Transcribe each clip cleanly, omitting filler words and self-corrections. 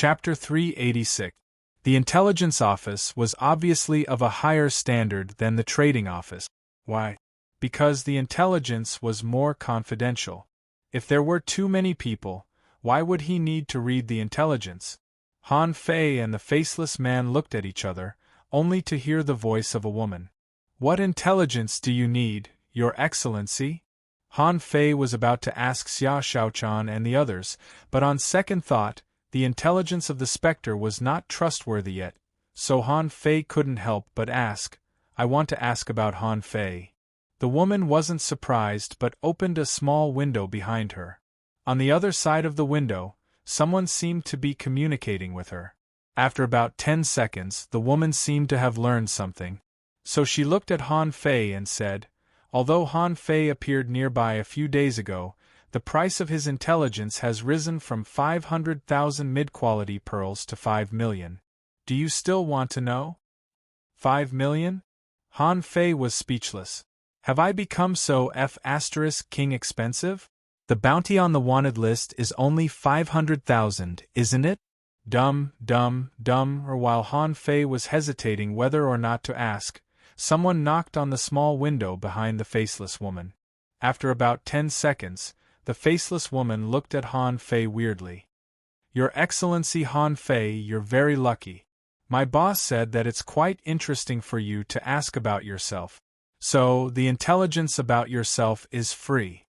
Chapter 386. The intelligence office was obviously of a higher standard than the trading office. Why? Because the intelligence was more confidential. If there were too many people, why would he need to read the intelligence? Han Fei and the faceless man looked at each other, only to hear the voice of a woman. What intelligence do you need, Your Excellency? Han Fei was about to ask Xia Shaochan and the others, but on second thought, the intelligence of the spectre was not trustworthy yet, so Han Fei couldn't help but ask, I want to ask about Han Fei. The woman wasn't surprised but opened a small window behind her. On the other side of the window, someone seemed to be communicating with her. After about 10 seconds, the woman seemed to have learned something. So she looked at Han Fei and said, although Han Fei appeared nearby a few days ago, the price of his intelligence has risen from 500,000 mid-quality pearls to 5 million. Do you still want to know? 5 million? Han Fei was speechless. Have I become so *king expensive? The bounty on the wanted list is only 500,000, isn't it? Or while Han Fei was hesitating whether or not to ask, someone knocked on the small window behind the faceless woman. After about 10 seconds, the faceless woman looked at Han Fei weirdly. Your Excellency Han Fei, you're very lucky. My boss said that it's quite interesting for you to ask about yourself. So, the intelligence about yourself is free.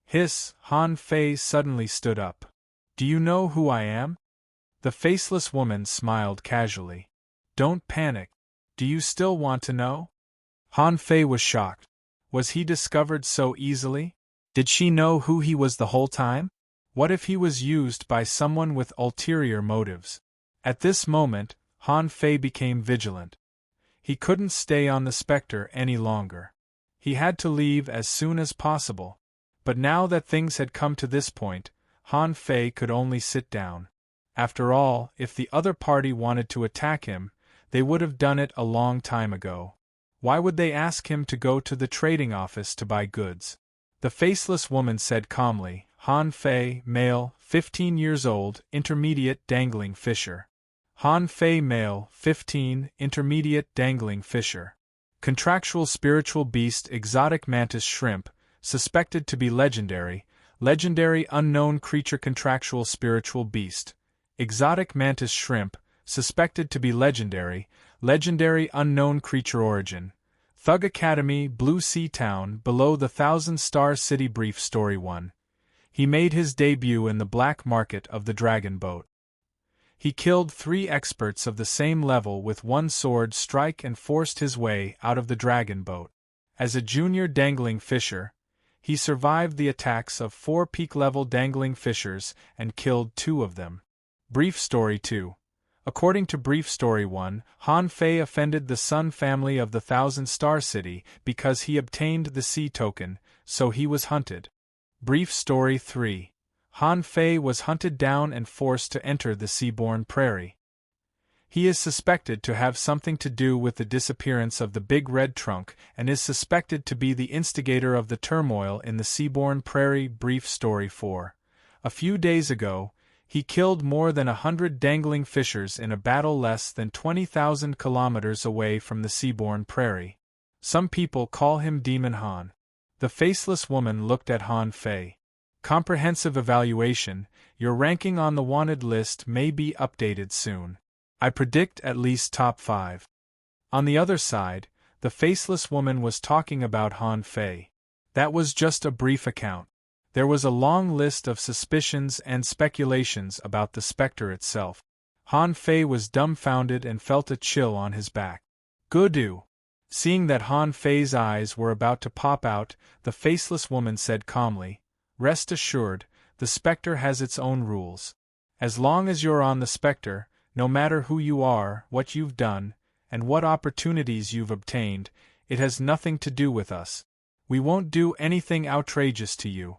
Hiss, Han Fei suddenly stood up. Do you know who I am? The faceless woman smiled casually. Don't panic. Do you still want to know? Han Fei was shocked. Was he discovered so easily? Did she know who he was the whole time? What if he was used by someone with ulterior motives? At this moment, Han Fei became vigilant. He couldn't stay on the spectre any longer. He had to leave as soon as possible. But now that things had come to this point, Han Fei could only sit down. After all, if the other party wanted to attack him, they would have done it a long time ago. Why would they ask him to go to the trading office to buy goods? The faceless woman said calmly, Han Fei, male, 15 years old, intermediate dangling fisher. Han Fei, male, 15, intermediate dangling fisher. Contractual spiritual beast exotic mantis shrimp, suspected to be legendary, legendary unknown creature contractual spiritual beast. Exotic mantis shrimp, suspected to be legendary, legendary unknown creature origin. Thug Academy, Blue Sea Town, below the 1,000-star city. Brief Story 1. He made his debut in the black market of the dragon boat. He killed 3 experts of the same level with one sword strike and forced his way out of the dragon boat. As a junior dangling fisher, he survived the attacks of 4 peak-level dangling fishers and killed 2 of them. Brief Story 2. According to Brief Story 1, Han Fei offended the Sun family of the 1,000-star city because he obtained the sea token, so he was hunted. Brief Story 3. Han Fei was hunted down and forced to enter the Seaborn Prairie. He is suspected to have something to do with the disappearance of the Big Red Trunk and is suspected to be the instigator of the turmoil in the Seaborn Prairie. Brief Story 4. A few days ago, he killed more than 100 dangling fishers in a battle less than 20,000 kilometers away from the Seaborn Prairie. Some people call him Demon Han. The faceless woman looked at Han Fei. Comprehensive evaluation, your ranking on the wanted list may be updated soon. I predict at least top 5. On the other side, the faceless woman was talking about Han Fei. That was just a brief account. There was a long list of suspicions and speculations about the spectre itself. Han Fei was dumbfounded and felt a chill on his back. Good. Seeing that Han Fei's eyes were about to pop out, the faceless woman said calmly, rest assured, the spectre has its own rules. As long as you're on the spectre, no matter who you are, what you've done, and what opportunities you've obtained, it has nothing to do with us. We won't do anything outrageous to you.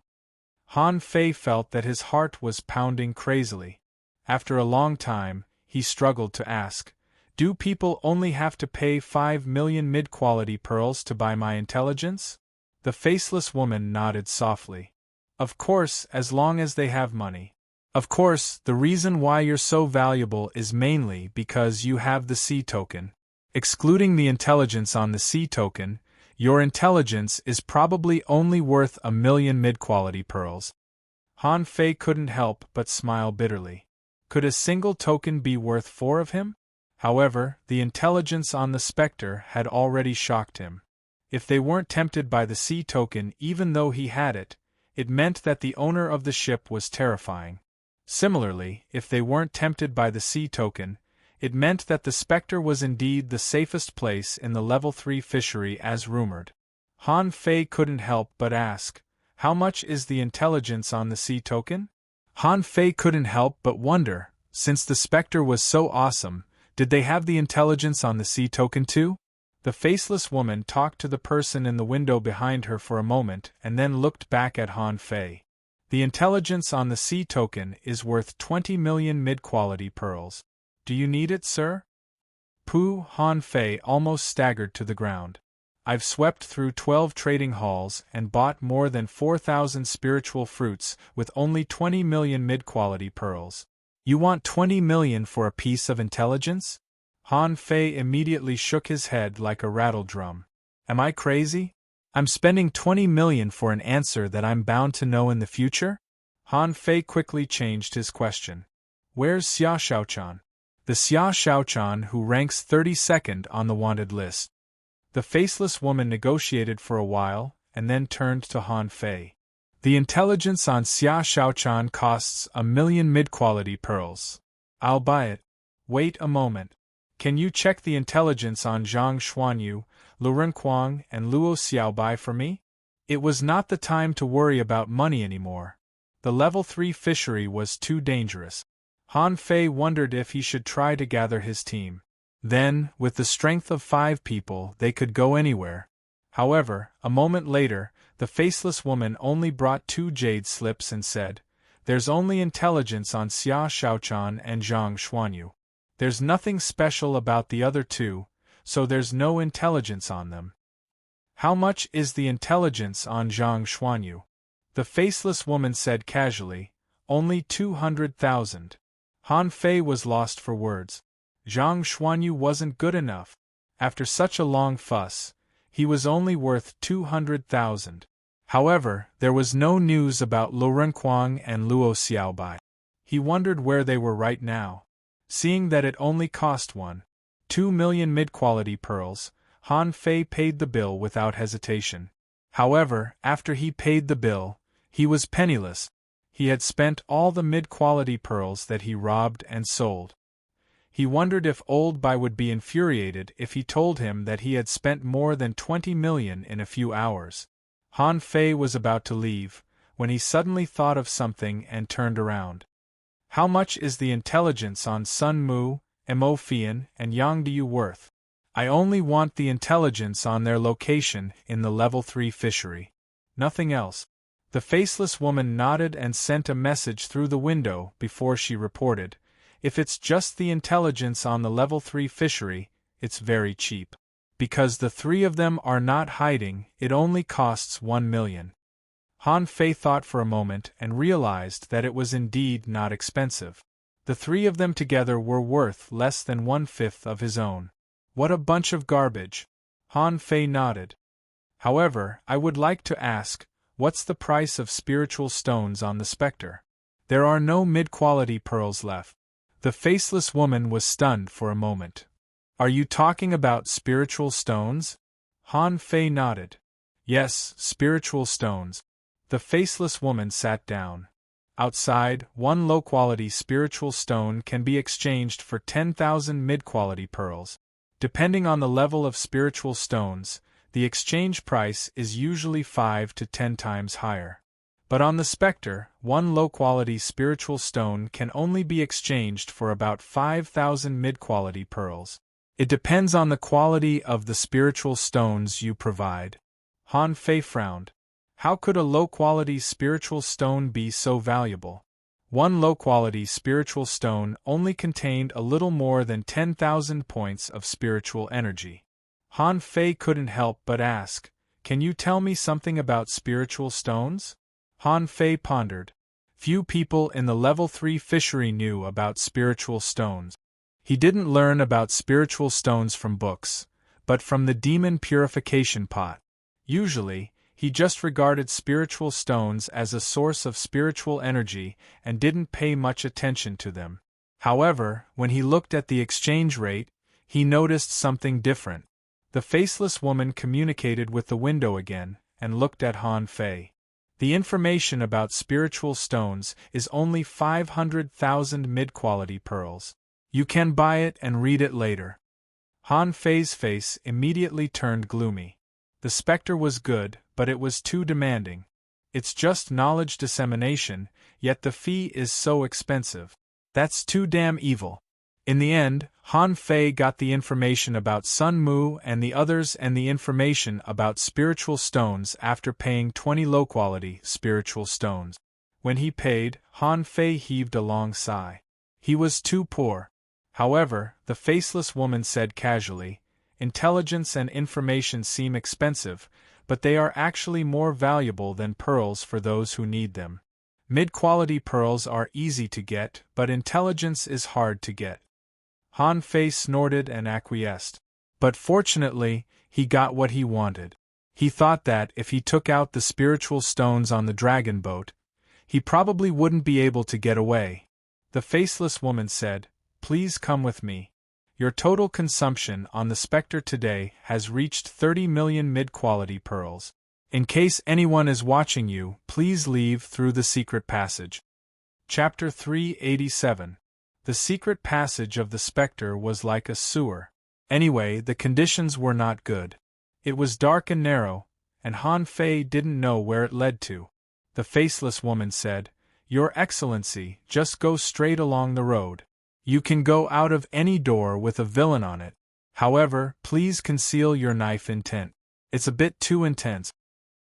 Han Fei felt that his heart was pounding crazily. After a long time, he struggled to ask, do people only have to pay 5 million mid-quality pearls to buy my intelligence? The faceless woman nodded softly. Of course, as long as they have money. Of course, the reason why you're so valuable is mainly because you have the C token. Excluding the intelligence on the C token, your intelligence is probably only worth 1,000,000 mid-quality pearls. Han Fei couldn't help but smile bitterly. Could a single token be worth 4 of him? However, the intelligence on the spectre had already shocked him. If they weren't tempted by the C token even though he had it, it meant that the owner of the ship was terrifying. Similarly, if they weren't tempted by the C token, it meant that the spectre was indeed the safest place in the level 3 fishery as rumored. Han Fei couldn't help but ask, how much is the intelligence on the C token? Han Fei couldn't help but wonder, since the spectre was so awesome, did they have the intelligence on the C token too? The faceless woman talked to the person in the window behind her for a moment and then looked back at Han Fei. The intelligence on the C token is worth 20,000,000 mid-quality pearls. Do you need it, sir? Pooh! Han Fei almost staggered to the ground. I've swept through 12 trading halls and bought more than 4,000 spiritual fruits with only 20,000,000 mid-quality pearls. You want 20,000,000 for a piece of intelligence? Han Fei immediately shook his head like a rattle drum. Am I crazy? I'm spending 20,000,000 for an answer that I'm bound to know in the future? Han Fei quickly changed his question. Where's Xia Xiaochan? The Xia Xiaochan who ranks 32nd on the wanted list. The faceless woman negotiated for a while, and then turned to Han Fei. The intelligence on Xia Xiaochan costs 1,000,000 mid-quality pearls. I'll buy it. Wait a moment. Can you check the intelligence on Zhang Xuanyu, Lu Renquang, and Luo Xiaobai for me? It was not the time to worry about money anymore. The level 3 fishery was too dangerous. Han Fei wondered if he should try to gather his team. Then, with the strength of 5 people, they could go anywhere. However, a moment later, the faceless woman only brought 2 jade slips and said, There's only intelligence on Xia Xiaochan and Zhang Xuanyu. There's nothing special about the other 2, so there's no intelligence on them. How much is the intelligence on Zhang Xuanyu? The faceless woman said casually, Only 200,000. Han Fei was lost for words. Zhang Xuanyu wasn't good enough. After such a long fuss, he was only worth 200,000. However, there was no news about Lu Renquang and Luo Xiaobai. He wondered where they were right now. Seeing that it only cost 2,000,000 mid-quality pearls, Han Fei paid the bill without hesitation. However, after he paid the bill, he was penniless. He had spent all the mid-quality pearls that he robbed and sold. He wondered if Old Bai would be infuriated if he told him that he had spent more than 20,000,000 in a few hours. Han Fei was about to leave, when he suddenly thought of something and turned around. How much is the intelligence on Sun Mu, Mo Fian, and Yang Diu worth? I only want the intelligence on their location in the level 3 fishery. Nothing else. The faceless woman nodded and sent a message through the window before she reported, If it's just the intelligence on the level 3 fishery, it's very cheap. Because the 3 of them are not hiding, it only costs 1,000,000. Han Fei thought for a moment and realized that it was indeed not expensive. The 3 of them together were worth less than 1/5 of his own. What a bunch of garbage! Han Fei nodded. However, I would like to ask, what's the price of spiritual stones on the spectre? There are no mid-quality pearls left. The faceless woman was stunned for a moment. Are you talking about spiritual stones? Han Fei nodded. Yes, spiritual stones. The faceless woman sat down. Outside, 1 low-quality spiritual stone can be exchanged for 10,000 mid-quality pearls. Depending on the level of spiritual stones, the exchange price is usually 5 to 10 times higher. But on the spectre, 1 low-quality spiritual stone can only be exchanged for about 5,000 mid-quality pearls. It depends on the quality of the spiritual stones you provide. Han Fei frowned. How could a low-quality spiritual stone be so valuable? 1 low-quality spiritual stone only contained a little more than 10,000 points of spiritual energy. Han Fei couldn't help but ask, Can you tell me something about spiritual stones? Han Fei pondered. Few people in the Level 3 fishery knew about spiritual stones. He didn't learn about spiritual stones from books, but from the demon purification pot. Usually, he just regarded spiritual stones as a source of spiritual energy and didn't pay much attention to them. However, when he looked at the exchange rate, he noticed something different. The faceless woman communicated with the window again and looked at Han Fei. The information about spiritual stones is only 500,000 mid-quality pearls. You can buy it and read it later. Han Fei's face immediately turned gloomy. The specter was good, but it was too demanding. It's just knowledge dissemination, yet the fee is so expensive. That's too damn evil. In the end, Han Fei got the information about Sun Mu and the others and the information about spiritual stones after paying 20 low-quality spiritual stones. When he paid, Han Fei heaved a long sigh. He was too poor. However, the faceless woman said casually, "Intelligence and information seem expensive, but they are actually more valuable than pearls for those who need them. Mid-quality pearls are easy to get, but intelligence is hard to get." Han Fei snorted and acquiesced. But fortunately, he got what he wanted. He thought that if he took out the spiritual stones on the dragon boat, he probably wouldn't be able to get away. The faceless woman said, "Please come with me. Your total consumption on the Spectre today has reached 30 million mid-quality pearls. In case anyone is watching you, please leave through the secret passage." Chapter 387. The secret passage of the Spectre was like a sewer. Anyway, the conditions were not good. It was dark and narrow, and Han Fei didn't know where it led to. The faceless woman said, "Your Excellency, just go straight along the road. You can go out of any door with a villain on it. However, please conceal your knife intent. It's a bit too intense."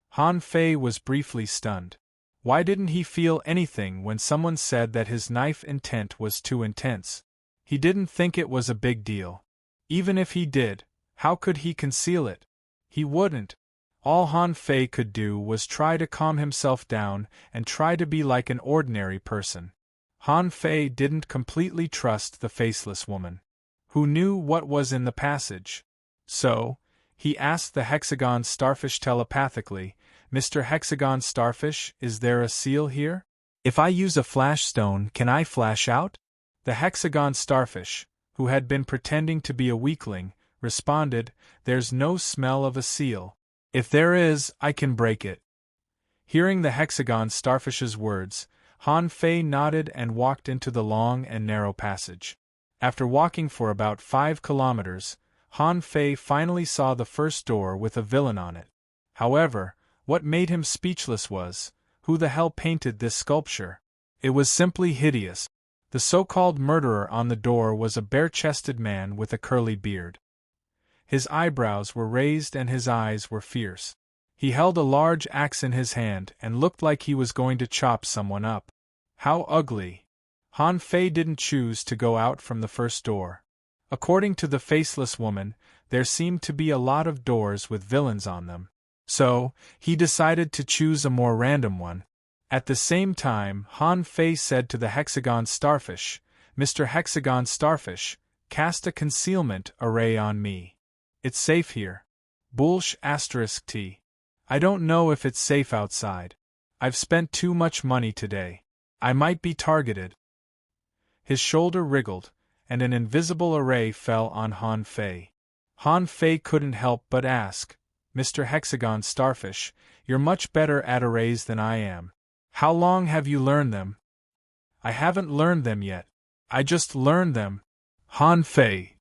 Han Fei was briefly stunned. Why didn't he feel anything when someone said that his knife intent was too intense? He didn't think it was a big deal. Even if he did, how could he conceal it? He wouldn't. All Han Fei could do was try to calm himself down and try to be like an ordinary person. Han Fei didn't completely trust the faceless woman, who knew what was in the passage. So, he asked the hexagon starfish telepathically, "Mr. Hexagon Starfish, is there a seal here? If I use a flash stone, can I flash out?" The hexagon starfish, who had been pretending to be a weakling, responded, "There's no smell of a seal. If there is, I can break it." Hearing the hexagon starfish's words, Han Fei nodded and walked into the long and narrow passage. After walking for about 5 kilometers, Han Fei finally saw the first door with a villain on it. However, what made him speechless was, who the hell painted this sculpture? It was simply hideous. The so-called murderer on the door was a bare-chested man with a curly beard. His eyebrows were raised and his eyes were fierce. He held a large axe in his hand and looked like he was going to chop someone up. How ugly! Han Fei didn't choose to go out from the first door. According to the faceless woman, there seemed to be a lot of doors with villains on them. So, he decided to choose a more random one. At the same time, Han Fei said to the hexagon starfish, "Mr. Hexagon Starfish, cast a concealment array on me. It's safe here. Bullsh *T. I don't know if it's safe outside. I've spent too much money today. I might be targeted." His shoulder wriggled, and an invisible array fell on Han Fei. Han Fei couldn't help but ask, "Mr. Hexagon Starfish, you're much better at arrays than I am. How long have you learned them?" "I haven't learned them yet. I just learned them." Han Fei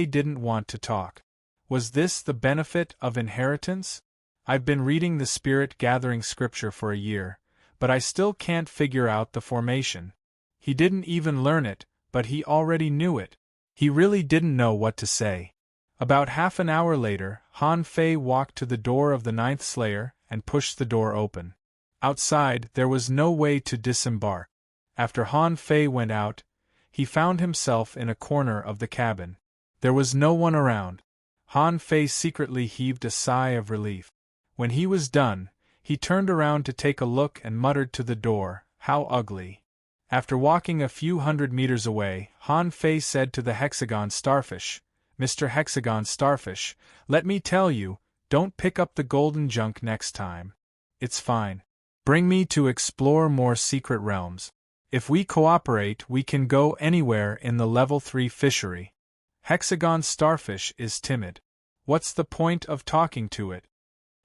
didn't want to talk. Was this the benefit of inheritance? "I've been reading the spirit-gathering scripture for a year, but I still can't figure out the formation." He didn't even learn it, but he already knew it. He really didn't know what to say. About half an hour later, Han Fei walked to the door of the 9th Slayer and pushed the door open. Outside, there was no way to disembark. After Han Fei went out, he found himself in a corner of the cabin. There was no one around. Han Fei secretly heaved a sigh of relief. When he was done, he turned around to take a look and muttered to the door, How ugly. After walking a few hundred meters away, Han Fei said to the hexagon starfish, "Mr. Hexagon Starfish, let me tell you, don't pick up the golden junk next time. It's fine. Bring me to explore more secret realms. If we cooperate, we can go anywhere in the level 3 fishery." Hexagon Starfish is timid. What's the point of talking to it?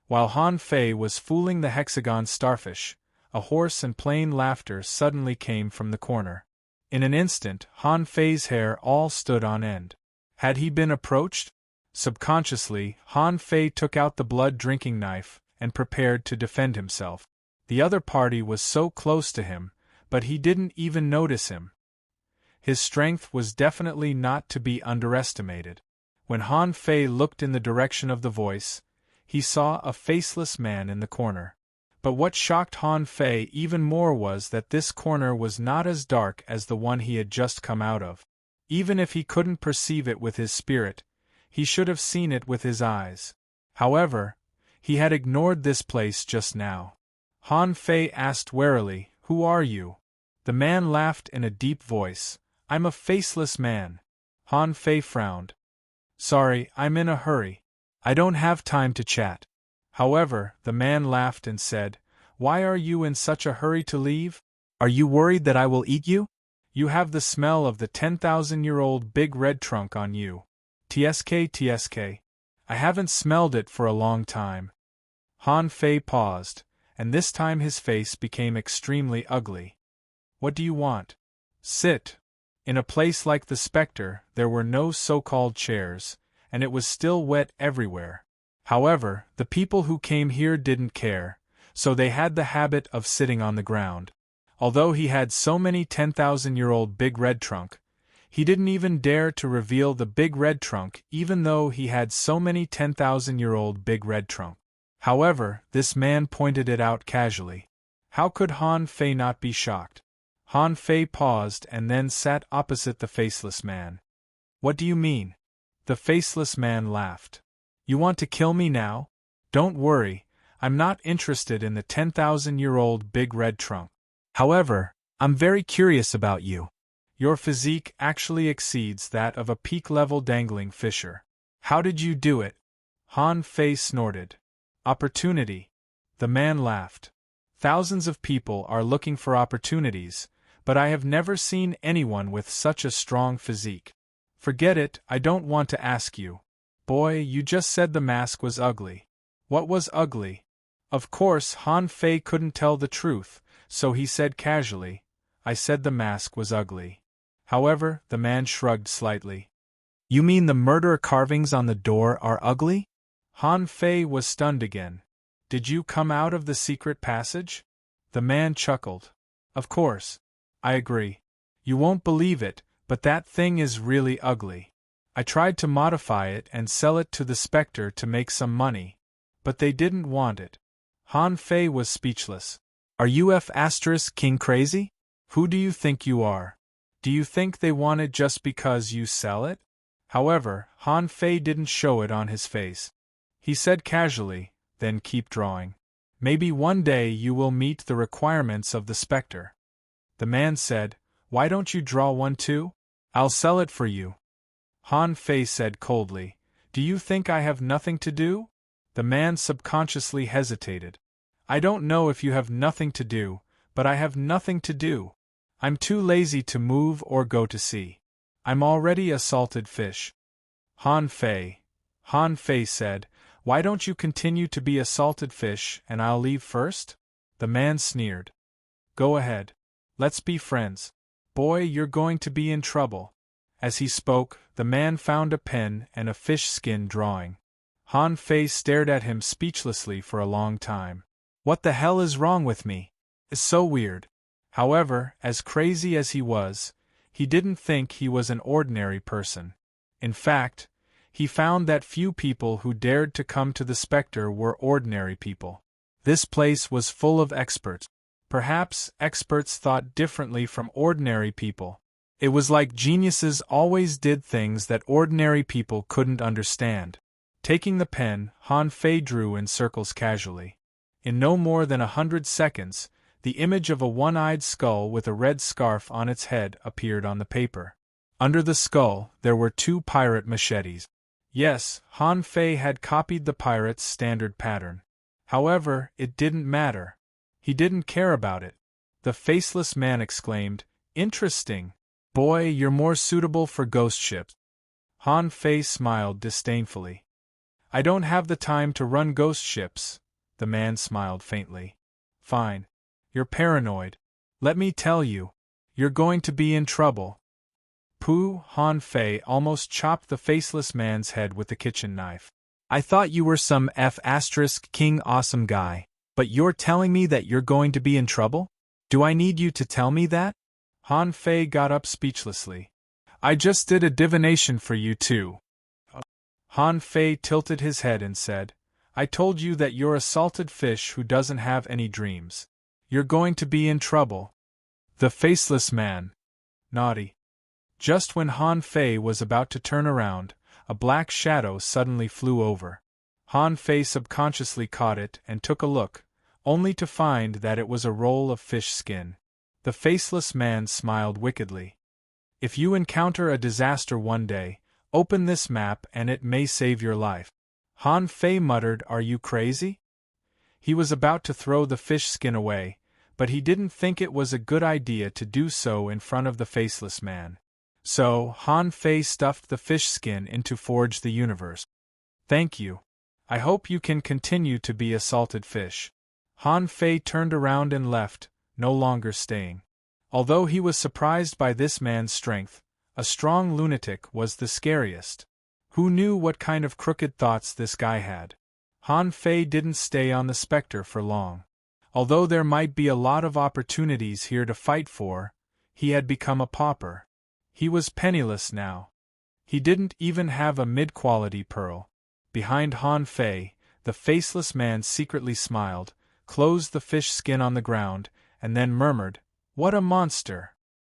While Han Fei was fooling the hexagon starfish, a hoarse and plain laughter suddenly came from the corner. In an instant, Han Fei's hair all stood on end. Had he been approached? Subconsciously, Han Fei took out the blood-drinking knife and prepared to defend himself. The other party was so close to him, but he didn't even notice him. His strength was definitely not to be underestimated. When Han Fei looked in the direction of the voice, he saw a faceless man in the corner. But what shocked Han Fei even more was that this corner was not as dark as the one he had just come out of. Even if he couldn't perceive it with his spirit, he should have seen it with his eyes. However, he had ignored this place just now. Han Fei asked warily, "Who are you?" The man laughed in a deep voice, "I'm a faceless man." Han Fei frowned. "Sorry, I'm in a hurry. I don't have time to chat." However, the man laughed and said, "Why are you in such a hurry to leave? Are you worried that I will eat you? You have the smell of the 10,000-year-old big red trunk on you." TSK. I haven't smelled it for a long time." Han Fei paused, and this time his face became extremely ugly. "What do you want?" "Sit." In a place like the Spectre, there were no so-called chairs, and it was still wet everywhere. However, the people who came here didn't care, so they had the habit of sitting on the ground. Although he had so many 10,000-year-old big red trunk, he didn't even dare to reveal the big red trunk even though he had so many 10,000-year-old big red trunk. However, this man pointed it out casually. How could Han Fei not be shocked? Han Fei paused and then sat opposite the faceless man. "What do you mean?" The faceless man laughed. "You want to kill me now? Don't worry, I'm not interested in the 10,000-year-old big red trunk. However, I'm very curious about you. Your physique actually exceeds that of a peak-level dangling fisher. How did you do it?" Han Fei snorted. "Opportunity." The man laughed. "Thousands of people are looking for opportunities, but I have never seen anyone with such a strong physique. Forget it, I don't want to ask you. Boy, you just said the mask was ugly. What was ugly?" Of course, Han Fei couldn't tell the truth, so he said casually, "I said the mask was ugly." However, the man shrugged slightly. "You mean the murder carvings on the door are ugly?" Han Fei was stunned again. "Did you come out of the secret passage?" The man chuckled. "Of course. I agree. You won't believe it, but that thing is really ugly. I tried to modify it and sell it to the Spectre to make some money, but they didn't want it." Han Fei was speechless. "Are you King crazy? Who do you think you are? Do you think they want it just because you sell it?" However, Han Fei didn't show it on his face. He said casually, "Then keep drawing. Maybe one day you will meet the requirements of the Spectre." The man said, "Why don't you draw one too? I'll sell it for you." Han Fei said coldly, "Do you think I have nothing to do?" The man subconsciously hesitated. "I don't know if you have nothing to do, but I have nothing to do. I'm too lazy to move or go to sea. I'm already a salted fish." Han Fei said, "Why don't you continue to be a salted fish and I'll leave first?" The man sneered. "Go ahead. Let's be friends. Boy, you're going to be in trouble." As he spoke, the man found a pen and a fish skin drawing. Han Fei stared at him speechlessly for a long time. "What the hell is wrong with me? It's so weird." However, as crazy as he was, he didn't think he was an ordinary person. In fact, he found that few people who dared to come to the Spectre were ordinary people. This place was full of experts. Perhaps experts thought differently from ordinary people. It was like geniuses always did things that ordinary people couldn't understand. Taking the pen, Han Fei drew in circles casually. In no more than 100 seconds, The image of a one-eyed skull with a red scarf on its head appeared on the paper. Under the skull, there were 2 pirate machetes. Yes, Han Fei had copied the pirate's standard pattern. However, it didn't matter. He didn't care about it. The faceless man exclaimed, "Interesting. Boy, you're more suitable for ghost ships." Han Fei smiled disdainfully. "I don't have the time to run ghost ships," the man smiled faintly. "Fine. You're paranoid. Let me tell you. You're going to be in trouble." Pooh! Han Fei almost chopped the faceless man's head with the kitchen knife. "I thought you were some King awesome guy, but you're telling me that you're going to be in trouble? Do I need you to tell me that?" Han Fei got up speechlessly. "I just did a divination for you too." Han Fei tilted his head and said, "I told you that you're a salted fish who doesn't have any dreams. You're going to be in trouble." The faceless man. Naughty. Just when Han Fei was about to turn around, a black shadow suddenly flew over. Han Fei subconsciously caught it and took a look, only to find that it was a roll of fish skin. The faceless man smiled wickedly. "If you encounter a disaster one day, open this map and it may save your life." Han Fei muttered, "Are you crazy?" He was about to throw the fish skin away, but he didn't think it was a good idea to do so in front of the faceless man. So, Han Fei stuffed the fish skin into Forge the Universe. "Thank you. I hope you can continue to be a salted fish." Han Fei turned around and left, no longer staying. Although he was surprised by this man's strength, a strong lunatic was the scariest. Who knew what kind of crooked thoughts this guy had? Han Fei didn't stay on the Spectre for long. Although there might be a lot of opportunities here to fight for, he had become a pauper. He was penniless now. He didn't even have a mid-quality pearl. Behind Han Fei, the faceless man secretly smiled, closed the fish skin on the ground, and then murmured, "What a monster!"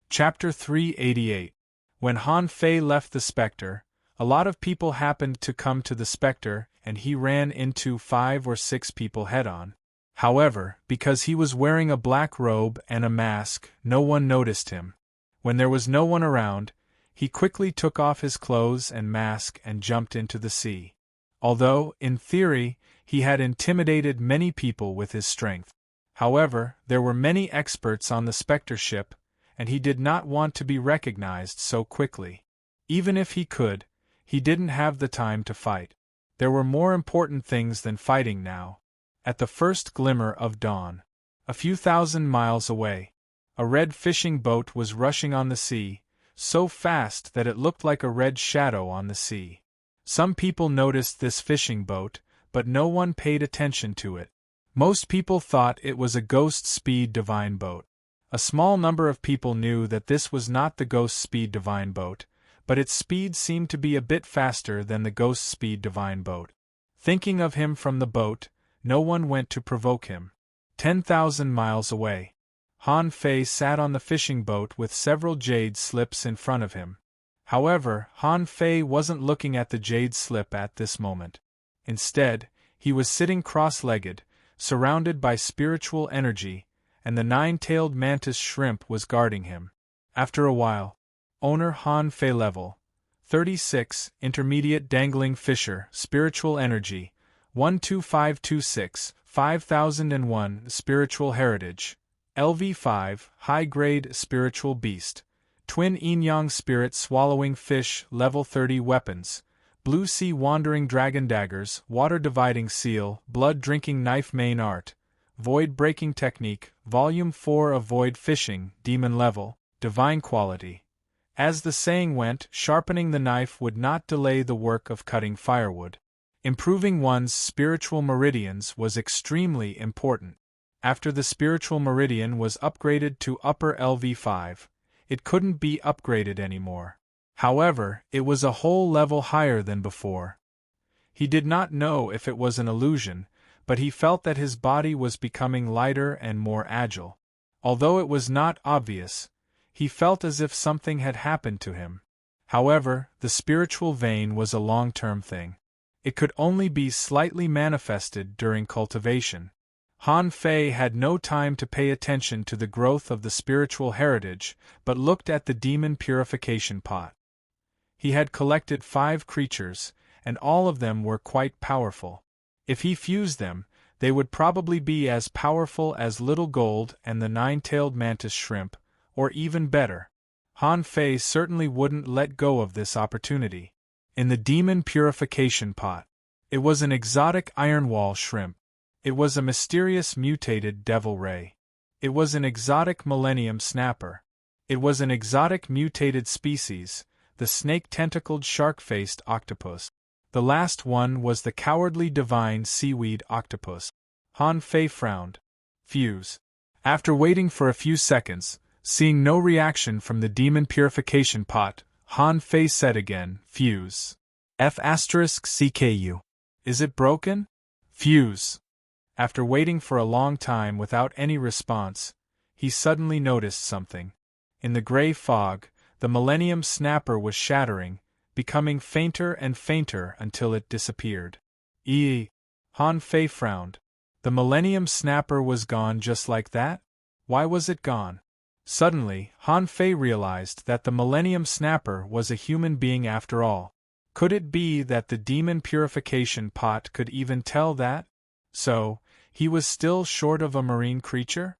Chapter 388. When Han Fei left the Spectre, a lot of people happened to come to the Spectre and he ran into 5 or 6 people head-on. However, because he was wearing a black robe and a mask, no one noticed him. When there was no one around, he quickly took off his clothes and mask and jumped into the sea. Although, in theory, he had intimidated many people with his strength. However, there were many experts on the Spectre ship, and he did not want to be recognized so quickly. Even if he could, he didn't have the time to fight. There were more important things than fighting now. At the first glimmer of dawn, a few thousand miles away, a red fishing boat was rushing on the sea, so fast that it looked like a red shadow on the sea. Some people noticed this fishing boat, but no one paid attention to it. Most people thought it was a Ghost Speed Divine boat. A small number of people knew that this was not the Ghost Speed Divine boat, but its speed seemed to be a bit faster than the Ghost Speed Divine boat. Thinking of him from the boat, no one went to provoke him. 10,000 miles away, Han Fei sat on the fishing boat with several jade slips in front of him. However, Han Fei wasn't looking at the jade slip at this moment. Instead, he was sitting cross-legged, surrounded by spiritual energy, and the 9-tailed mantis shrimp was guarding him. After a while, owner Han Fei level 36, intermediate dangling fisher, spiritual energy, 12526, 5001, spiritual heritage, LV5, high-grade spiritual beast, twin yin-yang spirit swallowing fish, level 30 weapons, blue sea wandering dragon daggers, water dividing seal, blood drinking knife main art, void breaking technique, volume 4 of void fishing, demon level, divine quality. As the saying went, sharpening the knife would not delay the work of cutting firewood. Improving one's spiritual meridians was extremely important. After the spiritual meridian was upgraded to upper LV5, it couldn't be upgraded anymore. However, it was a whole level higher than before. He did not know if it was an illusion, but he felt that his body was becoming lighter and more agile. Although it was not obvious, he felt as if something had happened to him. However, the spiritual vein was a long-term thing. It could only be slightly manifested during cultivation. Han Fei had no time to pay attention to the growth of the spiritual heritage, but looked at the demon purification pot. He had collected 5 creatures, and all of them were quite powerful. If he fused them, they would probably be as powerful as Little Gold and the 9-tailed mantis shrimp, or even better. Han Fei certainly wouldn't let go of this opportunity. In the demon purification pot, it was an exotic ironwall shrimp. It was a mysterious mutated devil ray. It was an exotic millennium snapper. It was an exotic mutated species, the snake-tentacled shark-faced octopus. The last one was the cowardly divine seaweed octopus. Han Fei frowned. Fuse. After waiting for a few seconds, seeing no reaction from the demon purification pot, Han Fei said again, Fuse. F*CKU. Is it broken? Fuse. After waiting for a long time without any response, he suddenly noticed something. In the gray fog, the Millennium Snapper was shattering, becoming fainter and fainter until it disappeared. Han Fei frowned. The Millennium Snapper was gone just like that? Why was it gone? Suddenly, Han Fei realized that the Millennium Snapper was a human being after all. Could it be that the demon purification pot could even tell that? So, he was still short of a marine creature?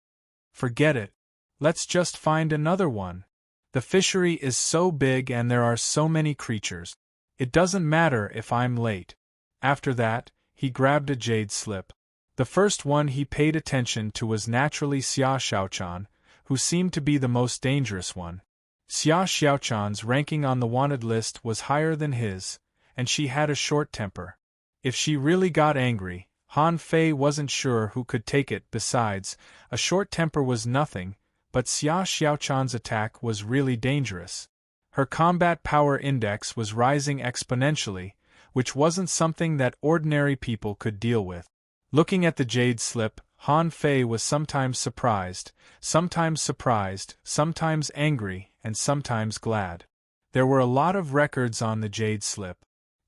Forget it. Let's just find another one. The fishery is so big and there are so many creatures. It doesn't matter if I'm late. After that, he grabbed a jade slip. The first one he paid attention to was naturally Xia Xiaochan, who seemed to be the most dangerous one. Xia Xiaochan's ranking on the wanted list was higher than his, and she had a short temper. If she really got angry, Han Fei wasn't sure who could take it. Besides, a short temper was nothing, but Xia Xiaochan's attack was really dangerous. Her combat power index was rising exponentially, which wasn't something that ordinary people could deal with. Looking at the jade slip, Han Fei was sometimes surprised, sometimes angry, and sometimes glad. There were a lot of records on the jade slip.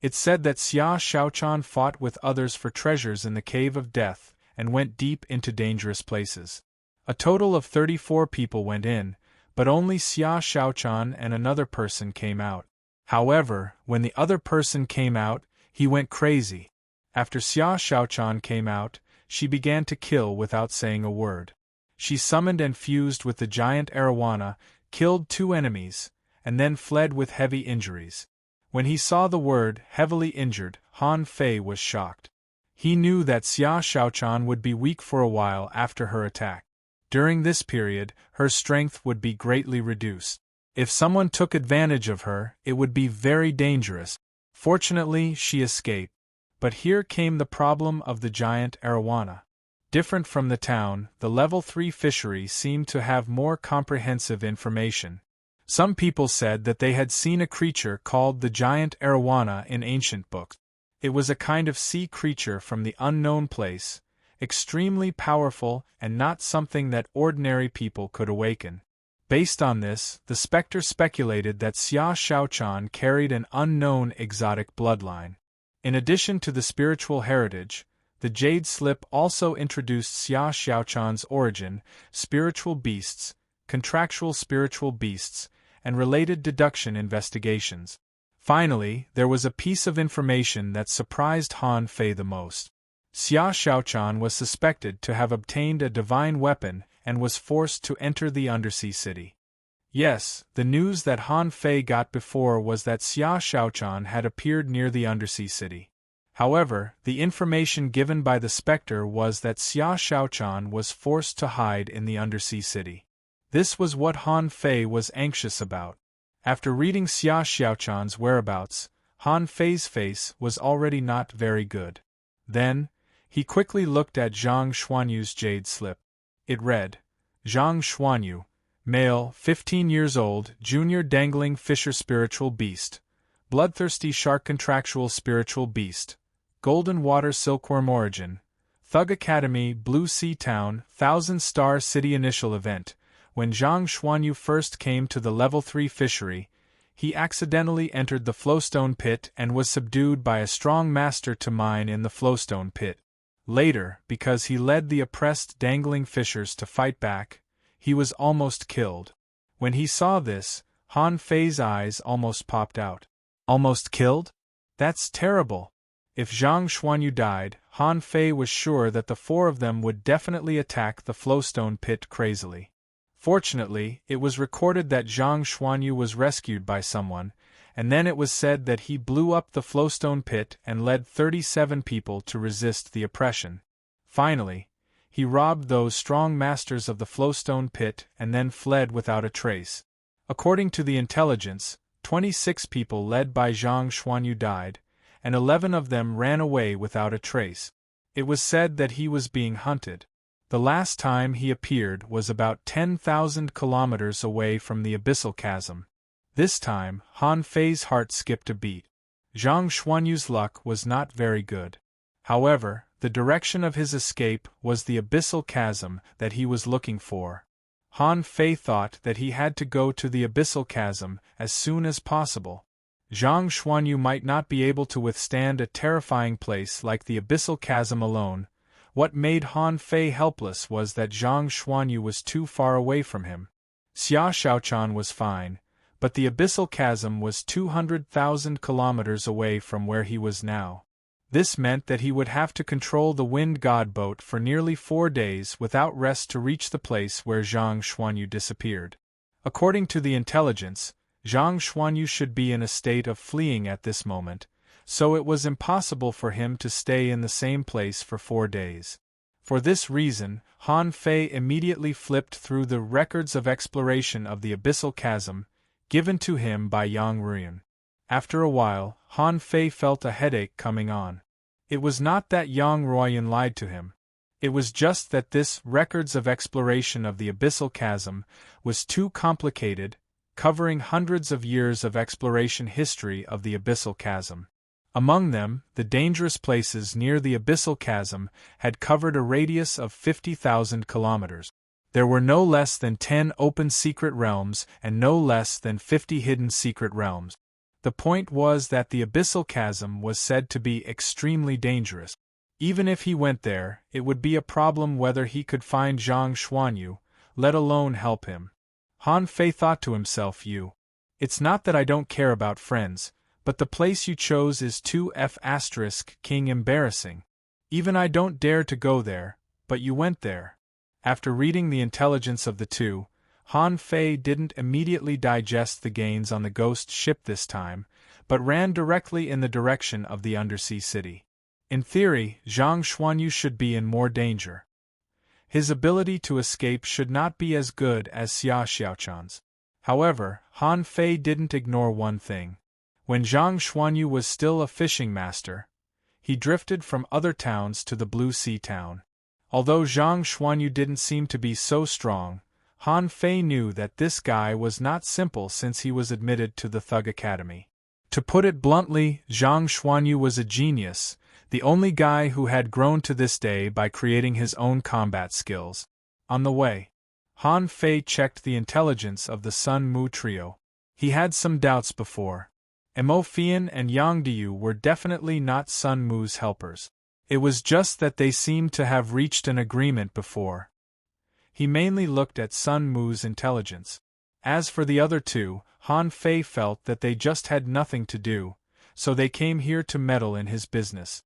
It said that Xia Xiaochan fought with others for treasures in the Cave of Death, and went deep into dangerous places. A total of 34 people went in, but only Xia Xiaochan and another person came out. However, when the other person came out, he went crazy. After Xia Xiaochan came out, she began to kill without saying a word. She summoned and fused with the giant arowana, killed 2 enemies, and then fled with heavy injuries. When he saw the word heavily injured, Han Fei was shocked. He knew that Xia Xiaochan would be weak for a while after her attack. During this period, her strength would be greatly reduced. If someone took advantage of her, it would be very dangerous. Fortunately, she escaped. But here came the problem of the giant arowana. Different from the town, the level 3 fishery seemed to have more comprehensive information. Some people said that they had seen a creature called the giant arowana in ancient books. It was a kind of sea creature from the unknown place, extremely powerful and not something that ordinary people could awaken. Based on this, the specter speculated that Xia Xiaochan carried an unknown exotic bloodline. In addition to the spiritual heritage, the jade slip also introduced Xia Xiaochan's origin, spiritual beasts, contractual spiritual beasts, and related deduction investigations. Finally, there was a piece of information that surprised Han Fei the most. Xia Xiaochan was suspected to have obtained a divine weapon and was forced to enter the undersea city. Yes, the news that Han Fei got before was that Xia Xiaochan had appeared near the undersea city. However, the information given by the specter was that Xia Xiaochan was forced to hide in the undersea city. This was what Han Fei was anxious about. After reading Xia Xiaochan's whereabouts, Han Fei's face was already not very good. Then, he quickly looked at Zhang Xuanyu's jade slip. It read, Zhang Xuanyu, male, 15 years old, junior dangling fisher spiritual beast, bloodthirsty shark contractual spiritual beast, golden water silkworm origin, Thug Academy, Blue Sea Town, 1000-star city initial event. When Zhang Xuanyu first came to the level 3 fishery, he accidentally entered the flowstone pit and was subdued by a strong master to mine in the flowstone pit. Later, because he led the oppressed dangling fishers to fight back, he was almost killed. When he saw this, Han Fei's eyes almost popped out. Almost killed? That's terrible. If Zhang Xuanyu died, Han Fei was sure that the four of them would definitely attack the flowstone pit crazily. Fortunately, it was recorded that Zhang Xuanyu was rescued by someone, and then it was said that he blew up the flowstone pit and led 37 people to resist the oppression. Finally, he robbed those strong masters of the flowstone pit and then fled without a trace. According to the intelligence, 26 people led by Zhang Xuanyu died, and 11 of them ran away without a trace. It was said that he was being hunted. The last time he appeared was about 10,000 kilometers away from the abyssal chasm. This time, Han Fei's heart skipped a beat. Zhang Xuanyu's luck was not very good. However, the direction of his escape was the abyssal chasm that he was looking for. Han Fei thought that he had to go to the abyssal chasm as soon as possible. Zhang Xuanyu might not be able to withstand a terrifying place like the abyssal chasm alone. What made Han Fei helpless was that Zhang Xuanyu was too far away from him. Xia Xiaochan was fine, but the abyssal chasm was 200,000 kilometers away from where he was now. This meant that he would have to control the wind god boat for nearly 4 days without rest to reach the place where Zhang Xuanyu disappeared. According to the intelligence, Zhang Xuanyu should be in a state of fleeing at this moment, so it was impossible for him to stay in the same place for 4 days. For this reason, Han Fei immediately flipped through the records of exploration of the abyssal chasm, given to him by Yang Ruyan. After a while, Han Fei felt a headache coming on. It was not that Yang Ruyan lied to him. It was just that this records of exploration of the abyssal chasm was too complicated, covering hundreds of years of exploration history of the abyssal chasm. Among them, the dangerous places near the abyssal chasm had covered a radius of 50,000 kilometers. There were no less than 10 open secret realms and no less than 50 hidden secret realms. The point was that the abyssal chasm was said to be extremely dangerous. Even if he went there, it would be a problem whether he could find Zhang Xuanyu, let alone help him. Han Fei thought to himself, It's not that I don't care about friends, but the place you chose is too King embarrassing. Even I don't dare to go there, but you went there. After reading the intelligence of the two, Han Fei didn't immediately digest the gains on the ghost ship this time, but ran directly in the direction of the undersea city. In theory, Zhang Xuanyu should be in more danger. His ability to escape should not be as good as Xia Xiaochan's. However, Han Fei didn't ignore one thing. When Zhang Xuanyu was still a fishing master, he drifted from other towns to the Blue Sea town. Although Zhang Xuanyu didn't seem to be so strong, Han Fei knew that this guy was not simple since he was admitted to the Thug Academy. To put it bluntly, Zhang Xuanyu was a genius, the only guy who had grown to this day by creating his own combat skills. On the way, Han Fei checked the intelligence of the Sun Mu trio. He had some doubts before. Mo Fian and Yang Diyu were definitely not Sun Mu's helpers. It was just that they seemed to have reached an agreement before. He mainly looked at Sun Mu's intelligence. As for the other two, Han Fei felt that they just had nothing to do, so they came here to meddle in his business.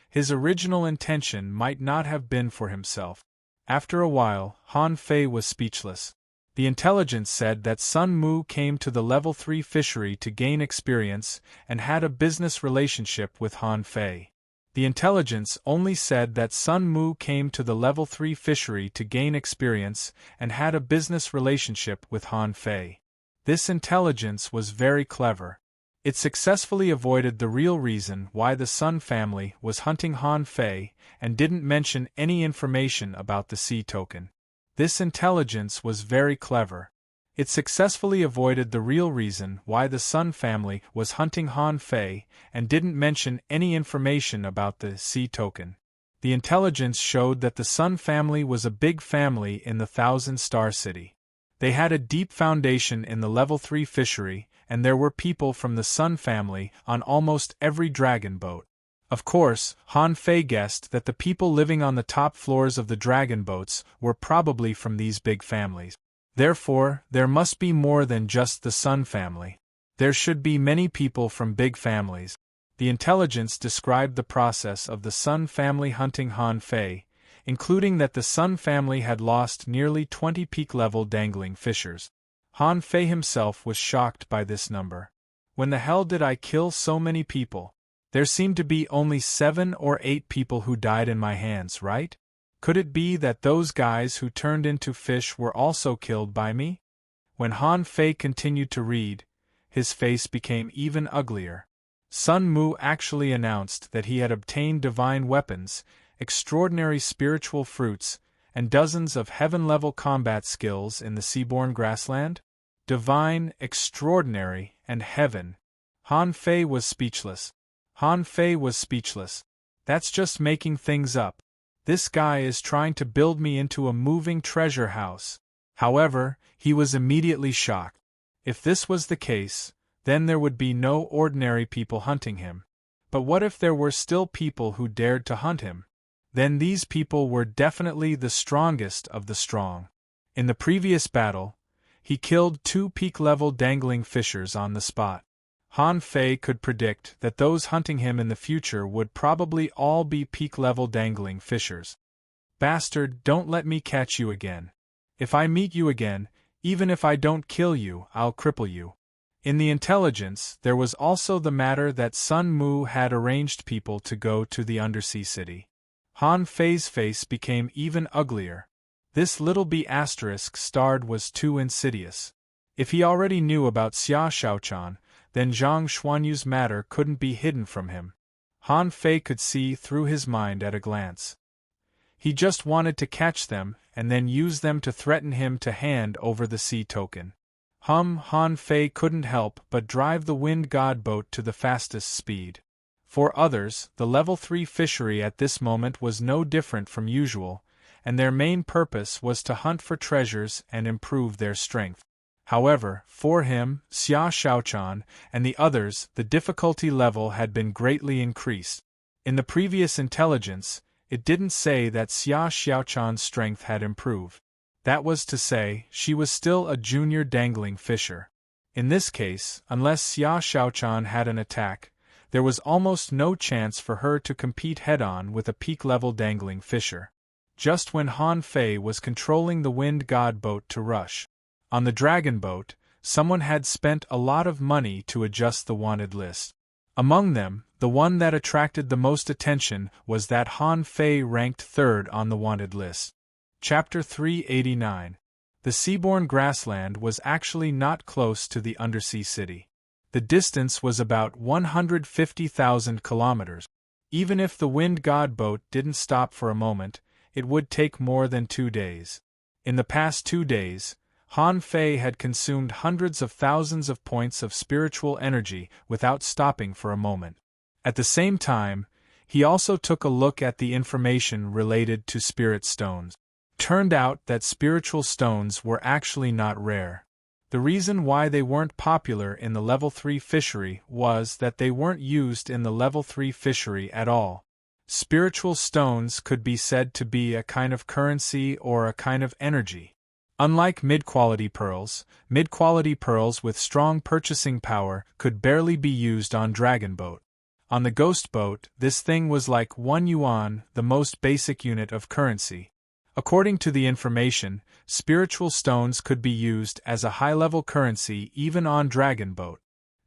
His original intention might not have been for himself. After a while, Han Fei was speechless. The intelligence said that Sun Mu came to the level 3 fishery to gain experience and had a business relationship with Han Fei. The intelligence only said that Sun Mu came to the level 3 fishery to gain experience and had a business relationship with Han Fei. This intelligence was very clever. It successfully avoided the real reason why the Sun family was hunting Han Fei and didn't mention any information about the sea token. This intelligence was very clever. It successfully avoided the real reason why the Sun family was hunting Han Fei and didn't mention any information about the sea token. The intelligence showed that the Sun family was a big family in the Thousand-Star City. They had a deep foundation in the level 3 fishery, and there were people from the Sun family on almost every dragon boat. Of course, Han Fei guessed that the people living on the top floors of the dragon boats were probably from these big families. Therefore, there must be more than just the Sun family. There should be many people from big families. The intelligence described the process of the Sun family hunting Han Fei, including that the Sun family had lost nearly 20 peak-level dangling fishers. Han Fei himself was shocked by this number. When the hell did I kill so many people? There seemed to be only 7 or 8 people who died in my hands, right? Could it be that those guys who turned into fish were also killed by me? When Han Fei continued to read, his face became even uglier. Sun Mu actually announced that he had obtained divine weapons, extraordinary spiritual fruits, and dozens of heaven-level combat skills in the seaborne grassland? Divine, extraordinary, and heaven. Han Fei was speechless. Han Fei was speechless. That's just making things up. This guy is trying to build me into a moving treasure house. However, he was immediately shocked. If this was the case, then there would be no ordinary people hunting him. But what if there were still people who dared to hunt him? Then these people were definitely the strongest of the strong. In the previous battle, he killed 2 peak-level dangling fishers on the spot. Han Fei could predict that those hunting him in the future would probably all be peak-level dangling fishers. Bastard, don't let me catch you again. If I meet you again, even if I don't kill you, I'll cripple you. In the intelligence, there was also the matter that Sun Mu had arranged people to go to the undersea city. Han Fei's face became even uglier. This little B** starred was too insidious. If he already knew about Xia Shaochan, then Zhang Xuanyu's matter couldn't be hidden from him. Han Fei could see through his mind at a glance. He just wanted to catch them and then use them to threaten him to hand over the sea token. Han Fei couldn't help but drive the wind god boat to the fastest speed. For others, the level 3 fishery at this moment was no different from usual, and their main purpose was to hunt for treasures and improve their strength. However, for him, Xia Shaochan, and the others, the difficulty level had been greatly increased. In the previous intelligence, it didn't say that Xia Shaochan's strength had improved. That was to say, she was still a junior dangling fisher. In this case, unless Xia Shaochan had an attack, there was almost no chance for her to compete head-on with a peak-level dangling fisher. Just when Han Fei was controlling the wind god boat to rush on the dragon boat, someone had spent a lot of money to adjust the wanted list. Among them, the one that attracted the most attention was that Han Fei ranked 3rd on the wanted list. Chapter 389. The seaborne grassland was actually not close to the undersea city. The distance was about 150,000 kilometers. Even if the wind god boat didn't stop for a moment, it would take more than 2 days. In the past 2 days, Han Fei had consumed hundreds of thousands of points of spiritual energy without stopping for a moment. At the same time, he also took a look at the information related to spirit stones. Turned out that spiritual stones were actually not rare. The reason why they weren't popular in the level 3 fishery was that they weren't used in the level 3 fishery at all. Spiritual stones could be said to be a kind of currency or a kind of energy. Unlike mid-quality pearls with strong purchasing power could barely be used on Dragon Boat. On the Ghost Boat, this thing was like 1 yuan, the most basic unit of currency. According to the information, spiritual stones could be used as a high-level currency even on Dragon Boat.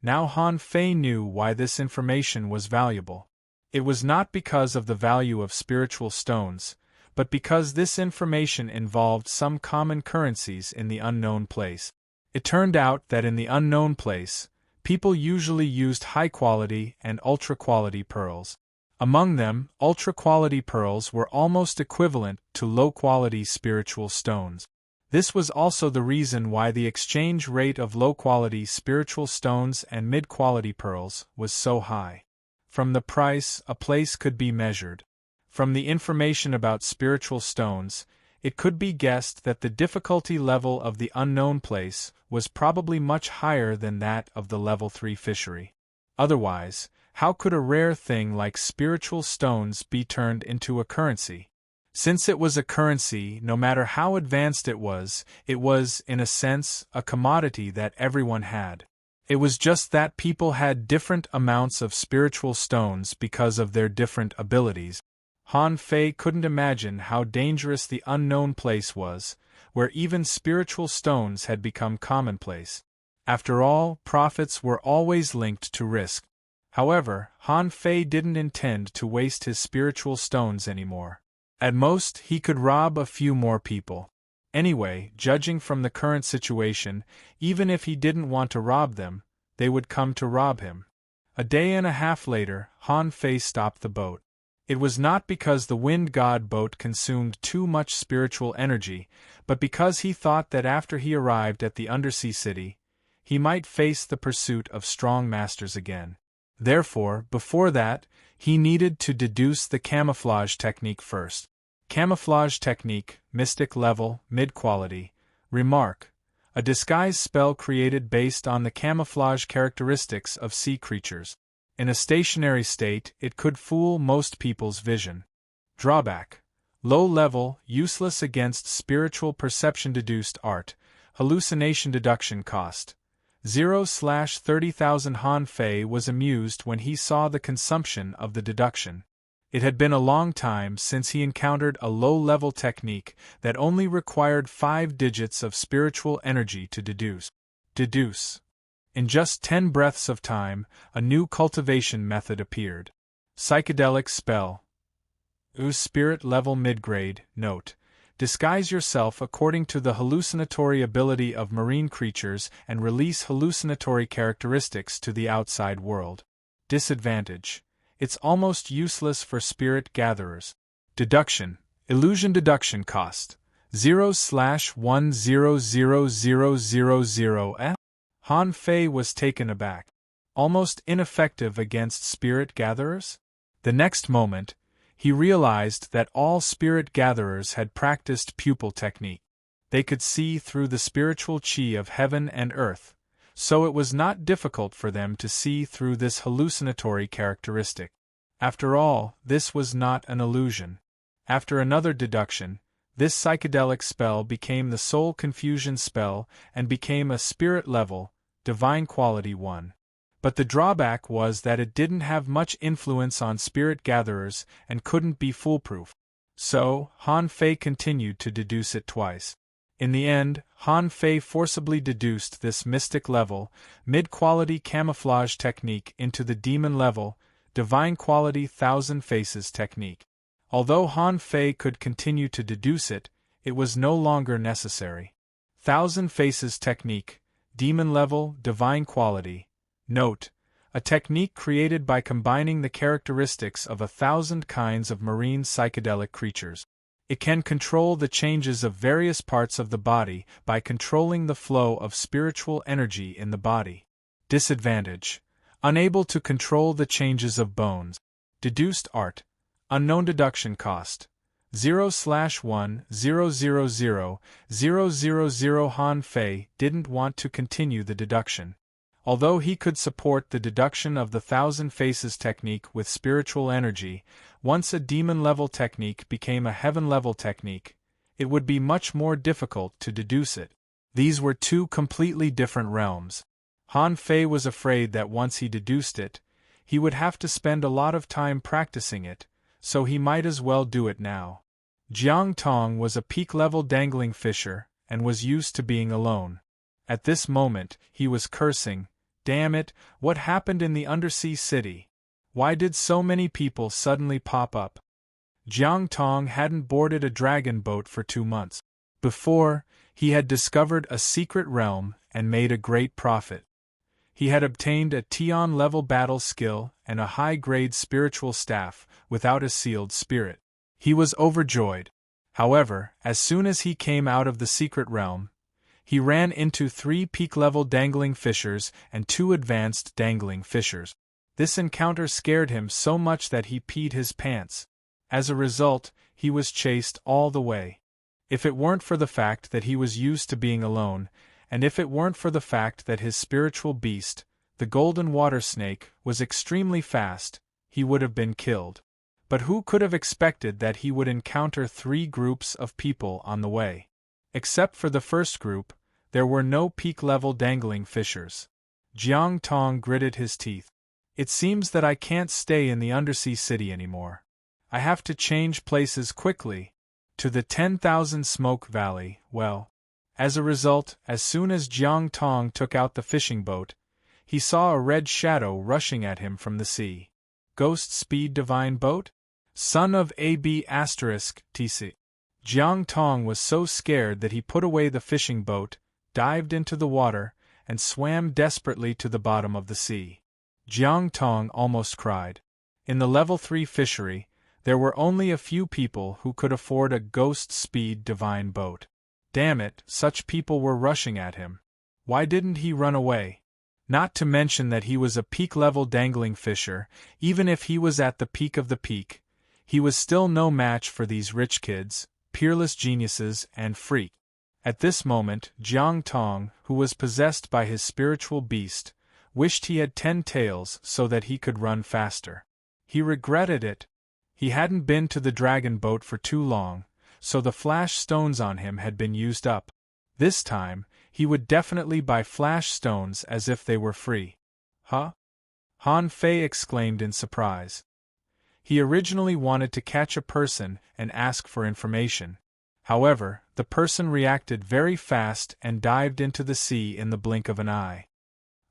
Now Han Fei knew why this information was valuable. It was not because of the value of spiritual stones, but because this information involved some common currencies in the unknown place. It turned out that in the unknown place, people usually used high-quality and ultra-quality pearls. Among them, ultra-quality pearls were almost equivalent to low-quality spiritual stones. This was also the reason why the exchange rate of low-quality spiritual stones and mid-quality pearls was so high. From the price, a place could be measured. From the information about spiritual stones, it could be guessed that the difficulty level of the unknown place was probably much higher than that of the level 3 fishery. Otherwise, How could a rare thing like spiritual stones be turned into a currency? Since it was a currency, no matter how advanced it was, in a sense, a commodity that everyone had. It was just that people had different amounts of spiritual stones because of their different abilities. Han Fei couldn't imagine how dangerous the unknown place was, where even spiritual stones had become commonplace. After all, profits were always linked to risk. However, Han Fei didn't intend to waste his spiritual stones anymore. At most, he could rob a few more people. Anyway, judging from the current situation, even if he didn't want to rob them, they would come to rob him. A day and a half later, Han Fei stopped the boat. It was not because the wind god boat consumed too much spiritual energy, but because he thought that after he arrived at the undersea city, he might face the pursuit of strong masters again. Therefore, before that, he needed to deduce the camouflage technique first. Camouflage technique, mystic level, mid-quality. Remark: a disguise spell created based on the camouflage characteristics of sea creatures. In a stationary state, it could fool most people's vision. Drawback: low level, useless against spiritual perception. Deduced art, hallucination. Deduction cost 0/30,000. Han Fei was amused when he saw the consumption of the deduction. It had been a long time since he encountered a low-level technique that only required 5 digits of spiritual energy to deduce. In just 10 breaths of time, a new cultivation method appeared. Psychedelic spell. Spirit level mid-grade. Note: disguise yourself according to the hallucinatory ability of marine creatures and release hallucinatory characteristics to the outside world. Disadvantage: it's almost useless for spirit gatherers. Deduction. Illusion. Deduction cost 0/1000000. Han Fei was taken aback. Almost ineffective against spirit gatherers? The next moment, he realized that all spirit gatherers had practiced pupil technique. They could see through the spiritual chi of heaven and earth, so it was not difficult for them to see through this hallucinatory characteristic. After all, this was not an illusion. After another deduction, this psychedelic spell became the soul confusion spell and became a spirit level, divine quality 1. But the drawback was that it didn't have much influence on spirit gatherers and couldn't be foolproof. So, Han Fei continued to deduce it twice. In the end, Han Fei forcibly deduced this mystic level, mid-quality camouflage technique into the demon level, divine quality thousand faces technique. Although Han Fei could continue to deduce it, it was no longer necessary. Thousand faces technique, demon level, divine quality. Note: a technique created by combining the characteristics of 1,000 kinds of marine psychedelic creatures. It can control the changes of various parts of the body by controlling the flow of spiritual energy in the body. Disadvantage: unable to control the changes of bones. Deduced art. Unknown. Deduction cost 0/1000000. Han Fei didn't want to continue the deduction. Although he could support the deduction of the thousand faces technique with spiritual energy, once a demon-level technique became a heaven-level technique, it would be much more difficult to deduce it. These were two completely different realms. Han Fei was afraid that once he deduced it, he would have to spend a lot of time practicing it, so he might as well do it now. Jiang Tong was a peak-level dangling fisher, and was used to being alone. At this moment, he was cursing, "Damn it, what happened in the undersea city? Why did so many people suddenly pop up?" Jiang Tong hadn't boarded a dragon boat for 2 months. Before, he had discovered a secret realm and made a great profit. He had obtained a Tian-level battle skill and a high-grade spiritual staff without a sealed spirit. He was overjoyed. However, as soon as he came out of the secret realm, he ran into 3 peak-level dangling fishers and 2 advanced dangling fishers. This encounter scared him so much that he peed his pants. As a result, he was chased all the way. If it weren't for the fact that he was used to being alone, and if it weren't for the fact that his spiritual beast, The golden water snake was extremely fast, he would have been killed. But who could have expected that he would encounter 3 groups of people on the way? Except for the first group, there were no peak-level dangling fishers. Jiang Tong gritted his teeth. It seems that I can't stay in the undersea city anymore. I have to change places quickly. To the 10,000 Smoke Valley, well. As a result, as soon as Jiang Tong took out the fishing boat, he saw a red shadow rushing at him from the sea. Ghost Speed Divine Boat? Son of AB*TC. Jiang Tong was so scared that he put away the fishing boat, dived into the water, and swam desperately to the bottom of the sea. Jiang Tong almost cried. In the Level 3 fishery, there were only a few people who could afford a Ghost Speed Divine Boat. Damn it, such people were rushing at him. Why didn't he run away? Not to mention that he was a peak-level dangling fisher. Even if he was at the peak of the peak, he was still no match for these rich kids, peerless geniuses, and freak. At this moment, Jiang Tong, who was possessed by his spiritual beast, wished he had 10 tails so that he could run faster. He regretted it. He hadn't been to the dragon boat for too long, so the flash stones on him had been used up. This time, he would definitely buy flash stones as if they were free. Huh? Han Fei exclaimed in surprise. He originally wanted to catch a person and ask for information. However, the person reacted very fast and dived into the sea in the blink of an eye.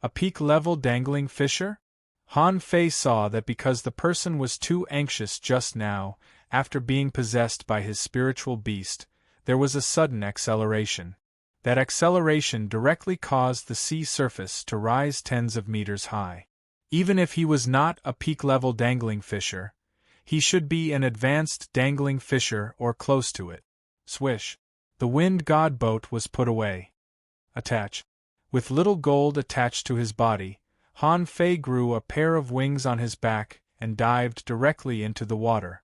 A peak-level dangling fisher? Han Fei saw that because the person was too anxious just now, after being possessed by his spiritual beast, there was a sudden acceleration. That acceleration directly caused the sea surface to rise tens of meters high. Even if he was not a peak-level dangling fisher, he should be an advanced dangling fisher or close to it. Swish. The wind god boat was put away. Attach. With little gold attached to his body, Han Fei grew a pair of wings on his back and dived directly into the water.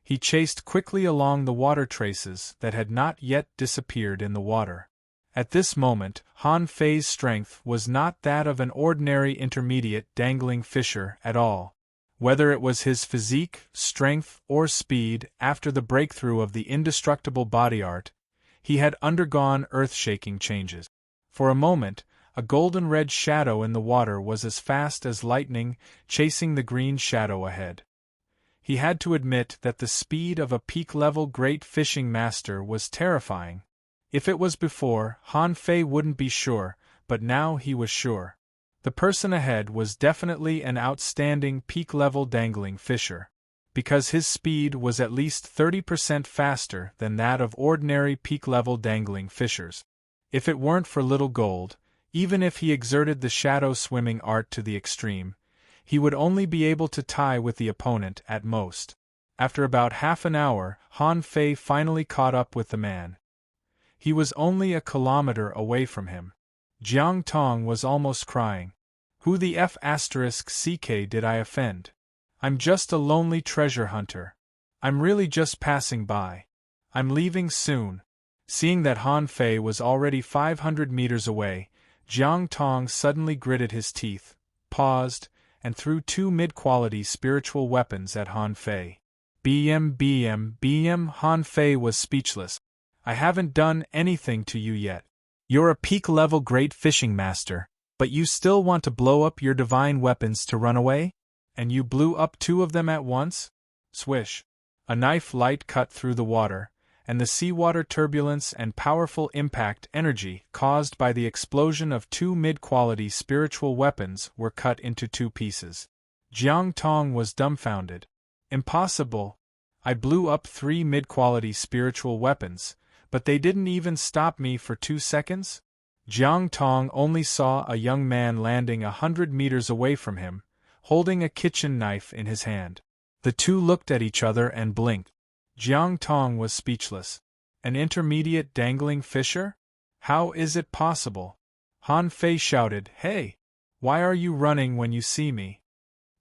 He chased quickly along the water traces that had not yet disappeared in the water. At this moment, Han Fei's strength was not that of an ordinary intermediate dangling fisher at all. Whether it was his physique, strength, or speed, after the breakthrough of the indestructible body art, he had undergone earth-shaking changes. For a moment, a golden-red shadow in the water was as fast as lightning, chasing the green shadow ahead. He had to admit that the speed of a peak-level great fishing master was terrifying. If it was before, Han Fei wouldn't be sure, but now he was sure. The person ahead was definitely an outstanding peak-level dangling fisher, because his speed was at least 30% faster than that of ordinary peak-level dangling fishers. If it weren't for little gold, even if he exerted the shadow swimming art to the extreme, he would only be able to tie with the opponent at most. After about half an hour, Han Fei finally caught up with the man. He was only a kilometer away from him. Jiang Tong was almost crying. Who the F***ck did I offend? I'm just a lonely treasure hunter. I'm really just passing by. I'm leaving soon. Seeing that Han Fei was already 500 meters away, Jiang Tong suddenly gritted his teeth, paused, and threw 2 mid-quality spiritual weapons at Han Fei. BM. Han Fei was speechless. I haven't done anything to you yet. You're a peak-level great fishing master, but you still want to blow up your divine weapons to run away? And you blew up 2 of them at once? Swish. A knife light cut through the water, and the seawater turbulence and powerful impact energy caused by the explosion of 2 mid-quality spiritual weapons were cut into 2 pieces. Jiang Tong was dumbfounded. Impossible. I blew up 3 mid-quality spiritual weapons, but they didn't even stop me for 2 seconds? Jiang Tong only saw a young man landing 100 meters away from him, holding a kitchen knife in his hand. The 2 looked at each other and blinked. Jiang Tong was speechless. An intermediate dangling fisher? How is it possible? Han Fei shouted, Hey! Why are you running when you see me?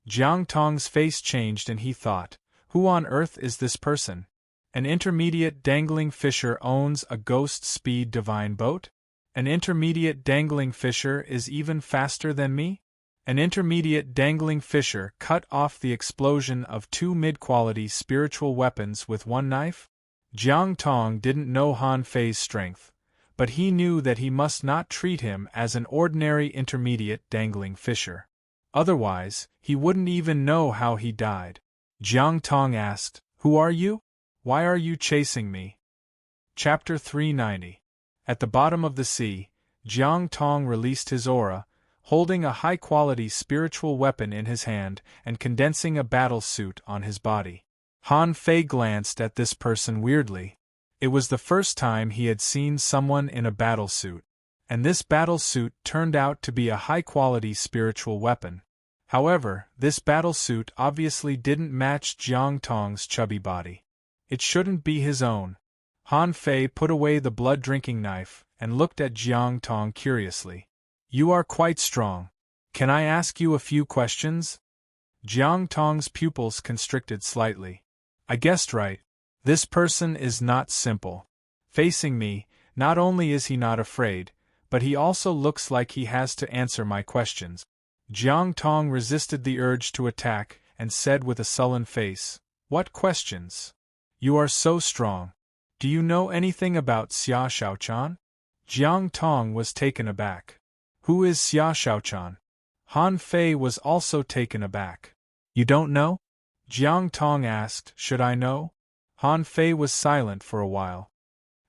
Jiang Tong's face changed and he thought, who on earth is this person? An intermediate dangling fisher owns a ghost speed divine boat? An intermediate dangling fisher is even faster than me? An intermediate dangling fisher cut off the explosion of two mid-quality spiritual weapons with one knife? Jiang Tong didn't know Han Fei's strength, but he knew that he must not treat him as an ordinary intermediate dangling fisher. Otherwise, he wouldn't even know how he died. Jiang Tong asked, "Who are you? Why are you chasing me?" Chapter 390. At the bottom of the sea, Jiang Tong released his aura, holding a high-quality spiritual weapon in his hand and condensing a battle suit on his body. Han Fei glanced at this person weirdly. It was the first time he had seen someone in a battle suit, and this battle suit turned out to be a high-quality spiritual weapon. However, this battle suit obviously didn't match Jiang Tong's chubby body. It shouldn't be his own. Han Fei put away the blood-drinking knife and looked at Jiang Tong curiously. "You are quite strong. Can I ask you a few questions?" Jiang Tong's pupils constricted slightly. "I guessed right. This person is not simple. Facing me, not only is he not afraid, but he also looks like he has to answer my questions." Jiang Tong resisted the urge to attack and said with a sullen face, "What questions? You are so strong. Do you know anything about Xia Shaochan?" Jiang Tong was taken aback. "Who is Xia Shaochan?" Han Fei was also taken aback. "You don't know?" Jiang Tong asked, "Should I know?" Han Fei was silent for a while.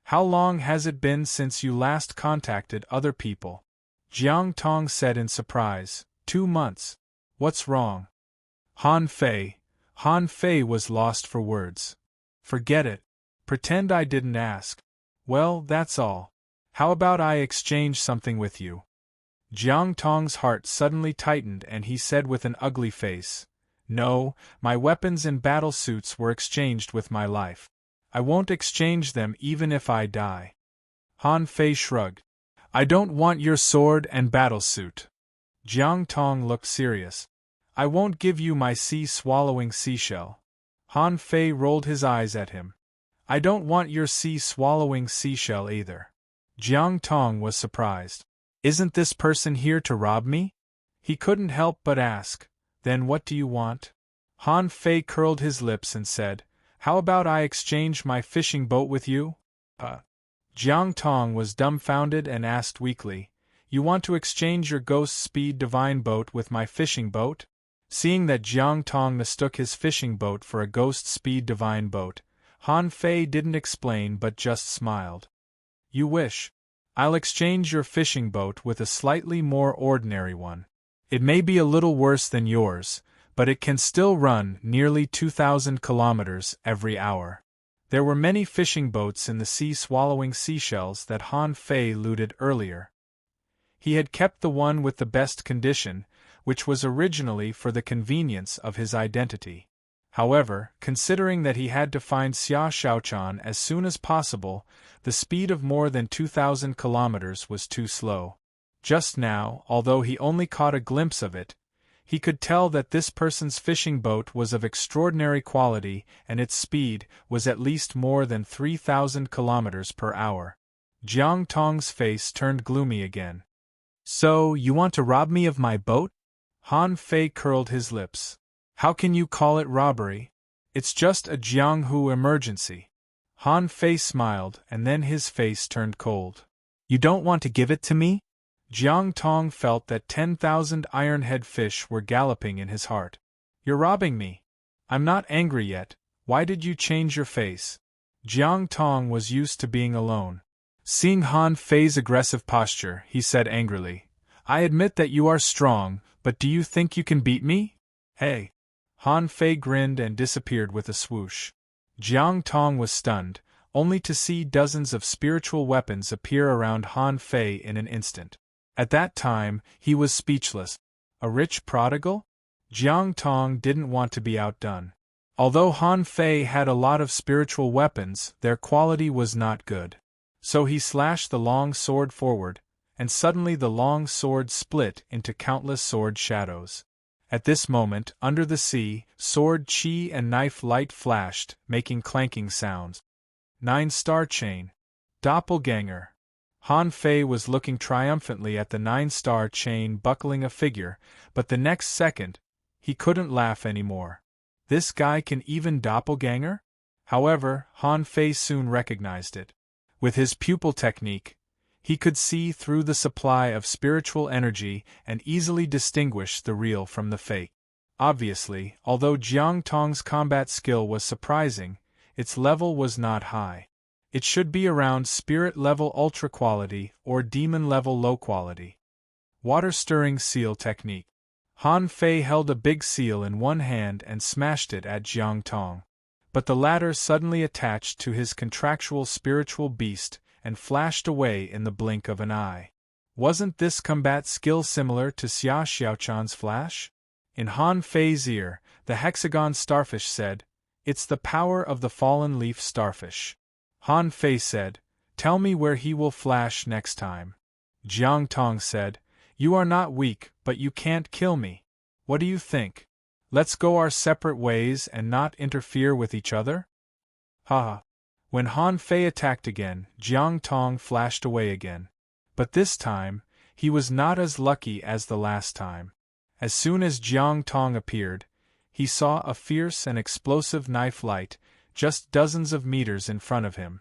"How long has it been since you last contacted other people?" Jiang Tong said in surprise, 2 months. "What's wrong?" Han Fei was lost for words. "Forget it. Pretend I didn't ask. Well, that's all. How about I exchange something with you?" Jiang Tong's heart suddenly tightened and he said with an ugly face, "No, my weapons and battle suits were exchanged with my life. I won't exchange them even if I die." Han Fei shrugged. "I don't want your sword and battle suit." Jiang Tong looked serious. "I won't give you my sea-swallowing seashell." Han Fei rolled his eyes at him. "I don't want your sea-swallowing seashell either." Jiang Tong was surprised. "Isn't this person here to rob me?" He couldn't help but ask, "Then what do you want?" Han Fei curled his lips and said, "How about I exchange my fishing boat with you?" Jiang Tong was dumbfounded and asked weakly, "You want to exchange your ghost speed divine boat with my fishing boat?" Seeing that Jiang Tong mistook his fishing boat for a ghost speed divine boat, Han Fei didn't explain but just smiled. "You wish. I'll exchange your fishing boat with a slightly more ordinary one. It may be a little worse than yours, but it can still run nearly 2,000 kilometers every hour." There were many fishing boats in the sea-swallowing seashells that Han Fei looted earlier. He had kept the one with the best condition, which was originally for the convenience of his identity. However, considering that he had to find Xia Shaochan as soon as possible, the speed of more than 2,000 kilometers was too slow. Just now, although he only caught a glimpse of it, he could tell that this person's fishing boat was of extraordinary quality and its speed was at least more than 3,000 kilometers per hour. Jiang Tong's face turned gloomy again. "So, you want to rob me of my boat?" Han Fei curled his lips. "How can you call it robbery? It's just a Jianghu emergency." Han Fei smiled and then his face turned cold. "You don't want to give it to me?" Jiang Tong felt that 10,000 iron-head fish were galloping in his heart. "You're robbing me. I'm not angry yet. Why did you change your face?" Jiang Tong was used to being alone. Seeing Han Fei's aggressive posture, he said angrily, "I admit that you are strong, but do you think you can beat me? Hey!" Han Fei grinned and disappeared with a swoosh. Jiang Tong was stunned, only to see dozens of spiritual weapons appear around Han Fei in an instant. At that time, he was speechless. A rich prodigal? Jiang Tong didn't want to be outdone. Although Han Fei had a lot of spiritual weapons, their quality was not good. So he slashed the long sword forward, and suddenly the long sword split into countless sword shadows. At this moment, under the sea, sword chi and knife light flashed, making clanking sounds. 9-star chain. Doppelganger. Han Fei was looking triumphantly at the 9-star chain buckling a figure, but the next second, he couldn't laugh anymore. This guy can even doppelganger? However, Han Fei soon recognized it. With his pupil technique, he could see through the supply of spiritual energy and easily distinguish the real from the fake. Obviously, although Jiang Tong's combat skill was surprising, its level was not high. It should be around spirit level ultra quality or demon level low quality. Water stirring seal technique. Han Fei held a big seal in one hand and smashed it at Jiang Tong. But the latter suddenly attached to his contractual spiritual beast and flashed away in the blink of an eye. Wasn't this combat skill similar to Xia Xiaochan's flash? In Han Fei's ear, the hexagon starfish said, "It's the power of the fallen leaf starfish." Han Fei said, "Tell me where he will flash next time." Jiang Tong said, "You are not weak, but you can't kill me. What do you think? Let's go our separate ways and not interfere with each other?" Haha. When Han Fei attacked again, Jiang Tong flashed away again. But this time, he was not as lucky as the last time. As soon as Jiang Tong appeared, he saw a fierce and explosive knife light, just dozens of meters in front of him.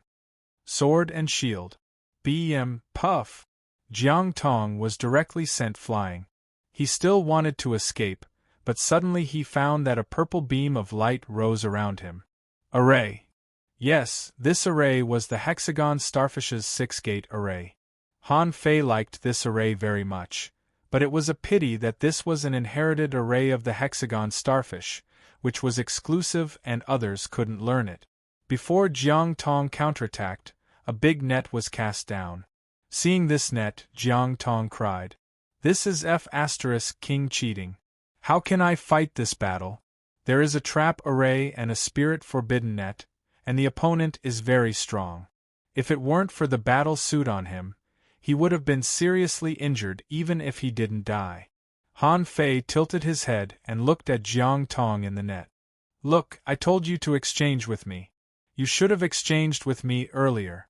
Sword and shield. BM, puff! Jiang Tong was directly sent flying. He still wanted to escape, but suddenly he found that a purple beam of light rose around him. Array! Yes, this array was the hexagon starfish's 6-gate array. Han Fei liked this array very much, but it was a pity that this was an inherited array of the hexagon starfish, which was exclusive and others couldn't learn it. Before Jiang Tong counterattacked, a big net was cast down. Seeing this net, Jiang Tong cried, "This is King cheating. How can I fight this battle? There is a trap array and a spirit forbidden net, and the opponent is very strong. If it weren't for the battle suit on him, he would have been seriously injured even if he didn't die." Han Fei tilted his head and looked at Jiang Tong in the net. "Look, I told you to exchange with me. You should have exchanged with me earlier."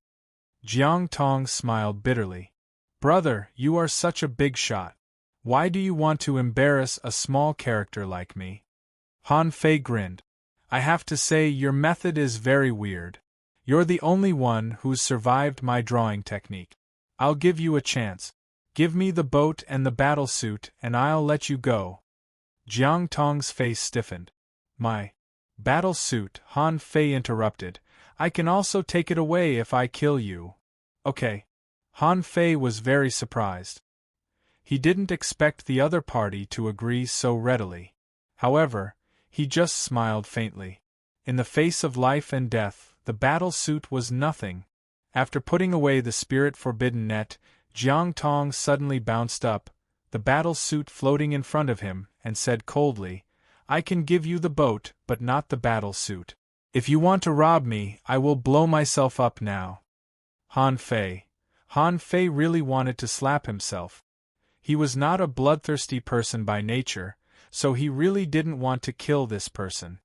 Jiang Tong smiled bitterly. "Brother, you are such a big shot. Why do you want to embarrass a small character like me?" Han Fei grinned. "I have to say your method is very weird. You're the only one who's survived my drawing technique. I'll give you a chance. Give me the boat and the battle suit and I'll let you go." Jiang Tong's face stiffened. "My battle suit," Han Fei interrupted. "I can also take it away if I kill you." "Okay." Han Fei was very surprised. He didn't expect the other party to agree so readily. However, he just smiled faintly. In the face of life and death, the battle suit was nothing. After putting away the spirit forbidden net, Jiang Tong suddenly bounced up, the battle suit floating in front of him, and said coldly, "I can give you the boat, but not the battle suit. If you want to rob me, I will blow myself up now." Han Fei. Han Fei really wanted to slap himself. He was not a bloodthirsty person by nature, so he really didn't want to kill this person.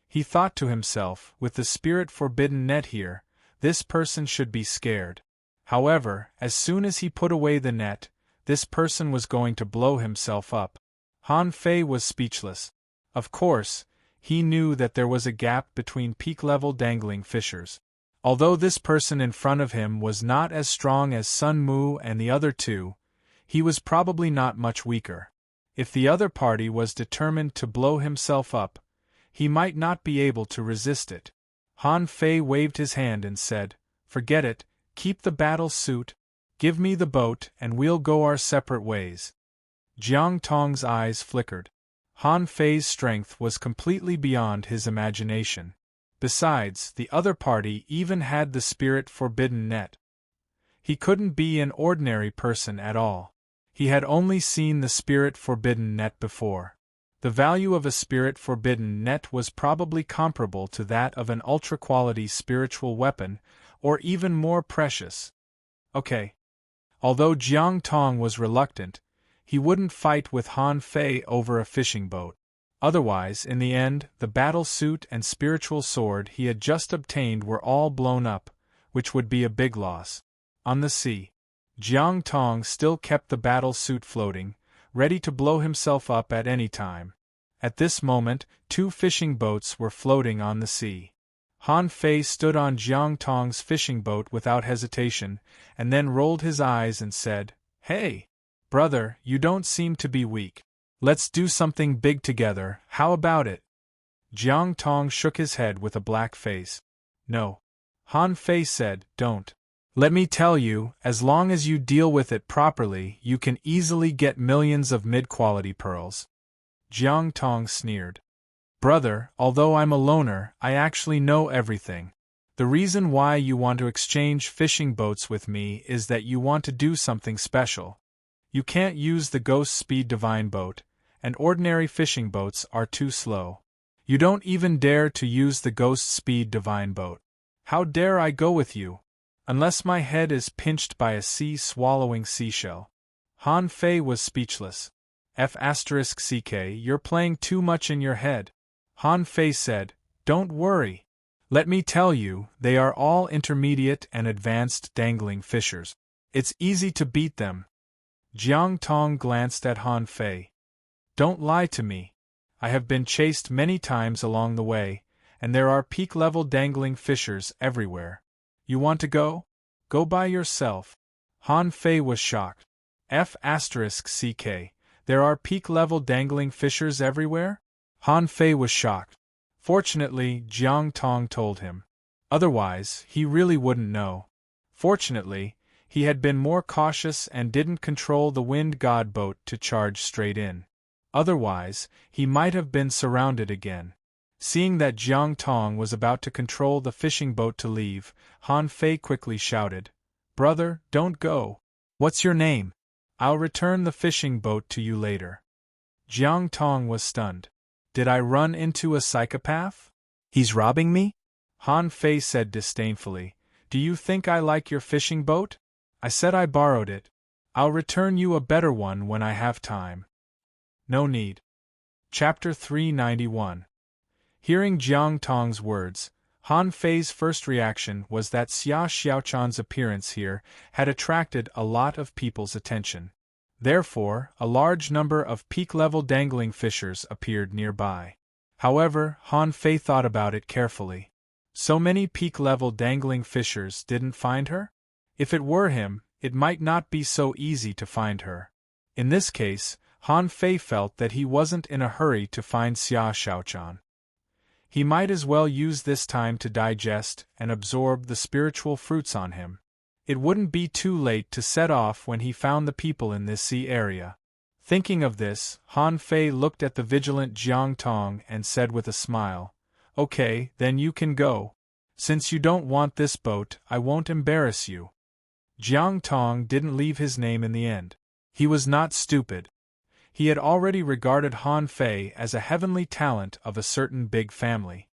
He thought to himself, with the spirit forbidden net here, this person should be scared. However, as soon as he put away the net, this person was going to blow himself up. Han Fei was speechless. Of course, he knew that there was a gap between peak-level dangling fishers. Although this person in front of him was not as strong as Sun Mu and the other two, he was probably not much weaker. If the other party was determined to blow himself up, he might not be able to resist it. Han Fei waved his hand and said, "Forget it, keep the battle suit, give me the boat and we'll go our separate ways." Jiang Tong's eyes flickered. Han Fei's strength was completely beyond his imagination. Besides, the other party even had the spirit forbidden net. He couldn't be an ordinary person at all. He had only seen the spirit forbidden net before. The value of a spirit forbidden net was probably comparable to that of an ultra-quality spiritual weapon, or even more precious. Okay. Although Jiang Tong was reluctant, he wouldn't fight with Han Fei over a fishing boat. Otherwise, in the end, the battle suit and spiritual sword he had just obtained were all blown up, which would be a big loss. On the sea. Jiang Tong still kept the battle suit floating, ready to blow himself up at any time. At this moment, 2 fishing boats were floating on the sea. Han Fei stood on Jiang Tong's fishing boat without hesitation, and then rolled his eyes and said, "Hey! Brother, you don't seem to be weak. Let's do something big together, how about it?" Jiang Tong shook his head with a black face. "No." Han Fei said, "Don't. Let me tell you, as long as you deal with it properly, you can easily get millions of mid-quality pearls." Jiang Tong sneered. "Brother, although I'm a loner, I actually know everything. The reason why you want to exchange fishing boats with me is that you want to do something special. You can't use the Ghost Speed Divine boat, and ordinary fishing boats are too slow. You don't even dare to use the Ghost Speed Divine boat. How dare I go with you? Unless my head is pinched by a sea-swallowing seashell." Han Fei was speechless. F***ck, you're playing too much in your head. Han Fei said, "Don't worry. Let me tell you, they are all intermediate and advanced dangling fishers. It's easy to beat them." Jiang Tong glanced at Han Fei. "Don't lie to me. I have been chased many times along the way, and there are peak-level dangling fishers everywhere. You want to go? Go by yourself." Han Fei was shocked. F***ck, there are peak-level dangling fishers everywhere? Han Fei was shocked. Fortunately, Jiang Tong told him. Otherwise, he really wouldn't know. Fortunately, he had been more cautious and didn't control the Wind God boat to charge straight in. Otherwise, he might have been surrounded again. Seeing that Jiang Tong was about to control the fishing boat to leave, Han Fei quickly shouted, "Brother, don't go. What's your name? I'll return the fishing boat to you later." Jiang Tong was stunned. "Did I run into a psychopath? He's robbing me?" Han Fei said disdainfully, "Do you think I like your fishing boat? I said I borrowed it. I'll return you a better one when I have time." "No need." Chapter 391. Hearing Jiang Tong's words, Han Fei's first reaction was that Xia Xiaochan's appearance here had attracted a lot of people's attention. Therefore, a large number of peak-level dangling fishers appeared nearby. However, Han Fei thought about it carefully. So many peak-level dangling fishers didn't find her? If it were him, it might not be so easy to find her. In this case, Han Fei felt that he wasn't in a hurry to find Xia Xiaochan. He might as well use this time to digest and absorb the spiritual fruits on him. It wouldn't be too late to set off when he found the people in this sea area. Thinking of this, Han Fei looked at the vigilant Jiang Tong and said with a smile, "Okay, then you can go. Since you don't want this boat, I won't embarrass you." Jiang Tong didn't leave his name in the end. He was not stupid. He had already regarded Han Fei as a heavenly talent of a certain big family.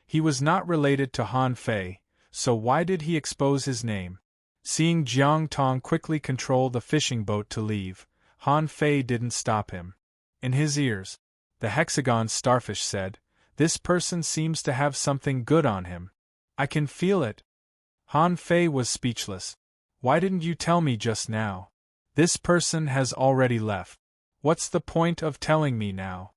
He was not related to Han Fei, so why did he expose his name? Seeing Jiang Tong quickly control the fishing boat to leave, Han Fei didn't stop him. In his ears, the hexagon starfish said, "This person seems to have something good on him. I can feel it." Han Fei was speechless. "Why didn't you tell me just now? This person has already left. What's the point of telling me now?"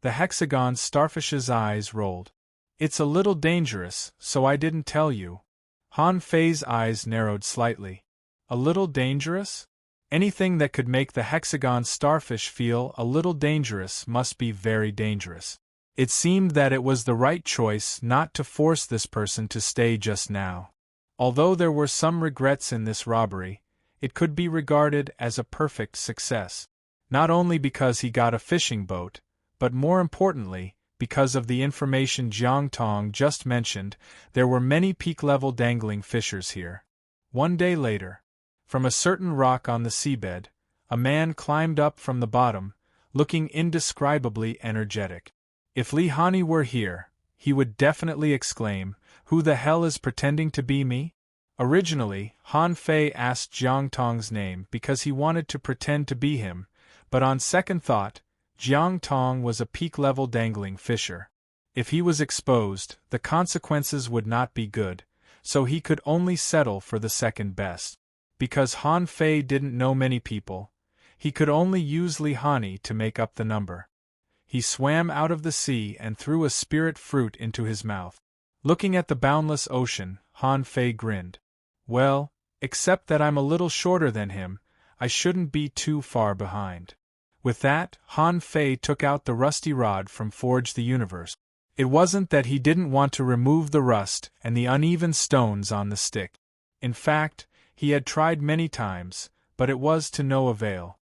The hexagon starfish's eyes rolled. "It's a little dangerous, so I didn't tell you." Han Fei's eyes narrowed slightly. A little dangerous? Anything that could make the hexagon starfish feel a little dangerous must be very dangerous. It seemed that it was the right choice not to force this person to stay just now. Although there were some regrets in this robbery, it could be regarded as a perfect success. Not only because he got a fishing boat, but more importantly, because of the information Jiang Tong just mentioned, there were many peak-level dangling fishers here. One day later, from a certain rock on the seabed, a man climbed up from the bottom, looking indescribably energetic. If Li Hani were here, he would definitely exclaim, "Who the hell is pretending to be me?" Originally, Han Fei asked Jiang Tong's name because he wanted to pretend to be him, but on second thought, Jiang Tong was a peak-level dangling fisher. If he was exposed, the consequences would not be good, so he could only settle for the second best. Because Han Fei didn't know many people, he could only use Li Hani to make up the number. He swam out of the sea and threw a spirit fruit into his mouth. Looking at the boundless ocean, Han Fei grinned. Well, except that I'm a little shorter than him, I shouldn't be too far behind. With that, Han Fei took out the rusty rod from Forge the Universe. It wasn't that he didn't want to remove the rust and the uneven stones on the stick. In fact, he had tried many times, but it was to no avail.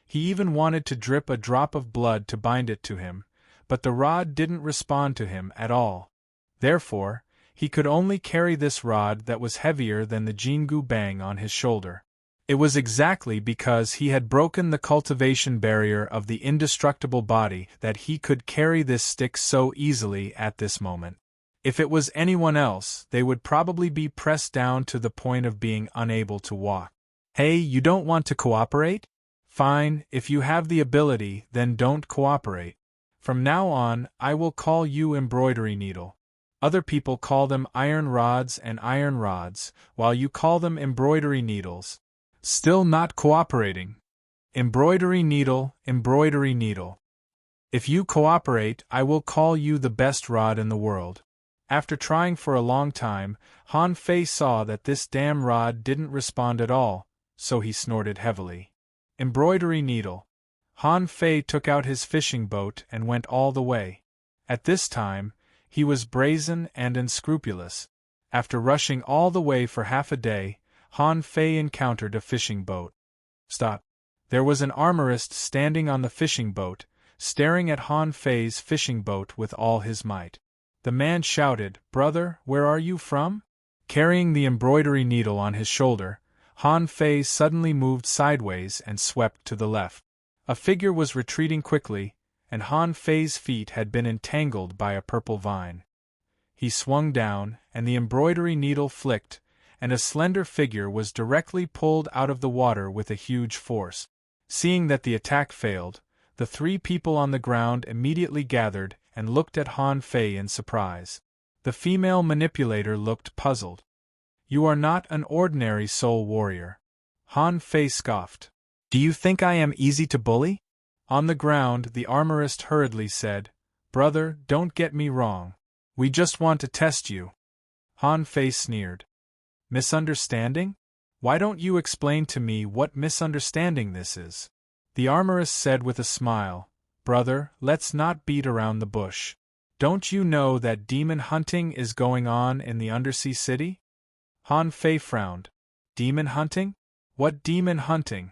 He even wanted to drip a drop of blood to bind it to him, but the rod didn't respond to him at all. Therefore, he could only carry this rod that was heavier than the Jingu Bang on his shoulder. It was exactly because he had broken the cultivation barrier of the indestructible body that he could carry this stick so easily at this moment. If it was anyone else, they would probably be pressed down to the point of being unable to walk. Hey, you don't want to cooperate? Fine, if you have the ability, then don't cooperate. From now on, I will call you Embroidery Needle. Other people call them iron rods and iron rods, while you call them embroidery needles. Still not cooperating. Embroidery Needle, Embroidery Needle. If you cooperate, I will call you the best rod in the world. After trying for a long time, Han Fei saw that this damn rod didn't respond at all, so he snorted heavily. Embroidery Needle. Han Fei took out his fishing boat and went all the way. At this time, he was brazen and unscrupulous. After rushing all the way for half a day, Han Fei encountered a fishing boat. Stop. There was an armorist standing on the fishing boat, staring at Han Fei's fishing boat with all his might. The man shouted, "Brother, where are you from?" Carrying the embroidery needle on his shoulder, Han Fei suddenly moved sideways and swept to the left. A figure was retreating quickly, and Han Fei's feet had been entangled by a purple vine. He swung down, and the embroidery needle flicked, and a slender figure was directly pulled out of the water with a huge force. Seeing that the attack failed, the three people on the ground immediately gathered and looked at Han Fei in surprise. The female manipulator looked puzzled. "You are not an ordinary soul warrior." Han Fei scoffed. "Do you think I am easy to bully?" On the ground, the armorist hurriedly said, "Brother, don't get me wrong. We just want to test you." Han Fei sneered. "Misunderstanding? Why don't you explain to me what misunderstanding this is?" The armorist said with a smile, "Brother, let's not beat around the bush. Don't you know that demon hunting is going on in the undersea city?" Han Fei frowned. "Demon hunting? What demon hunting?"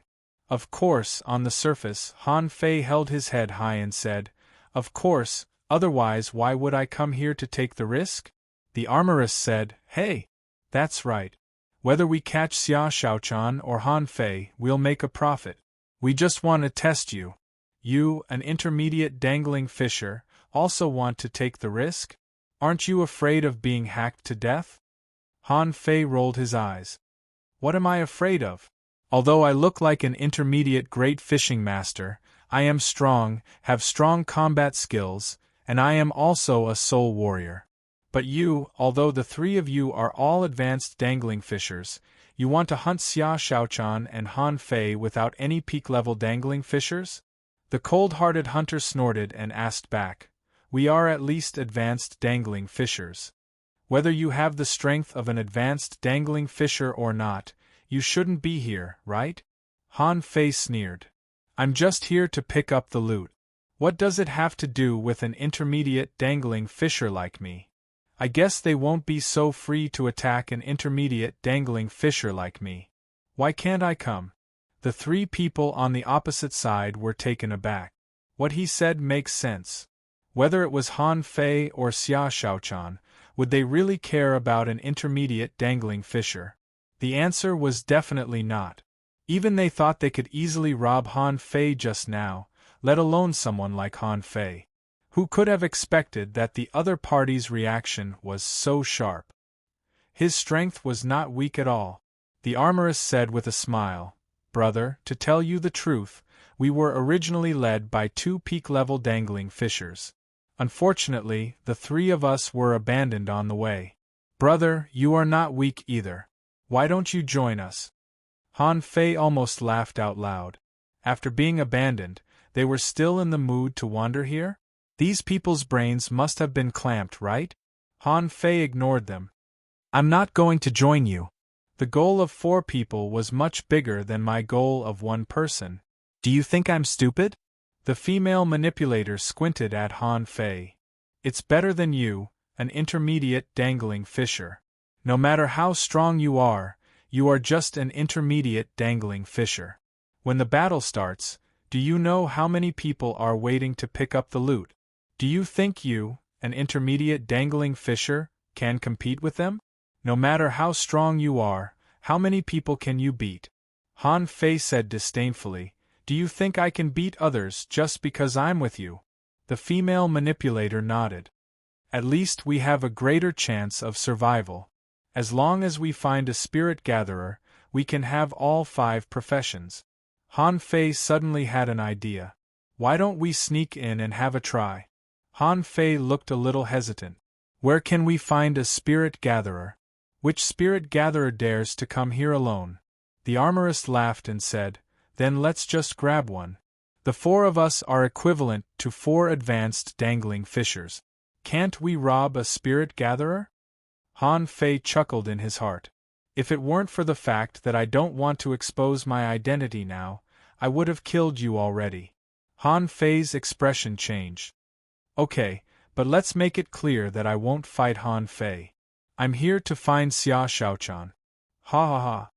Of course, on the surface, Han Fei held his head high and said, "Of course, otherwise why would I come here to take the risk?" The armorist said, "Hey! That's right. Whether we catch Xia Shaochan or Han Fei, we'll make a profit. We just want to test you. You, an intermediate dangling fisher, also want to take the risk? Aren't you afraid of being hacked to death?" Han Fei rolled his eyes. "What am I afraid of? Although I look like an intermediate great fishing master, I am strong, have strong combat skills, and I am also a soul warrior. But you, although the three of you are all advanced dangling fishers, you want to hunt Xia Shaochan and Han Fei without any peak-level dangling fishers?" The cold-hearted hunter snorted and asked back, "We are at least advanced dangling fishers. Whether you have the strength of an advanced dangling fisher or not, you shouldn't be here, right?" Han Fei sneered. "I'm just here to pick up the loot. What does it have to do with an intermediate dangling fisher like me? I guess they won't be so free to attack an intermediate dangling fisher like me. Why can't I come?" The three people on the opposite side were taken aback. What he said makes sense. Whether it was Han Fei or Xia Shaochan, would they really care about an intermediate dangling fisher? The answer was definitely not. Even they thought they could easily rob Han Fei just now, let alone someone like Han Fei. Who could have expected that the other party's reaction was so sharp? His strength was not weak at all. The armorist said with a smile, "Brother, to tell you the truth, we were originally led by two peak-level dangling fishers. Unfortunately, the three of us were abandoned on the way. Brother, you are not weak either. Why don't you join us?" Han Fei almost laughed out loud. After being abandoned, they were still in the mood to wander here? These people's brains must have been clamped, right? Han Fei ignored them. I'm not going to join you. The goal of 4 people was much bigger than my goal of 1 person. Do you think I'm stupid? The female manipulator squinted at Han Fei. It's better than you, an intermediate dangling fisher. No matter how strong you are just an intermediate dangling fisher. When the battle starts, do you know how many people are waiting to pick up the loot? Do you think you, an intermediate dangling fisher, can compete with them? No matter how strong you are, how many people can you beat? Han Fei said disdainfully, Do you think I can beat others just because I'm with you? The female manipulator nodded. At least we have a greater chance of survival. As long as we find a spirit gatherer, we can have all 5 professions. Han Fei suddenly had an idea. Why don't we sneak in and have a try? Han Fei looked a little hesitant. Where can we find a spirit gatherer? Which spirit gatherer dares to come here alone? The armorist laughed and said, Then let's just grab one. The 4 of us are equivalent to 4 advanced dangling fishers. Can't we rob a spirit gatherer? Han Fei chuckled in his heart. If it weren't for the fact that I don't want to expose my identity now, I would have killed you already. Han Fei's expression changed. Okay, but let's make it clear that I won't fight Han Fei. I'm here to find Xia Shaochan. Ha ha ha.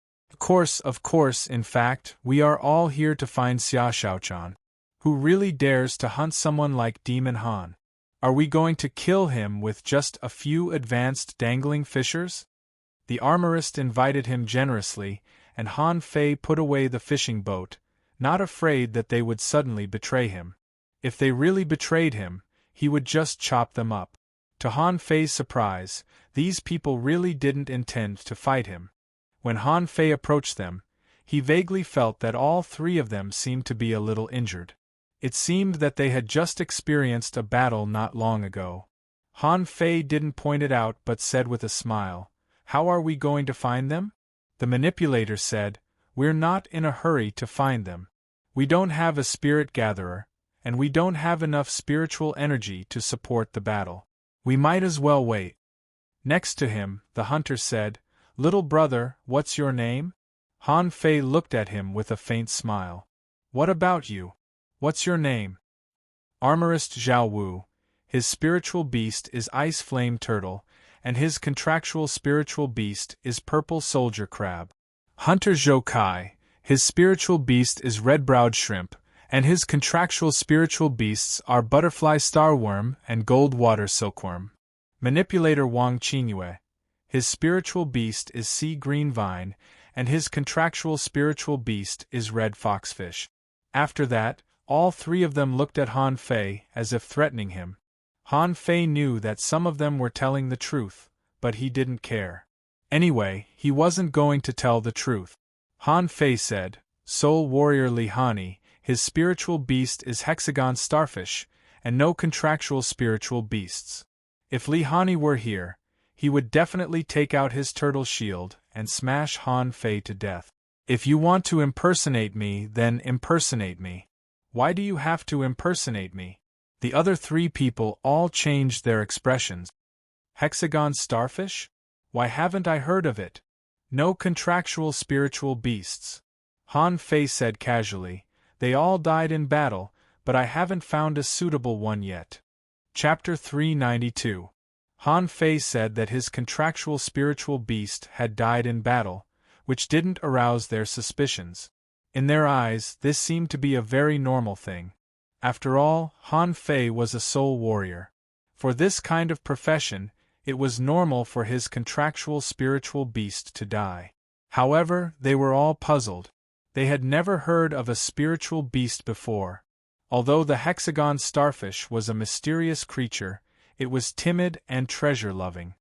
Of course, in fact, we are all here to find Xia Shaochan. Who really dares to hunt someone like Demon Han? Are we going to kill him with just a few advanced dangling fishers? The armorist invited him generously, and Han Fei put away the fishing boat, not afraid that they would suddenly betray him. If they really betrayed him, he would just chop them up. To Han Fei's surprise, these people really didn't intend to fight him. When Han Fei approached them, he vaguely felt that all 3 of them seemed to be a little injured. It seemed that they had just experienced a battle not long ago. Han Fei didn't point it out but said with a smile, How are we going to find them? The manipulator said, We're not in a hurry to find them. We don't have a spirit gatherer, and we don't have enough spiritual energy to support the battle. We might as well wait. Next to him, the hunter said, Little brother, what's your name? Han Fei looked at him with a faint smile. What about you? What's your name? Armorist Zhao Wu. His spiritual beast is Ice Flame Turtle, and his contractual spiritual beast is Purple Soldier Crab. Hunter Zhou Kai. His spiritual beast is Red-Browed Shrimp, and his contractual spiritual beasts are Butterfly Starworm and Gold Water Silkworm. Manipulator Wang Qingyue. His spiritual beast is Sea Green Vine, and his contractual spiritual beast is Red Foxfish. After that, all 3 of them looked at Han Fei as if threatening him. Han Fei knew that some of them were telling the truth, but he didn't care. Anyway, he wasn't going to tell the truth. Han Fei said, Soul Warrior Li Hani, his spiritual beast is Hexagon Starfish, and no contractual spiritual beasts. If Li Hani were here, he would definitely take out his turtle shield and smash Han Fei to death. If you want to impersonate me, then impersonate me. Why do you have to impersonate me? The other 3 people all changed their expressions. Hexagon Starfish? Why haven't I heard of it? No contractual spiritual beasts. Han Fei said casually, They all died in battle, but I haven't found a suitable one yet. Chapter 392. Han Fei said that his contractual spiritual beast had died in battle, which didn't arouse their suspicions. In their eyes, this seemed to be a very normal thing. After all, Han Fei was a soul warrior. For this kind of profession, it was normal for his contractual spiritual beast to die. However, they were all puzzled. They had never heard of a spiritual beast before. Although the hexagon starfish was a mysterious creature, it was timid and treasure-loving.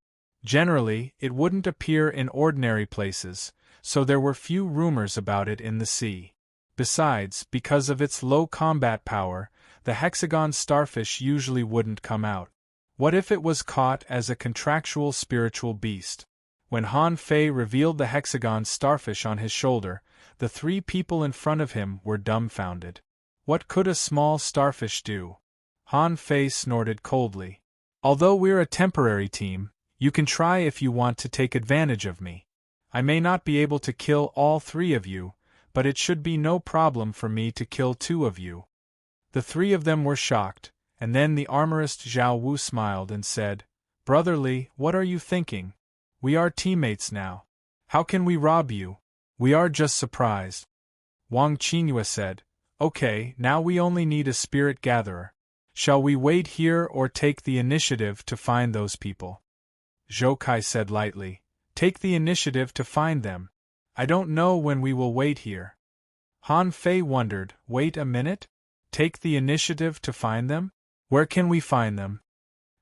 Generally, it wouldn't appear in ordinary places, so there were few rumors about it in the sea. Besides, because of its low combat power, the hexagon starfish usually wouldn't come out. What if it was caught as a contractual spiritual beast? When Han Fei revealed the hexagon starfish on his shoulder, the three people in front of him were dumbfounded. What could a small starfish do? Han Fei snorted coldly. Although we're a temporary team, you can try if you want to take advantage of me. I may not be able to kill all three of you, but it should be no problem for me to kill two of you. The three of them were shocked, and then the armorist Zhao Wu smiled and said, "Brotherly, what are you thinking? We are teammates now. How can we rob you? We are just surprised." Wang Qingyue said, "Okay, now we only need a spirit gatherer. Shall we wait here or take the initiative to find those people?" Zhou Kai said lightly, "Take the initiative to find them. I don't know when we will wait here." Han Fei wondered, "Wait a minute? Take the initiative to find them? Where can we find them?"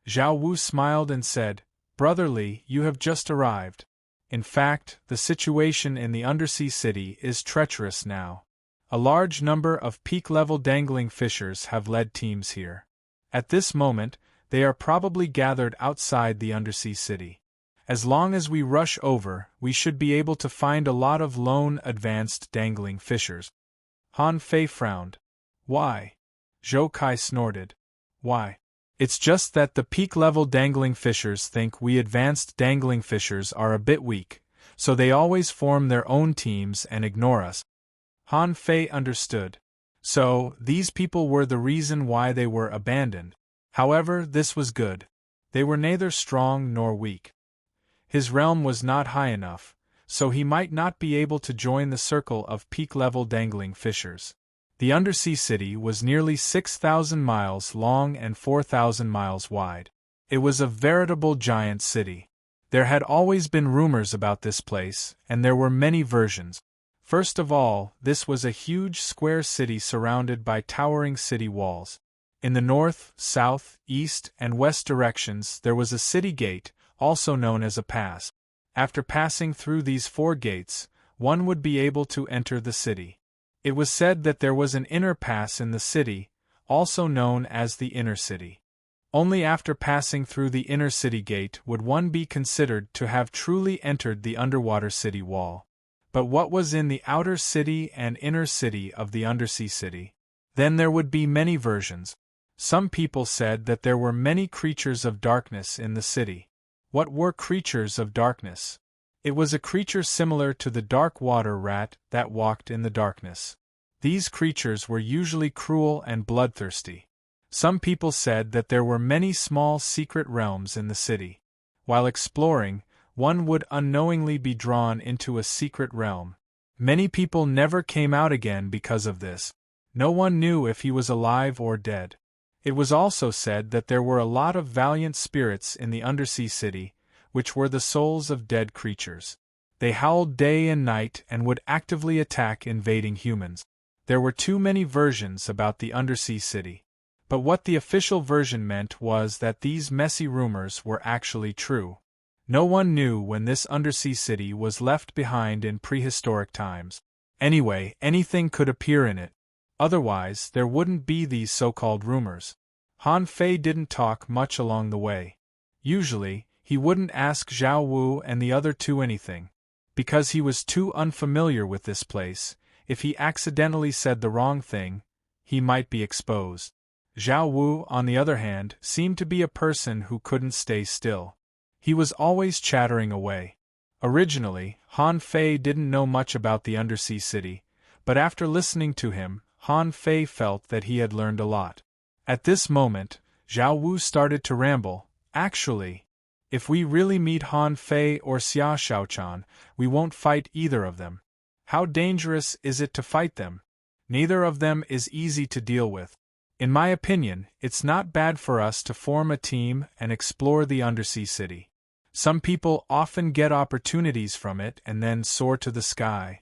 Zhao Wu smiled and said, "Brotherly, you have just arrived. In fact, the situation in the undersea city is treacherous now. A large number of peak-level dangling fishers have led teams here. At this moment, they are probably gathered outside the undersea city. As long as we rush over, we should be able to find a lot of lone advanced dangling fishers." Han Fei frowned. "Why?" Zhou Kai snorted. "Why? It's just that the peak-level dangling fishers think we advanced dangling fishers are a bit weak, so they always form their own teams and ignore us." Han Fei understood. So, these people were the reason why they were abandoned. However, this was good. They were neither strong nor weak. His realm was not high enough, so he might not be able to join the circle of peak-level dangling fishers. The undersea city was nearly 6,000 miles long and 4,000 miles wide. It was a veritable giant city. There had always been rumors about this place, and there were many versions. First of all, this was a huge square city surrounded by towering city walls. In the north, south, east, and west directions there was a city gate, also known as a pass. After passing through these 4 gates, one would be able to enter the city. It was said that there was an inner pass in the city, also known as the inner city. Only after passing through the inner city gate would one be considered to have truly entered the underwater city wall. But what was in the outer city and inner city of the undersea city? Then there would be many versions. Some people said that there were many creatures of darkness in the city. What were creatures of darkness? It was a creature similar to the dark water rat that walked in the darkness. These creatures were usually cruel and bloodthirsty. Some people said that there were many small secret realms in the city. While exploring, one would unknowingly be drawn into a secret realm. Many people never came out again because of this. No one knew if he was alive or dead. It was also said that there were a lot of valiant spirits in the undersea city, which were the souls of dead creatures. They howled day and night and would actively attack invading humans. There were too many versions about the undersea city. But what the official version meant was that these messy rumors were actually true. No one knew when this undersea city was left behind in prehistoric times. Anyway, anything could appear in it. Otherwise, there wouldn't be these so-called rumors. Han Fei didn't talk much along the way. Usually, he wouldn't ask Zhao Wu and the other two anything. Because he was too unfamiliar with this place, if he accidentally said the wrong thing, he might be exposed. Zhao Wu, on the other hand, seemed to be a person who couldn't stay still. He was always chattering away. Originally, Han Fei didn't know much about the undersea city, but after listening to him, Han Fei felt that he had learned a lot. At this moment, Zhao Wu started to ramble. Actually, if we really meet Han Fei or Xia Shaochan, we won't fight either of them. How dangerous is it to fight them? Neither of them is easy to deal with. In my opinion, it's not bad for us to form a team and explore the undersea city. Some people often get opportunities from it and then soar to the sky.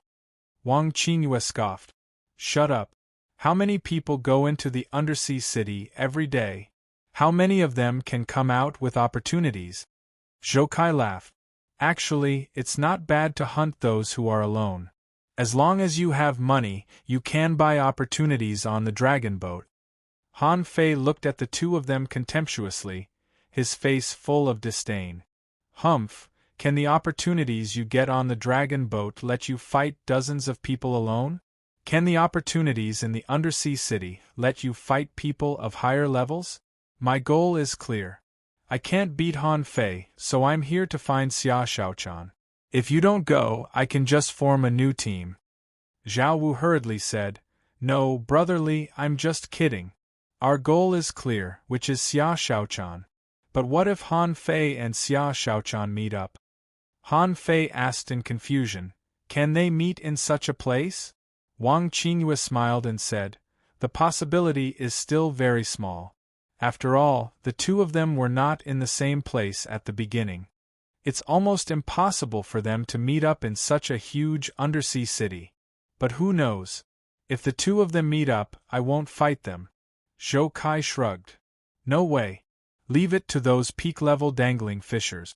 Wang Qingyue scoffed. Shut up. How many people go into the undersea city every day? How many of them can come out with opportunities? Zhou Kai laughed. Actually, it's not bad to hunt those who are alone. As long as you have money, you can buy opportunities on the dragon boat. Han Fei looked at the two of them contemptuously, his face full of disdain. Humph, Can the opportunities you get on the dragon boat let you fight dozens of people alone? Can the opportunities in the undersea city let you fight people of higher levels? My goal is clear. I can't beat Han Fei, so I'm here to find Xia Shaochan. If you don't go, I can just form a new team. Zhao Wu hurriedly said, No, brotherly, I'm just kidding. Our goal is clear, which is Xia Shaochan. But what if Han Fei and Xia Shaochan meet up? Han Fei asked in confusion, Can they meet in such a place? Wang Qingyue smiled and said, The possibility is still very small. After all, the two of them were not in the same place at the beginning. It's almost impossible for them to meet up in such a huge undersea city. But who knows? If the two of them meet up, I won't fight them. Zhou Kai shrugged. No way. Leave it to those peak-level dangling fishers.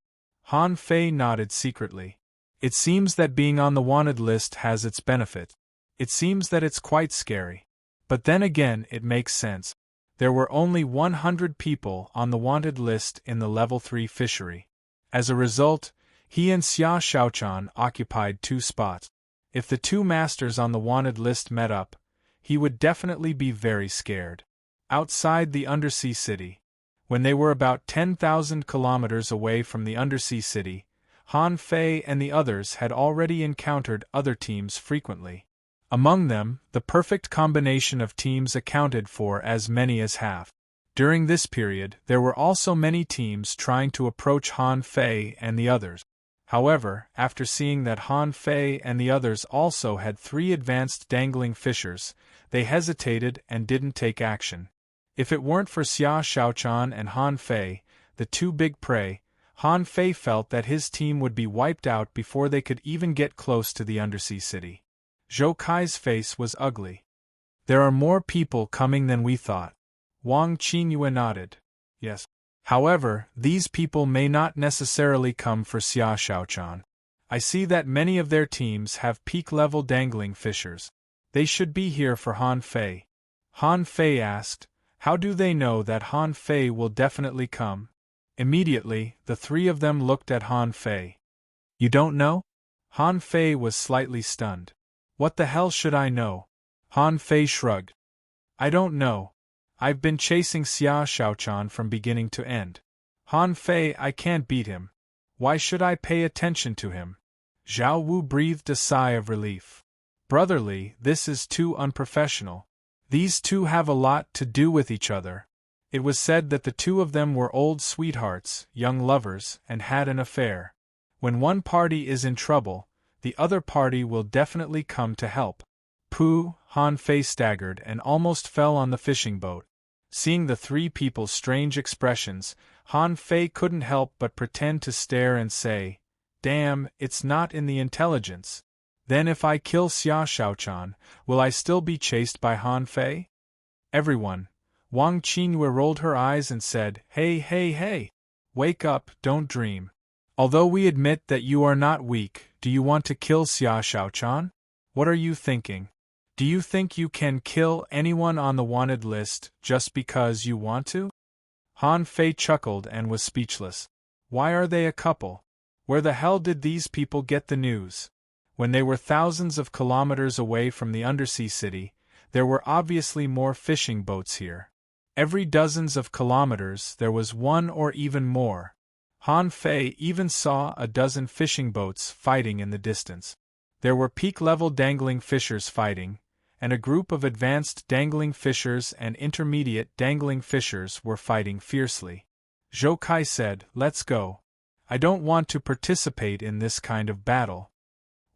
Han Fei nodded secretly. It seems that being on the wanted list has its benefit. It seems that it's quite scary. But then again, it makes sense. There were only 100 people on the wanted list in the level 3 fishery. As a result, he and Xia Shaochan occupied 2 spots. If the 2 masters on the wanted list met up, he would definitely be very scared. Outside the undersea city, when they were about 10,000 kilometers away from the undersea city, Han Fei and the others had already encountered other teams frequently. Among them, the perfect combination of teams accounted for as many as half. During this period, there were also many teams trying to approach Han Fei and the others. However, after seeing that Han Fei and the others also had 3 advanced dangling fishers, they hesitated and didn't take action. If it weren't for Xia Shaochan and Han Fei, the 2 big prey, Han Fei felt that his team would be wiped out before they could even get close to the undersea city. Zhou Kai's face was ugly. There are more people coming than we thought. Wang Qingyue nodded. Yes. However, these people may not necessarily come for Xia Shaochan. I see that many of their teams have peak-level dangling fishers. They should be here for Han Fei. Han Fei asked, How do they know that Han Fei will definitely come? Immediately, the 3 of them looked at Han Fei. You don't know? Han Fei was slightly stunned. What the hell should I know? Han Fei shrugged. I don't know. I've been chasing Xia Shaochan from beginning to end. Han Fei, I can't beat him. Why should I pay attention to him? Zhao Wu breathed a sigh of relief. Brotherly, this is too unprofessional. These 2 have a lot to do with each other. It was said that the 2 of them were old sweethearts, young lovers, and had an affair. When one party is in trouble, the other party will definitely come to help. Pooh, Han Fei staggered and almost fell on the fishing boat. Seeing the 3 people's strange expressions, Han Fei couldn't help but pretend to stare and say, Damn, it's not in the intelligence. Then if I kill Xia Shaochan, will I still be chased by Han Fei? Everyone. Wang Qingyue rolled her eyes and said, Hey, hey, hey! Wake up, don't dream. Although we admit that you are not weak, do you want to kill Xia Shaochan? What are you thinking? Do you think you can kill anyone on the wanted list just because you want to? Han Fei chuckled and was speechless. Why are they a couple? Where the hell did these people get the news? When they were thousands of kilometers away from the undersea city, there were obviously more fishing boats here. Every dozens of kilometers there was one or even more. Han Fei even saw a dozen fishing boats fighting in the distance. There were peak-level dangling fishers fighting, and a group of advanced dangling fishers and intermediate dangling fishers were fighting fiercely. Zhou Kai said, Let's go. I don't want to participate in this kind of battle.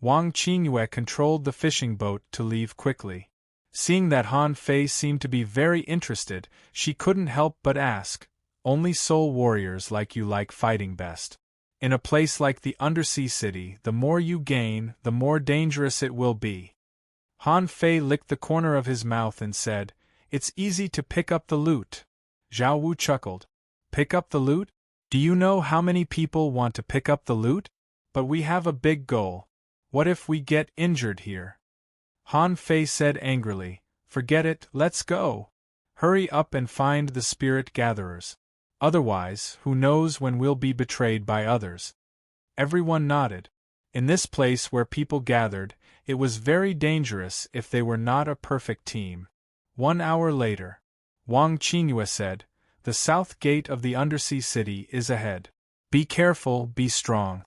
Wang Qingyue controlled the fishing boat to leave quickly. Seeing that Han Fei seemed to be very interested, she couldn't help but ask, Only soul warriors like you like fighting best. In a place like the undersea city, the more you gain, the more dangerous it will be. Han Fei licked the corner of his mouth and said, It's easy to pick up the loot. Zhao Wu chuckled. Pick up the loot? Do you know how many people want to pick up the loot? But we have a big goal. What if we get injured here? Han Fei said angrily, Forget it, let's go. Hurry up and find the spirit gatherers. Otherwise, who knows when we'll be betrayed by others. Everyone nodded. In this place where people gathered, it was very dangerous if they were not a perfect team. 1 hour later, Wang Qingyue said, "The south gate of the undersea city is ahead. Be careful, be strong."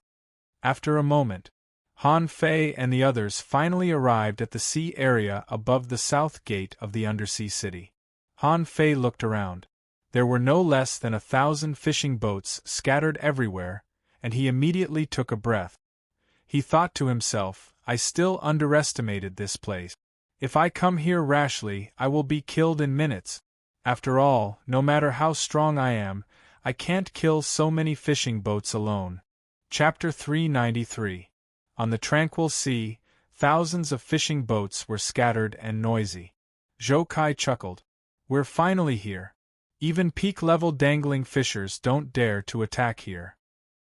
After a moment, Han Fei and the others finally arrived at the sea area above the south gate of the undersea city. Han Fei looked around. There were no less than 1,000 fishing boats scattered everywhere, and he immediately took a breath. He thought to himself, I still underestimated this place. If I come here rashly, I will be killed in minutes. After all, no matter how strong I am, I can't kill so many fishing boats alone. Chapter 393. On the tranquil sea, thousands of fishing boats were scattered and noisy. Zhou Kai chuckled. We're finally here. Even peak-level dangling fishers don't dare to attack here.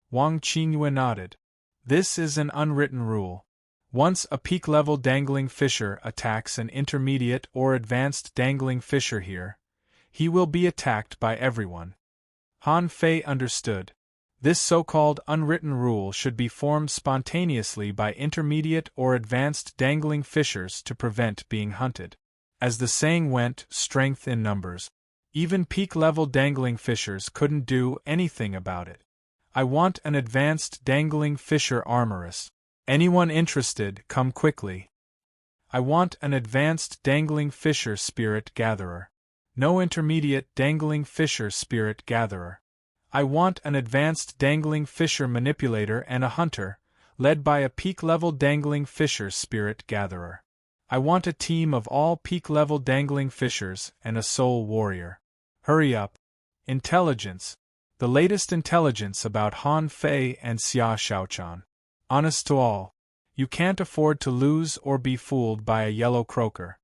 Wang Qingyue nodded. This is an unwritten rule. Once a peak-level dangling fisher attacks an intermediate or advanced dangling fisher here, he will be attacked by everyone. Han Fei understood. This so-called unwritten rule should be formed spontaneously by intermediate or advanced dangling fishers to prevent being hunted. As the saying went, strength in numbers. Even peak-level dangling fishers couldn't do anything about it. I want an advanced dangling fisher armorist. Anyone interested, come quickly. I want an advanced dangling fisher spirit gatherer. No intermediate dangling fisher spirit gatherer. I want an advanced dangling fisher manipulator and a hunter, led by a peak-level dangling fisher spirit gatherer. I want a team of all peak-level dangling fishers and a soul warrior. Hurry up. Intelligence. The latest intelligence about Han Fei and Xia Shaochan. Honest to all. You can't afford to lose or be fooled by a yellow croaker.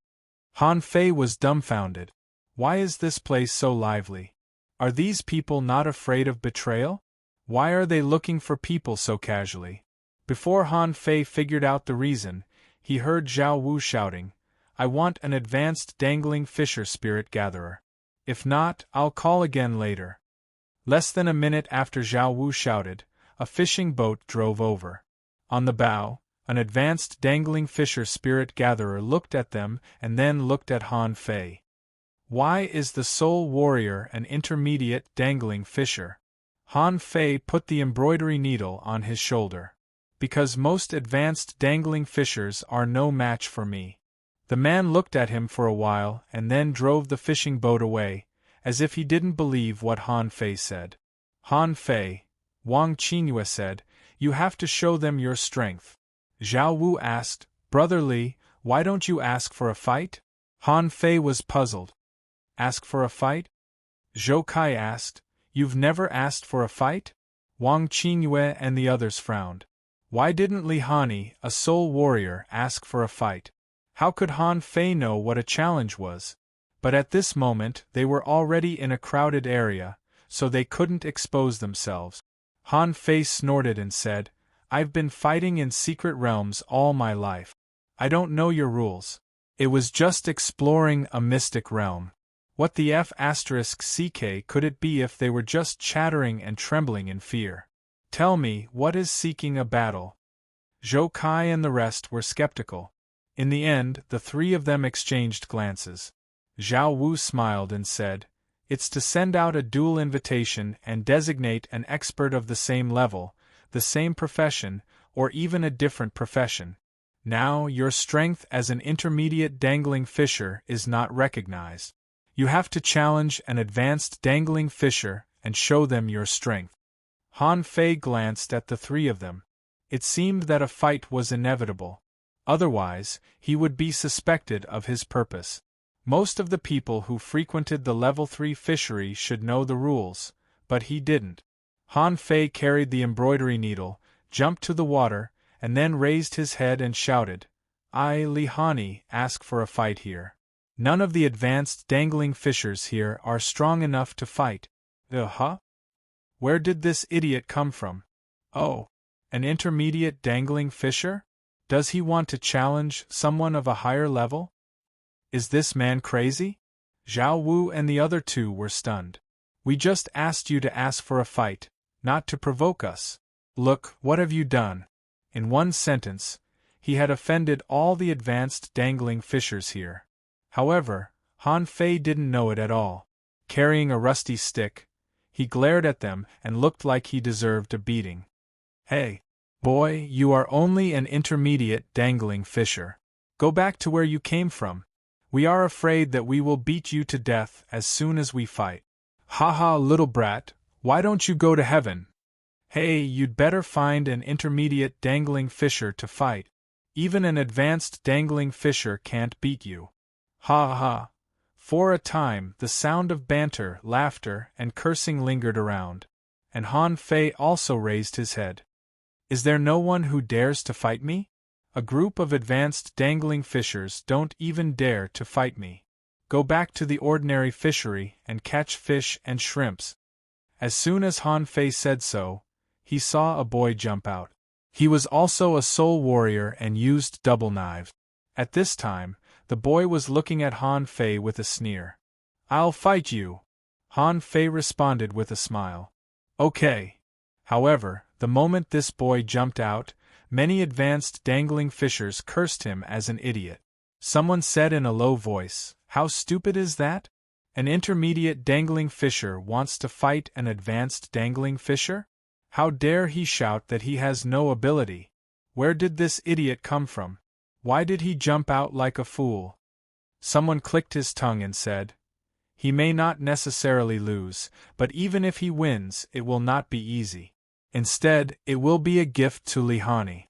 Han Fei was dumbfounded. Why is this place so lively? Are these people not afraid of betrayal? Why are they looking for people so casually? Before Han Fei figured out the reason, he heard Zhao Wu shouting, I want an advanced dangling fisher spirit gatherer. If not, I'll call again later. Less than a minute after Zhao Wu shouted, a fishing boat drove over. On the bow, an advanced dangling fisher spirit gatherer looked at them and then looked at Han Fei. Why is the soul warrior an intermediate dangling fisher? Han Fei put the embroidery needle on his shoulder. Because most advanced dangling fishers are no match for me. The man looked at him for a while and then drove the fishing boat away, as if he didn't believe what Han Fei said. Han Fei, Wang Qingyue said, you have to show them your strength. Zhao Wu asked, Brother Li, why don't you ask for a fight? Han Fei was puzzled. Ask for a fight? Zhou Kai asked, You've never asked for a fight? Wang Qingyue and the others frowned. Why didn't Li Hani, a soul warrior, ask for a fight? How could Han Fei know what a challenge was? But at this moment they were already in a crowded area, so they couldn't expose themselves. Han Fei snorted and said, I've been fighting in secret realms all my life. I don't know your rules. It was just exploring a mystic realm. What the F***ck could it be if they were just chattering and trembling in fear? Tell me, what is seeking a battle? Zhou Kai and the rest were skeptical. In the end, the three of them exchanged glances. Zhao Wu smiled and said, It's to send out a dual invitation and designate an expert of the same level, the same profession, or even a different profession. Now, your strength as an intermediate dangling fisher is not recognized. You have to challenge an advanced dangling fisher and show them your strength. Han Fei glanced at the three of them. It seemed that a fight was inevitable. Otherwise, he would be suspected of his purpose. Most of the people who frequented the level 3 fishery should know the rules, but he didn't. Han Fei carried the embroidery needle, jumped to the water, and then raised his head and shouted, I, Li Hani, ask for a fight here. None of the advanced dangling fishers here are strong enough to fight. Where did this idiot come from? Oh, an intermediate dangling fisher? Does he want to challenge someone of a higher level? Is this man crazy? Zhao Wu and the other two were stunned. We just asked you to ask for a fight, not to provoke us. Look, what have you done? In one sentence, he had offended all the advanced dangling fishers here. However, Han Fei didn't know it at all. Carrying a rusty stick, he glared at them and looked like he deserved a beating. Hey, boy, you are only an intermediate dangling fisher. Go back to where you came from. We are afraid that we will beat you to death as soon as we fight. Ha ha, little brat, why don't you go to heaven? Hey, you'd better find an intermediate dangling fisher to fight. Even an advanced dangling fisher can't beat you. Ha ha. For a time, the sound of banter, laughter, and cursing lingered around, and Han Fei also raised his head. Is there no one who dares to fight me? A group of advanced dangling fishers don't even dare to fight me. Go back to the ordinary fishery and catch fish and shrimps. As soon as Han Fei said so, he saw a boy jump out. He was also a soul warrior and used double knives. At this time, the boy was looking at Han Fei with a sneer. I'll fight you. Han Fei responded with a smile. Okay. However, the moment this boy jumped out, many advanced dangling fishers cursed him as an idiot. Someone said in a low voice, "How stupid is that? An intermediate dangling fisher wants to fight an advanced dangling fisher? How dare he shout that he has no ability? Where did this idiot come from? Why did he jump out like a fool?" Someone clicked his tongue and said, "He may not necessarily lose, but even if he wins, it will not be easy. Instead, it will be a gift to Li Hani."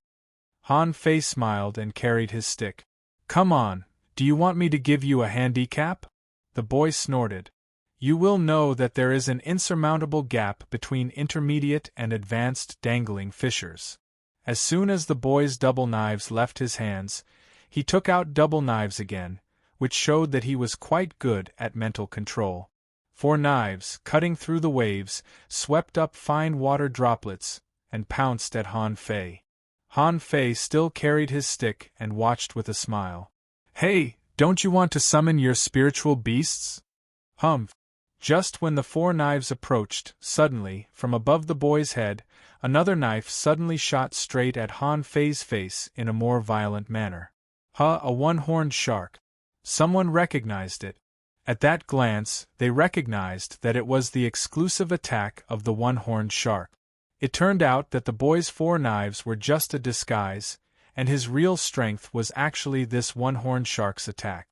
Han Fei smiled and carried his stick. "Come on, do you want me to give you a handicap?" The boy snorted. "You will know that there is an insurmountable gap between intermediate and advanced dangling fishers." As soon as the boy's double knives left his hands, he took out double knives again, which showed that he was quite good at mental control. 4 knives, cutting through the waves, swept up fine water droplets, and pounced at Han Fei. Han Fei still carried his stick and watched with a smile. "Hey, don't you want to summon your spiritual beasts?" Humph! Just when the 4 knives approached, suddenly, from above the boy's head, another knife suddenly shot straight at Han Fei's face in a more violent manner. A one-horned shark. Someone recognized it. At that glance, they recognized that it was the exclusive attack of the one-horned shark. It turned out that the boy's 4 knives were just a disguise, and his real strength was actually this one-horned shark's attack.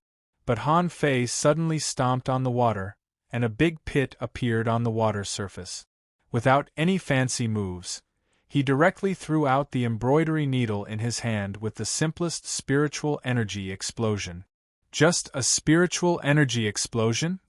But Han Fei suddenly stomped on the water, and a big pit appeared on the water surface. Without any fancy moves, he directly threw out the embroidery needle in his hand with the simplest spiritual energy explosion. Just a spiritual energy explosion?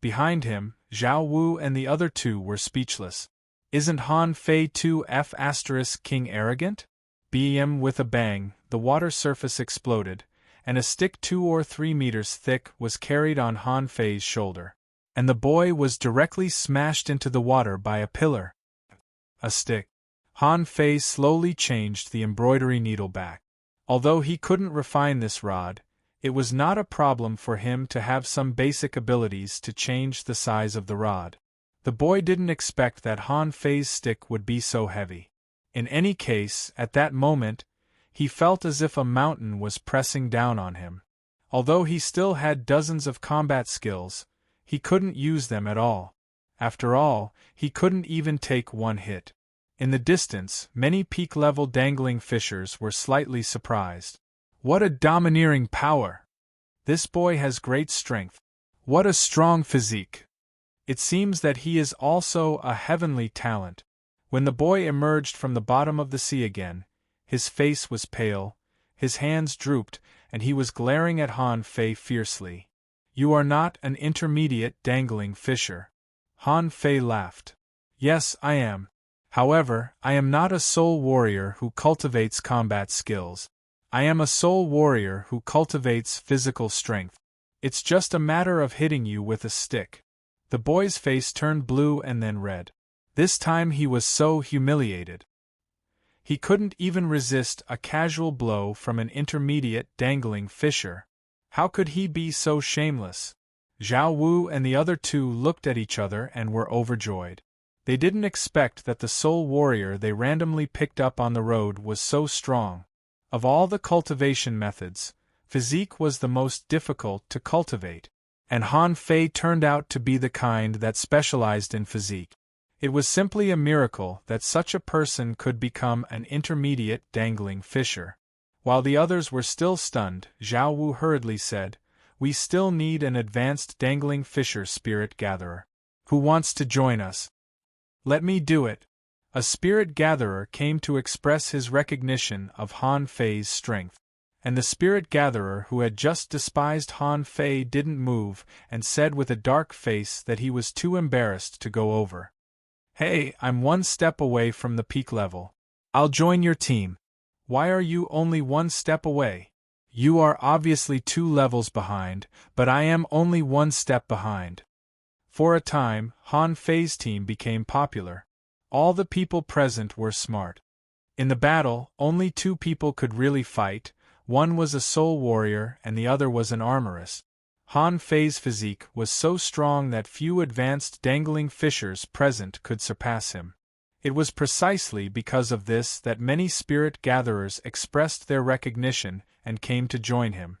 Behind him, Zhao Wu and the other 2 were speechless. Isn't Han Fei 2F** King arrogant? Bam! With a bang, the water surface exploded, and a stick 2 or 3 meters thick was carried on Han Fei's shoulder. And the boy was directly smashed into the water by a pillar. A stick. Han Fei slowly changed the embroidery needle back. Although he couldn't refine this rod, it was not a problem for him to have some basic abilities to change the size of the rod. The boy didn't expect that Han Fei's stick would be so heavy. In any case, at that moment, he felt as if a mountain was pressing down on him. Although he still had dozens of combat skills, he couldn't use them at all. After all, he couldn't even take one hit. In the distance, many peak-level dangling fishers were slightly surprised. What a domineering power! This boy has great strength. What a strong physique! It seems that he is also a heavenly talent. When the boy emerged from the bottom of the sea again, his face was pale, his hands drooped, and he was glaring at Han Fei fiercely. "You are not an intermediate dangling fisher." Han Fei laughed. "Yes, I am. However, I am not a soul warrior who cultivates combat skills. I am a soul warrior who cultivates physical strength. It's just a matter of hitting you with a stick." The boy's face turned blue and then red. This time he was so humiliated. He couldn't even resist a casual blow from an intermediate dangling fisher. How could he be so shameless? Zhao Wu and the other 2 looked at each other and were overjoyed. They didn't expect that the soul warrior they randomly picked up on the road was so strong. Of all the cultivation methods, physique was the most difficult to cultivate, and Han Fei turned out to be the kind that specialized in physique. It was simply a miracle that such a person could become an intermediate dangling fisher. While the others were still stunned, Zhao Wu hurriedly said, "We still need an advanced dangling fisher spirit gatherer. Who wants to join us?" "Let me do it." A spirit gatherer came to express his recognition of Han Fei's strength. And the spirit gatherer who had just despised Han Fei didn't move and said with a dark face that he was too embarrassed to go over. "Hey, I'm one step away from the peak level. I'll join your team." "Why are you only one step away?" "You are obviously 2 levels behind, but I am only 1 step behind." For a time, Han Fei's team became popular. All the people present were smart. In the battle, only 2 people could really fight. One was a soul warrior and the other was an armorist. Han Fei's physique was so strong that few advanced dangling fishers present could surpass him. It was precisely because of this that many spirit gatherers expressed their recognition and came to join him.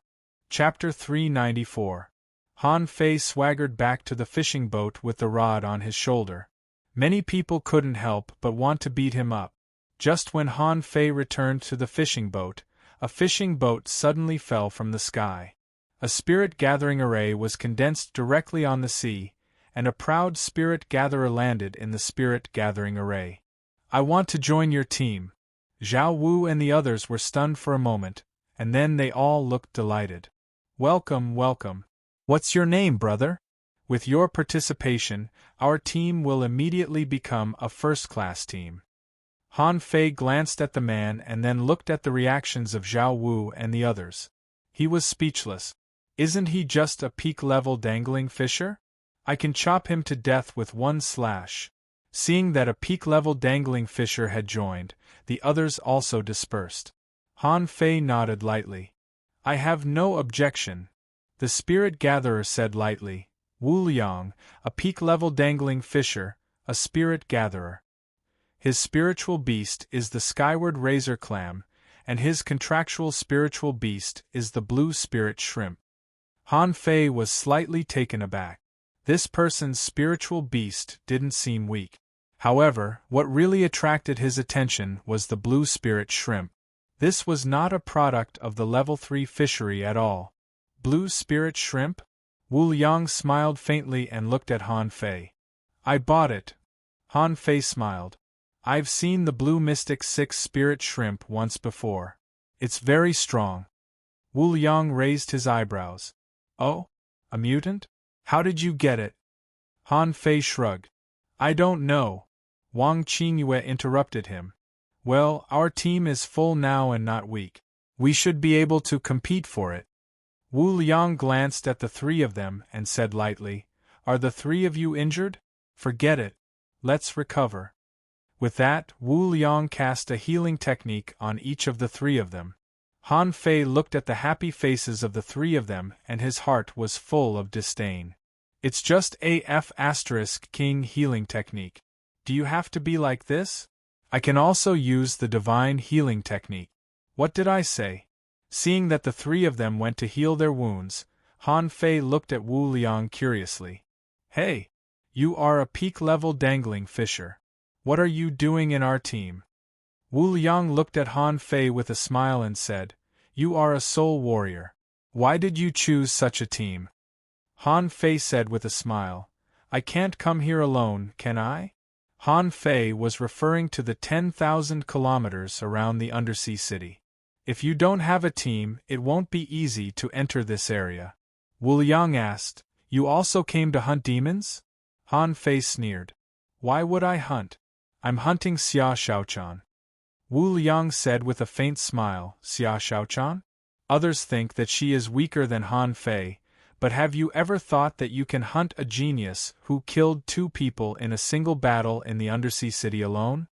Chapter 394. Han Fei swaggered back to the fishing boat with the rod on his shoulder. Many people couldn't help but want to beat him up. Just when Han Fei returned to the fishing boat, a fishing boat suddenly fell from the sky. A spirit gathering array was condensed directly on the sea, and a proud spirit gatherer landed in the spirit gathering array. "I want to join your team." Zhao Wu and the others were stunned for a moment, and then they all looked delighted. "Welcome, welcome. What's your name, brother? With your participation, our team will immediately become a first-class team." Han Fei glanced at the man and then looked at the reactions of Zhao Wu and the others. He was speechless. Isn't he just a peak-level dangling fisher? I can chop him to death with 1 slash. Seeing that a peak-level dangling fisher had joined, the others also dispersed. Han Fei nodded lightly. "I have no objection." The spirit gatherer said lightly, "Wu Liang, a peak-level dangling fisher, a spirit gatherer. His spiritual beast is the skyward razor clam, and his contractual spiritual beast is the blue spirit shrimp." Han Fei was slightly taken aback. This person's spiritual beast didn't seem weak. However, what really attracted his attention was the blue spirit shrimp. This was not a product of the level 3 fishery at all. Blue spirit shrimp? Wu Liang smiled faintly and looked at Han Fei. "I bought it." Han Fei smiled. "I've seen the blue mystic 6 spirit shrimp once before. It's very strong." Wu Liang raised his eyebrows. "Oh? A mutant? How did you get it?" Han Fei shrugged. "I don't know." Wang Qingyue interrupted him. "Well, our team is full now and not weak. We should be able to compete for it." Wu Liang glanced at the 3 of them and said lightly, "Are the 3 of you injured? Forget it. Let's recover." With that, Wu Liang cast a healing technique on each of the 3 of them. Han Fei looked at the happy faces of the 3 of them and his heart was full of disdain. "It's just AF * King healing technique. Do you have to be like this? I can also use the divine healing technique." "What did I say?" Seeing that the 3 of them went to heal their wounds, Han Fei looked at Wu Liang curiously. "Hey! You are a peak-level dangling fisher. What are you doing in our team?" Wu Liang looked at Han Fei with a smile and said, "You are a soul warrior. Why did you choose such a team?" Han Fei said with a smile, "I can't come here alone, can I?" Han Fei was referring to the 10,000 kilometers around the undersea city. "If you don't have a team, it won't be easy to enter this area." Wu Liang asked, "You also came to hunt demons?" Han Fei sneered. "Why would I hunt? I'm hunting Xia Xiaochan." Wu Liang said with a faint smile, "Xia Xiaochan? Others think that she is weaker than Han Fei, but have you ever thought that you can hunt a genius who killed 2 people in a single battle in the undersea city alone?"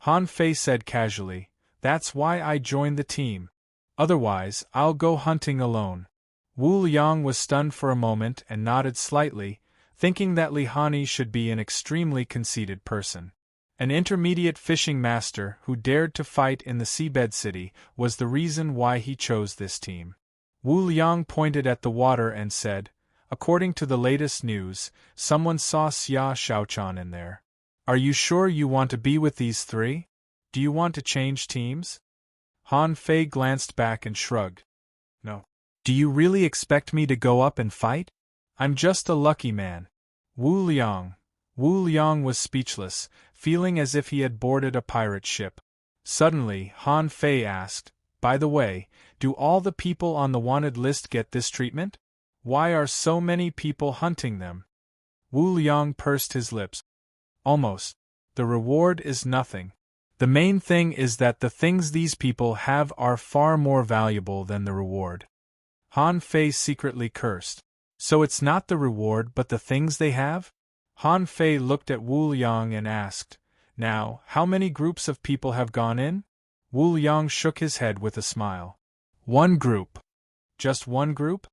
Han Fei said casually, "That's why I joined the team. Otherwise, I'll go hunting alone." Wu Liang was stunned for a moment and nodded slightly, thinking that Lihani should be an extremely conceited person. An intermediate fishing master who dared to fight in the seabed city was the reason why he chose this team. Wu Liang pointed at the water and said, "According to the latest news, someone saw Xia Shaochan in there. Are you sure you want to be with these three? Do you want to change teams?" Han Fei glanced back and shrugged. "No. Do you really expect me to go up and fight? I'm just a lucky man." Wu Liang was speechless, feeling as if he had boarded a pirate ship. Suddenly, Han Fei asked, "By the way, do all the people on the wanted list get this treatment? Why are so many people hunting them?" Wu Liang pursed his lips. "Almost. The reward is nothing. The main thing is that the things these people have are far more valuable than the reward." Han Fei secretly cursed. "So it's not the reward but the things they have?" Han Fei looked at Wu Liang and asked, "Now, how many groups of people have gone in?" Wu Liang shook his head with a smile. "One group." "Just one group?"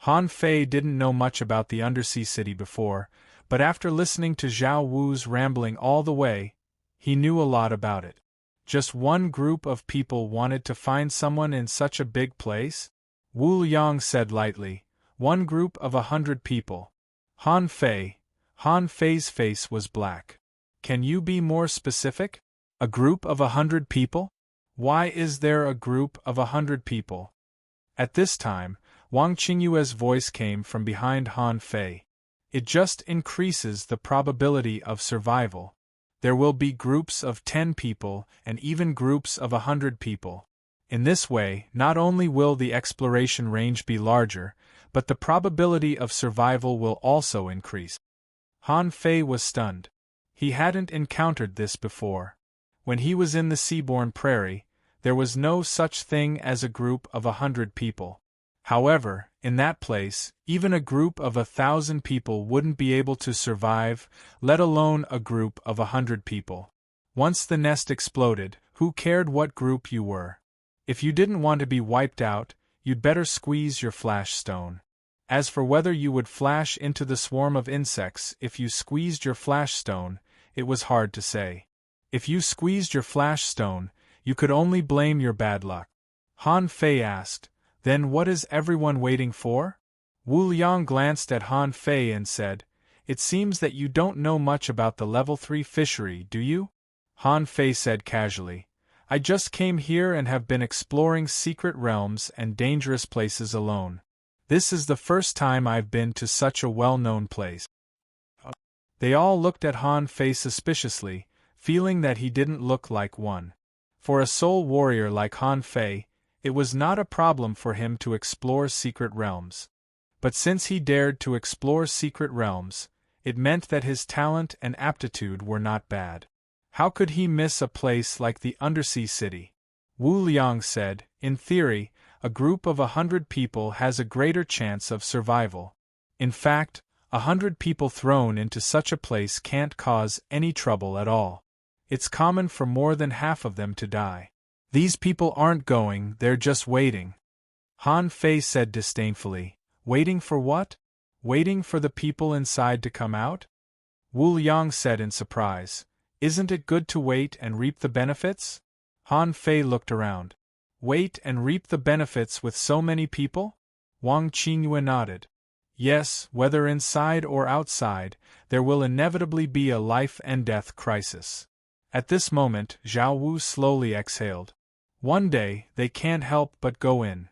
Han Fei didn't know much about the undersea city before, but after listening to Zhao Wu's rambling all the way, he knew a lot about it. Just one group of people wanted to find someone in such a big place? Wu Liang said lightly, "One group of 100 people." Han Fei's face was black. "Can you be more specific? A group of 100 people? Why is there a group of 100 people?" At this time, Wang Qingyue's voice came from behind Han Fei. "It just increases the probability of survival. There will be groups of 10 people and even groups of 100 people. In this way, not only will the exploration range be larger, but the probability of survival will also increase." Han Fei was stunned. He hadn't encountered this before. When he was in the Seaborne Prairie, there was no such thing as a group of 100 people. However, in that place, even a group of 1,000 people wouldn't be able to survive, let alone a group of 100 people. Once the nest exploded, who cared what group you were? If you didn't want to be wiped out, you'd better squeeze your flash stone. As for whether you would flash into the swarm of insects if you squeezed your flash stone, it was hard to say. If you squeezed your flash stone, you could only blame your bad luck. Han Fei asked, "Then what is everyone waiting for?" Wu Liang glanced at Han Fei and said, "It seems that you don't know much about the level 3 fishery, do you?" Han Fei said casually, "I just came here and have been exploring secret realms and dangerous places alone. This is the first time I've been to such a well-known place." They all looked at Han Fei suspiciously, feeling that he didn't look like one. For a soul warrior like Han Fei, it was not a problem for him to explore secret realms. But since he dared to explore secret realms, it meant that his talent and aptitude were not bad. How could he miss a place like the Undersea City? Wu Liang said, "In theory, a group of 100 people has a greater chance of survival. In fact, 100 people thrown into such a place can't cause any trouble at all. It's common for more than half of them to die. These people aren't going, they're just waiting." Han Fei said disdainfully, "Waiting for what? Waiting for the people inside to come out?" Wu Liang said in surprise, "Isn't it good to wait and reap the benefits?" Han Fei looked around. "Wait and reap the benefits with so many people?" Wang Qingyue nodded. "Yes, whether inside or outside, there will inevitably be a life-and-death crisis." At this moment, Zhao Wu slowly exhaled. "One day, they can't help but go in."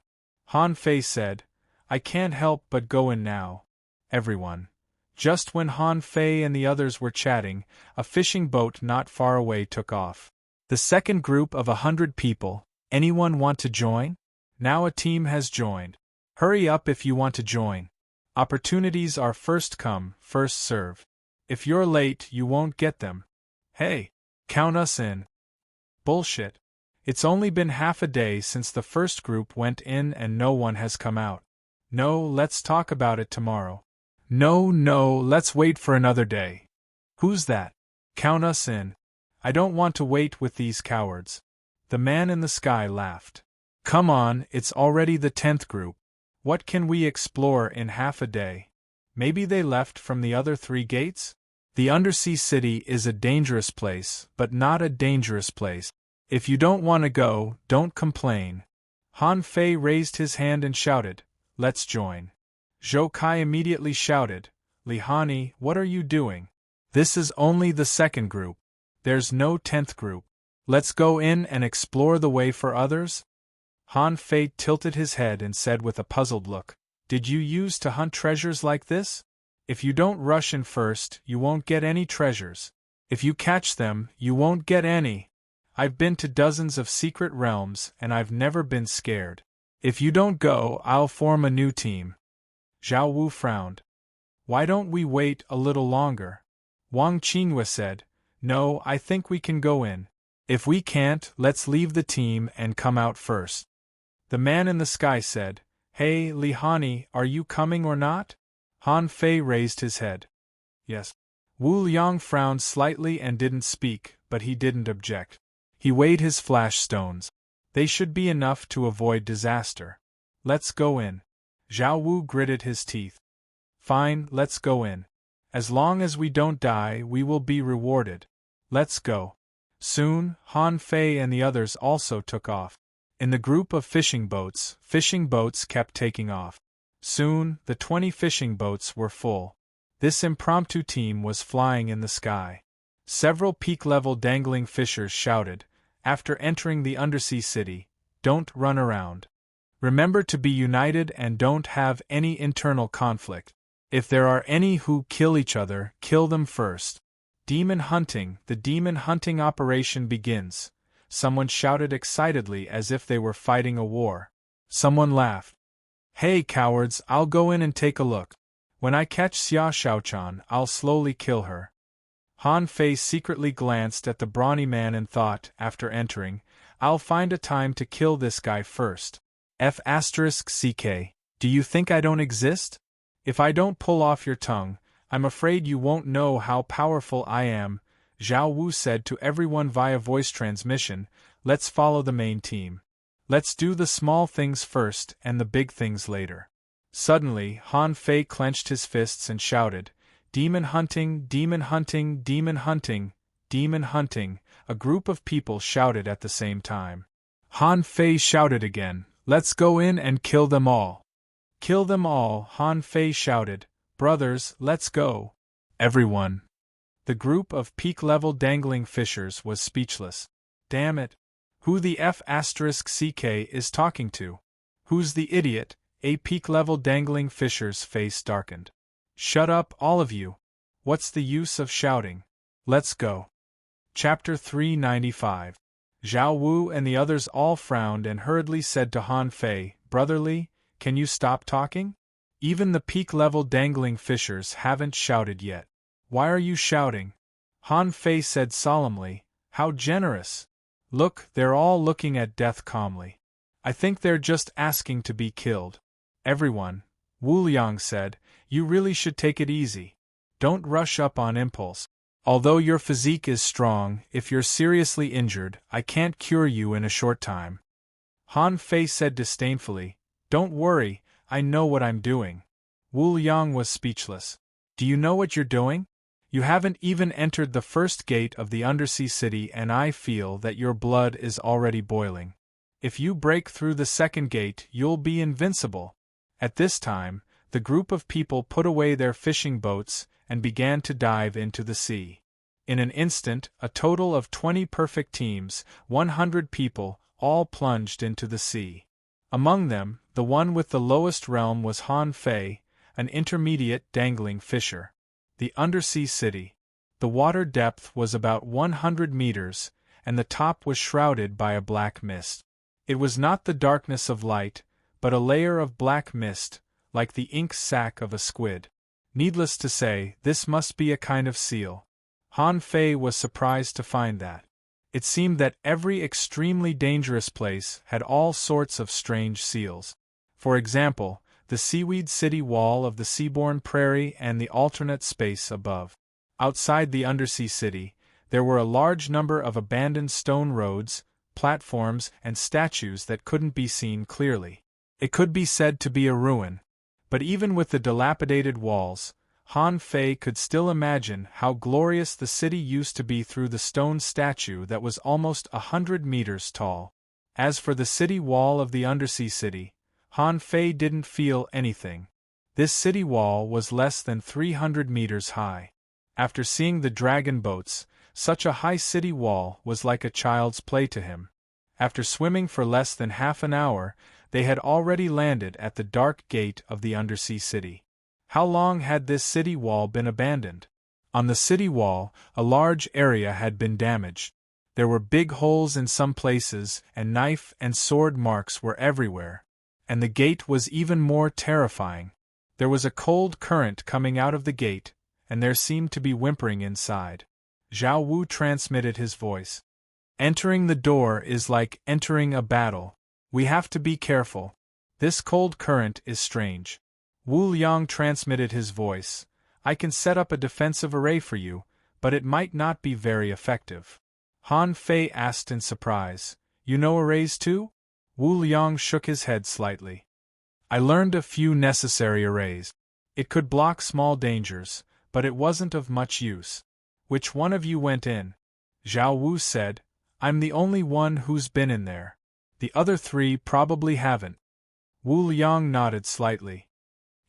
Han Fei said, "I can't help but go in now." Everyone. Just when Han Fei and the others were chatting, a fishing boat not far away took off. The second group of 100 people. Anyone want to join? Now a team has joined. Hurry up if you want to join. Opportunities are first come, first serve. If you're late, you won't get them. Hey, count us in. Bullshit. It's only been half a day since the first group went in and no one has come out. No, let's talk about it tomorrow. No, let's wait for another day. Who's that? Count us in. I don't want to wait with these cowards. The man in the sky laughed. Come on, it's already the 10th group. What can we explore in half a day? Maybe they left from the other 3 gates? The undersea city is a dangerous place, but not a dangerous place. If you don't want to go, don't complain. Han Fei raised his hand and shouted, "Let's join." Zhou Kai immediately shouted, "Li Hani, what are you doing? This is only the 2nd group. There's no 10th group. Let's go in and explore the way for others?" Han Fei tilted his head and said with a puzzled look, "Did you use to hunt treasures like this? If you don't rush in first, you won't get any treasures. If you catch them, you won't get any. I've been to dozens of secret realms and I've never been scared. If you don't go, I'll form a new team." Zhao Wu frowned. "Why don't we wait a little longer?" Wang Qinghua said, "No, I think we can go in. If we can't, let's leave the team and come out first." The man in the sky said, "Hey, Li Hani, are you coming or not?" Han Fei raised his head. "Yes." Wu Liang frowned slightly and didn't speak, but he didn't object. He weighed his flash stones. They should be enough to avoid disaster. "Let's go in." Zhao Wu gritted his teeth. "Fine, let's go in. As long as we don't die, we will be rewarded. Let's go." Soon, Han Fei and the others also took off. In the group of fishing boats kept taking off. Soon, the 20 fishing boats were full. This impromptu team was flying in the sky. Several peak-level dangling fishers shouted, after entering the undersea city, "Don't run around. Remember to be united and don't have any internal conflict. If there are any who kill each other, kill them first." "Demon hunting, the demon hunting operation begins," someone shouted excitedly as if they were fighting a war. Someone laughed. "Hey cowards, I'll go in and take a look. When I catch Xia Shaochan, I'll slowly kill her." Han Fei secretly glanced at the brawny man and thought, after entering, "I'll find a time to kill this guy first. F***CK, do you think I don't exist? If I don't pull off your tongue, I'm afraid you won't know how powerful I am." Zhao Wu said to everyone via voice transmission, "Let's follow the main team. Let's do the small things first and the big things later." Suddenly, Han Fei clenched his fists and shouted, "Demon hunting, demon hunting, demon hunting, demon hunting." A group of people shouted at the same time. Han Fei shouted again, "Let's go in and kill them all." "Kill them all," Han Fei shouted. "Brothers, let's go." Everyone. The group of peak-level dangling fishers was speechless. Damn it. Who the F***CK is talking to? Who's the idiot? A peak-level dangling fisher's face darkened. "Shut up, all of you. What's the use of shouting? Let's go." Chapter 395. Zhao Wu and the others all frowned and hurriedly said to Han Fei, "Brotherly, can you stop talking? Even the peak-level dangling fishers haven't shouted yet. Why are you shouting?" Han Fei said solemnly, "How generous! Look, they're all looking at death calmly. I think they're just asking to be killed." "Everyone," Wu Liang said, "you really should take it easy. Don't rush up on impulse. Although your physique is strong, if you're seriously injured, I can't cure you in a short time." Han Fei said disdainfully, "Don't worry, I know what I'm doing." Wu Liang was speechless. "Do you know what you're doing? You haven't even entered the first gate of the undersea city and I feel that your blood is already boiling. If you break through the second gate, you'll be invincible." At this time, the group of people put away their fishing boats and began to dive into the sea. In an instant, a total of 20 perfect teams, 100 people, all plunged into the sea. Among them, the one with the lowest realm was Han Fei, an intermediate dangling fisher. The undersea city. The water depth was about 100 meters, and the top was shrouded by a black mist. It was not the darkness of light, but a layer of black mist, like the ink sac of a squid. Needless to say, this must be a kind of seal. Han Fei was surprised to find that. It seemed that every extremely dangerous place had all sorts of strange seals. For example, the seaweed city wall of the seaborne prairie and the alternate space above. Outside the undersea city, there were a large number of abandoned stone roads, platforms, and statues that couldn't be seen clearly. It could be said to be a ruin. But even with the dilapidated walls, Han Fei could still imagine how glorious the city used to be through the stone statue that was almost 100 meters tall. As for the city wall of the undersea city, Han Fei didn't feel anything. This city wall was less than 300 meters high. After seeing the dragon boats, such a high city wall was like a child's play to him. After swimming for less than half an hour, they had already landed at the dark gate of the undersea city. How long had this city wall been abandoned? On the city wall, a large area had been damaged. There were big holes in some places, and knife and sword marks were everywhere. And the gate was even more terrifying. There was a cold current coming out of the gate, and there seemed to be whimpering inside. Zhao Wu transmitted his voice. Entering the door is like entering a battle. We have to be careful. This cold current is strange. Wu Liang transmitted his voice. I can set up a defensive array for you, but it might not be very effective. Han Fei asked in surprise. You know arrays too? Wu Liang shook his head slightly. I learned a few necessary arrays. It could block small dangers, but it wasn't of much use. Which one of you went in? Zhao Wu said. I'm the only one who's been in there. The other three probably haven't. Wu Liang nodded slightly.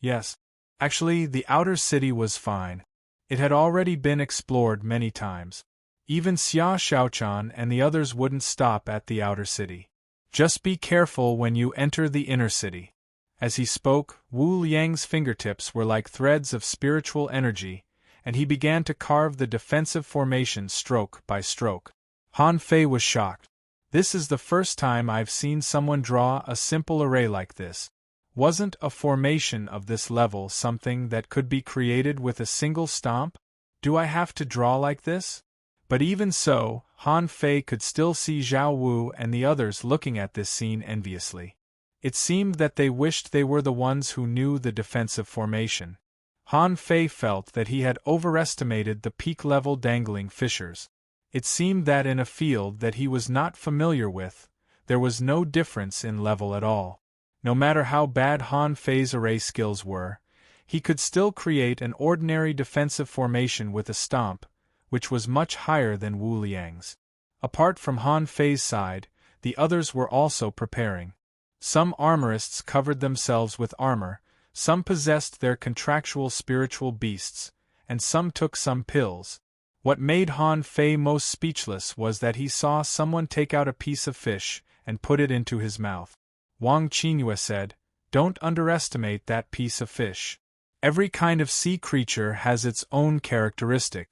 Yes. Actually, the outer city was fine. It had already been explored many times. Even Xia Xiaochan and the others wouldn't stop at the outer city. Just be careful when you enter the inner city. As he spoke, Wu Liang's fingertips were like threads of spiritual energy, and he began to carve the defensive formation stroke by stroke. Han Fei was shocked. This is the first time I've seen someone draw a simple array like this. Wasn't a formation of this level something that could be created with a single stomp? Do I have to draw like this? But even so, Han Fei could still see Zhao Wu and the others looking at this scene enviously. It seemed that they wished they were the ones who knew the defensive formation. Han Fei felt that he had overestimated the peak-level dangling fishers. It seemed that in a field that he was not familiar with, there was no difference in level at all. No matter how bad Han Fei's array skills were, he could still create an ordinary defensive formation with a stomp, which was much higher than Wu Liang's. Apart from Han Fei's side, the others were also preparing. Some armorists covered themselves with armor, some possessed their contractual spiritual beasts, and some took some pills. What made Han Fei most speechless was that he saw someone take out a piece of fish and put it into his mouth. Wang Qingyue said, "Don't underestimate that piece of fish. Every kind of sea creature has its own characteristic.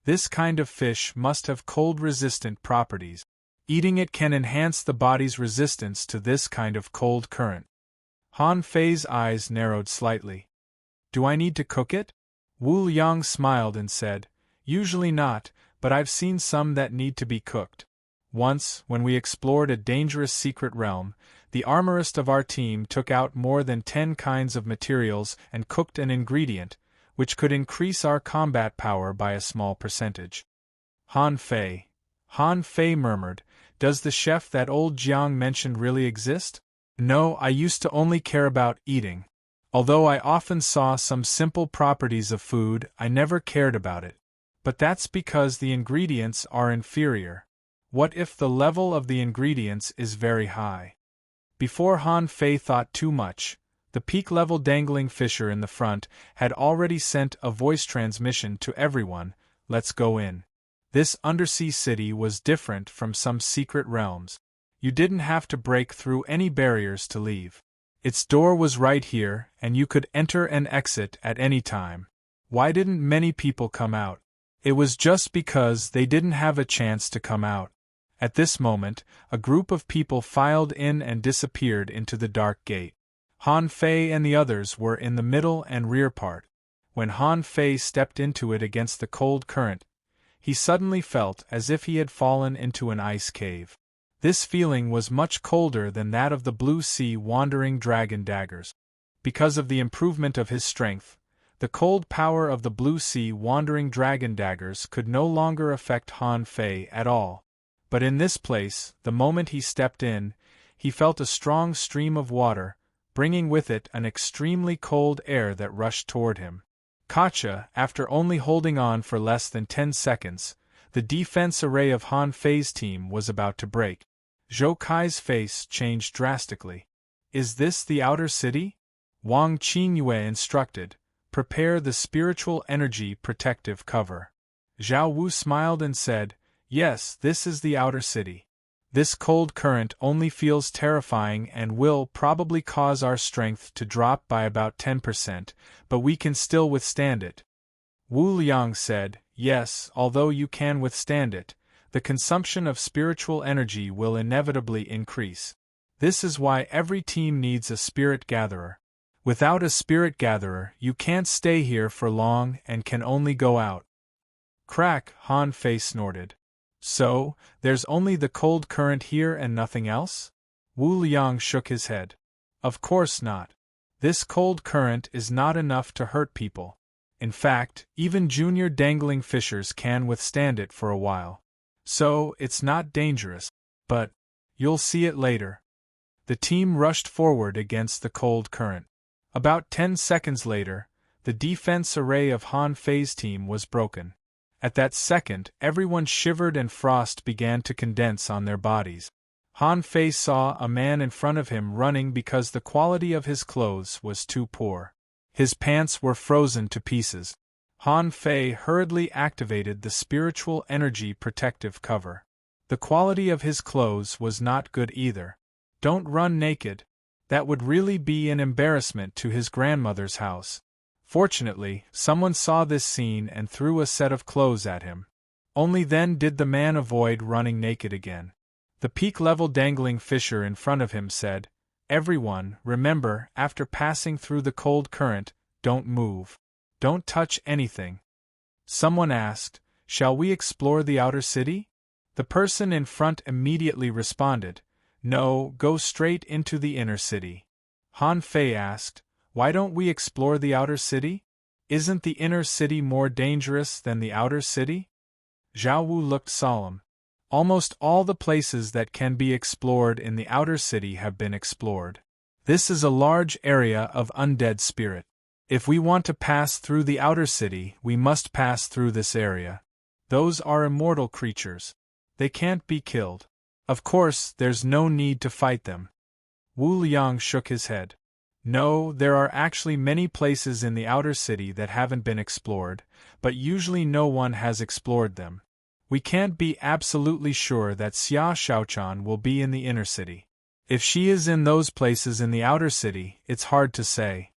This kind of fish must have cold-resistant properties. Eating it can enhance the body's resistance to this kind of cold current." Han Fei's eyes narrowed slightly. "Do I need to cook it?" Wu Liang smiled and said, "Usually not, but I've seen some that need to be cooked. Once, when we explored a dangerous secret realm, the armorist of our team took out more than 10 kinds of materials and cooked an ingredient, which could increase our combat power by a small percentage." Han Fei murmured, "Does the chef that old Jiang mentioned really exist?" "No, I used to only care about eating. Although I often saw some simple properties of food, I never cared about it. But that's because the ingredients are inferior. What if the level of the ingredients is very high?" Before Han Fei thought too much, the peak-level dangling fisher in the front had already sent a voice transmission to everyone, "Let's go in." This undersea city was different from some secret realms. You didn't have to break through any barriers to leave. Its door was right here, and you could enter and exit at any time. Why didn't many people come out? It was just because they didn't have a chance to come out. At this moment, a group of people filed in and disappeared into the dark gate. Han Fei and the others were in the middle and rear part. When Han Fei stepped into it against the cold current, he suddenly felt as if he had fallen into an ice cave. This feeling was much colder than that of the blue sea wandering dragon daggers. Because of the improvement of his strength, the cold power of the blue sea wandering dragon daggers could no longer affect Han Fei at all. But in this place, the moment he stepped in, he felt a strong stream of water, bringing with it an extremely cold air that rushed toward him. Gotcha! After only holding on for less than 10 seconds, the defense array of Han Fei's team was about to break. Zhou Kai's face changed drastically. Is this the outer city? Wang Qingyue instructed. Prepare the spiritual energy protective cover. Zhao Wu smiled and said, yes, this is the outer city. This cold current only feels terrifying and will probably cause our strength to drop by about 10%, but we can still withstand it. Wu Liang said, yes, although you can withstand it, the consumption of spiritual energy will inevitably increase. This is why every team needs a spirit gatherer. Without a spirit gatherer, you can't stay here for long and can only go out. Crack, Han Fei snorted. So, there's only the cold current here and nothing else? Wu Liang shook his head. Of course not. This cold current is not enough to hurt people. In fact, even junior dangling fishers can withstand it for a while. So, it's not dangerous. But, you'll see it later. The team rushed forward against the cold current. About 10 seconds later, the defense array of Han Fei's team was broken. At that second, everyone shivered and frost began to condense on their bodies. Han Fei saw a man in front of him running because the quality of his clothes was too poor. His pants were frozen to pieces. Han Fei hurriedly activated the spiritual energy protective cover. The quality of his clothes was not good either. Don't run naked. That would really be an embarrassment to his grandmother's house. Fortunately, someone saw this scene and threw a set of clothes at him. Only then did the man avoid running naked again. The peak-level dangling fisher in front of him said, everyone, remember, after passing through the cold current, don't move. Don't touch anything. Someone asked, shall we explore the outer city? The person in front immediately responded, no, go straight into the inner city. Han Fei asked, why don't we explore the outer city? Isn't the inner city more dangerous than the outer city? Zhao Wu looked solemn. Almost all the places that can be explored in the outer city have been explored. This is a large area of undead spirit. If we want to pass through the outer city, we must pass through this area. Those are immortal creatures. They can't be killed. Of course, there's no need to fight them. Wu Liang shook his head. No, there are actually many places in the outer city that haven't been explored, but usually no one has explored them. We can't be absolutely sure that Xia Shaochan will be in the inner city. If she is in those places in the outer city, it's hard to say.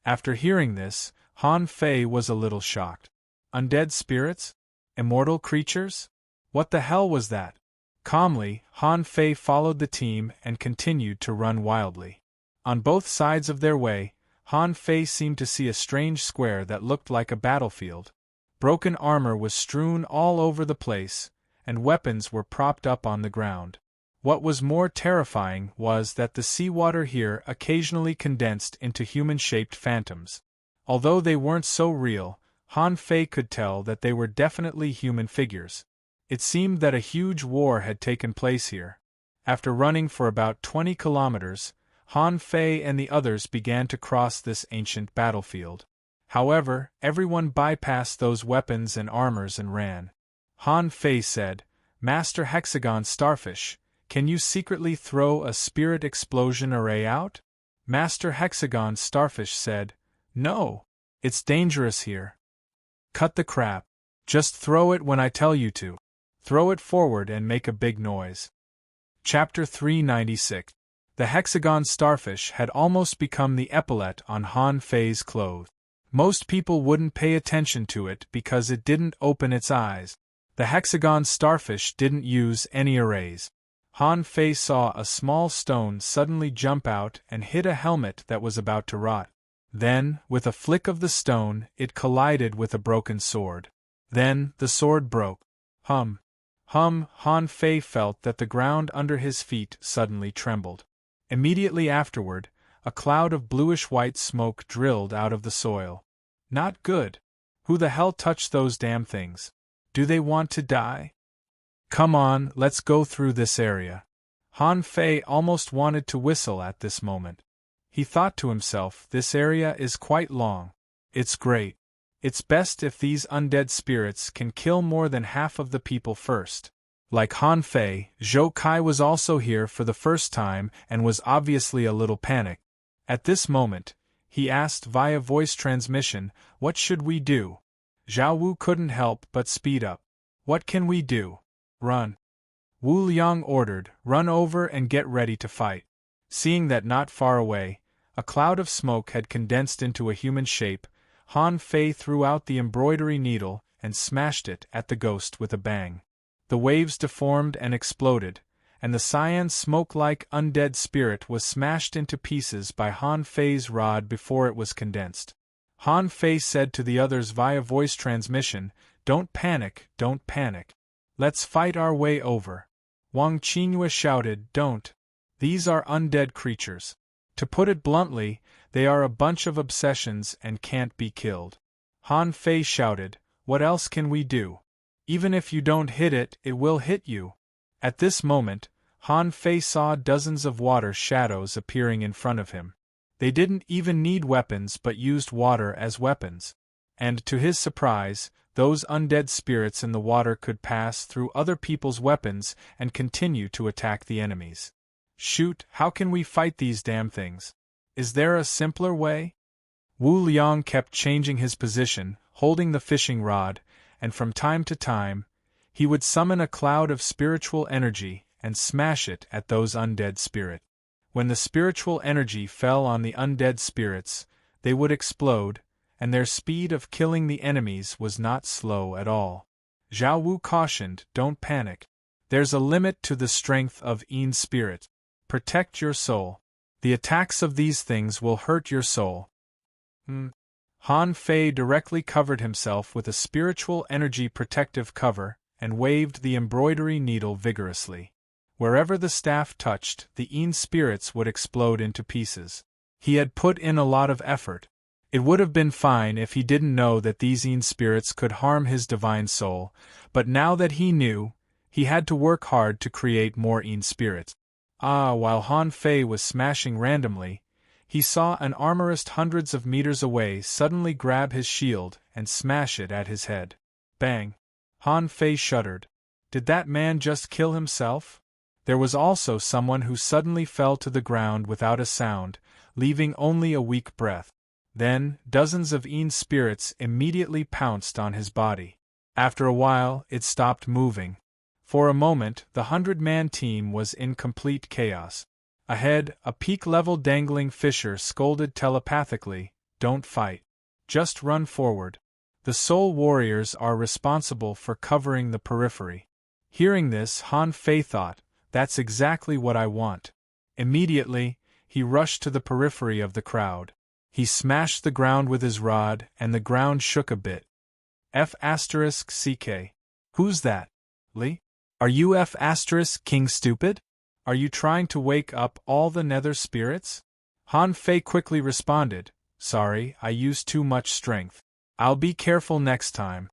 After hearing this, Han Fei was a little shocked. Undead spirits? Immortal creatures? What the hell was that? Calmly, Han Fei followed the team and continued to run wildly. On both sides of their way, Han Fei seemed to see a strange square that looked like a battlefield. Broken armor was strewn all over the place, and weapons were propped up on the ground. What was more terrifying was that the seawater here occasionally condensed into human-shaped phantoms. Although they weren't so real, Han Fei could tell that they were definitely human figures. It seemed that a huge war had taken place here. After running for about 20 kilometers, Han Fei and the others began to cross this ancient battlefield. However, everyone bypassed those weapons and armors and ran. Han Fei said, Master Hexagon Starfish, can you secretly throw a spirit explosion array out? Master Hexagon Starfish said, no, it's dangerous here. Cut the crap. Just throw it when I tell you to. Throw it forward and make a big noise. Chapter 396. The hexagon starfish had almost become the epaulette on Han Fei's clothes. Most people wouldn't pay attention to it because it didn't open its eyes. The hexagon starfish didn't use any arrays. Han Fei saw a small stone suddenly jump out and hit a helmet that was about to rot. Then, with a flick of the stone, it collided with a broken sword. Then, the sword broke. Han Fei felt that the ground under his feet suddenly trembled. Immediately afterward, a cloud of bluish-white smoke drilled out of the soil. Not good. Who the hell touched those damn things? Do they want to die? Come on, let's go through this area. Han Fei almost wanted to whistle at this moment. He thought to himself, this area is quite long. It's great. It's best if these undead spirits can kill more than half of the people first. Like Han Fei, Zhou Kai was also here for the first time and was obviously a little panicked. At this moment, he asked via voice transmission, "What should we do?" Zhao Wu couldn't help but speed up. "What can we do?" "Run." Wu Liang ordered, "Run over and get ready to fight." Seeing that not far away, a cloud of smoke had condensed into a human shape, Han Fei threw out the embroidery needle and smashed it at the ghost with a bang. The waves deformed and exploded, and the cyan smoke-like undead spirit was smashed into pieces by Han Fei's rod before it was condensed. Han Fei said to the others via voice transmission, "Don't panic, don't panic. Let's fight our way over." Wang Qingyue shouted, "Don't. These are undead creatures. To put it bluntly, they are a bunch of obsessions and can't be killed." Han Fei shouted, "What else can we do? Even if you don't hit it, it will hit you." At this moment, Han Fei saw dozens of water shadows appearing in front of him. They didn't even need weapons but used water as weapons. And to his surprise, those undead spirits in the water could pass through other people's weapons and continue to attack the enemies. "Shoot, how can we fight these damn things? Is there a simpler way?" Wu Liang kept changing his position, holding the fishing rod, and from time to time, he would summon a cloud of spiritual energy and smash it at those undead spirits. When the spiritual energy fell on the undead spirits, they would explode, and their speed of killing the enemies was not slow at all. Zhao Wu cautioned, "Don't panic. There's a limit to the strength of Yin spirit. Protect your soul. The attacks of these things will hurt your soul." Han Fei directly covered himself with a spiritual energy protective cover and waved the embroidery needle vigorously. Wherever the staff touched, the Yin spirits would explode into pieces. He had put in a lot of effort. It would have been fine if he didn't know that these Yin spirits could harm his divine soul, but now that he knew, he had to work hard to create more Yin spirits. While Han Fei was smashing randomly, he saw an armorist hundreds of meters away suddenly grab his shield and smash it at his head. Bang! Han Fei shuddered. Did that man just kill himself? There was also someone who suddenly fell to the ground without a sound, leaving only a weak breath. Then, dozens of Yin spirits immediately pounced on his body. After a while, it stopped moving. For a moment, the 100-man team was in complete chaos. Ahead, a peak-level dangling fisher scolded telepathically, "Don't fight. Just run forward. The soul warriors are responsible for covering the periphery." Hearing this, Han Fei thought, "That's exactly what I want." Immediately, he rushed to the periphery of the crowd. He smashed the ground with his rod, and the ground shook a bit. F***CK. Who's that? Li? Are you F***King Stupid? Are you trying to wake up all the nether spirits? Han Fei quickly responded, "Sorry, I used too much strength. I'll be careful next time."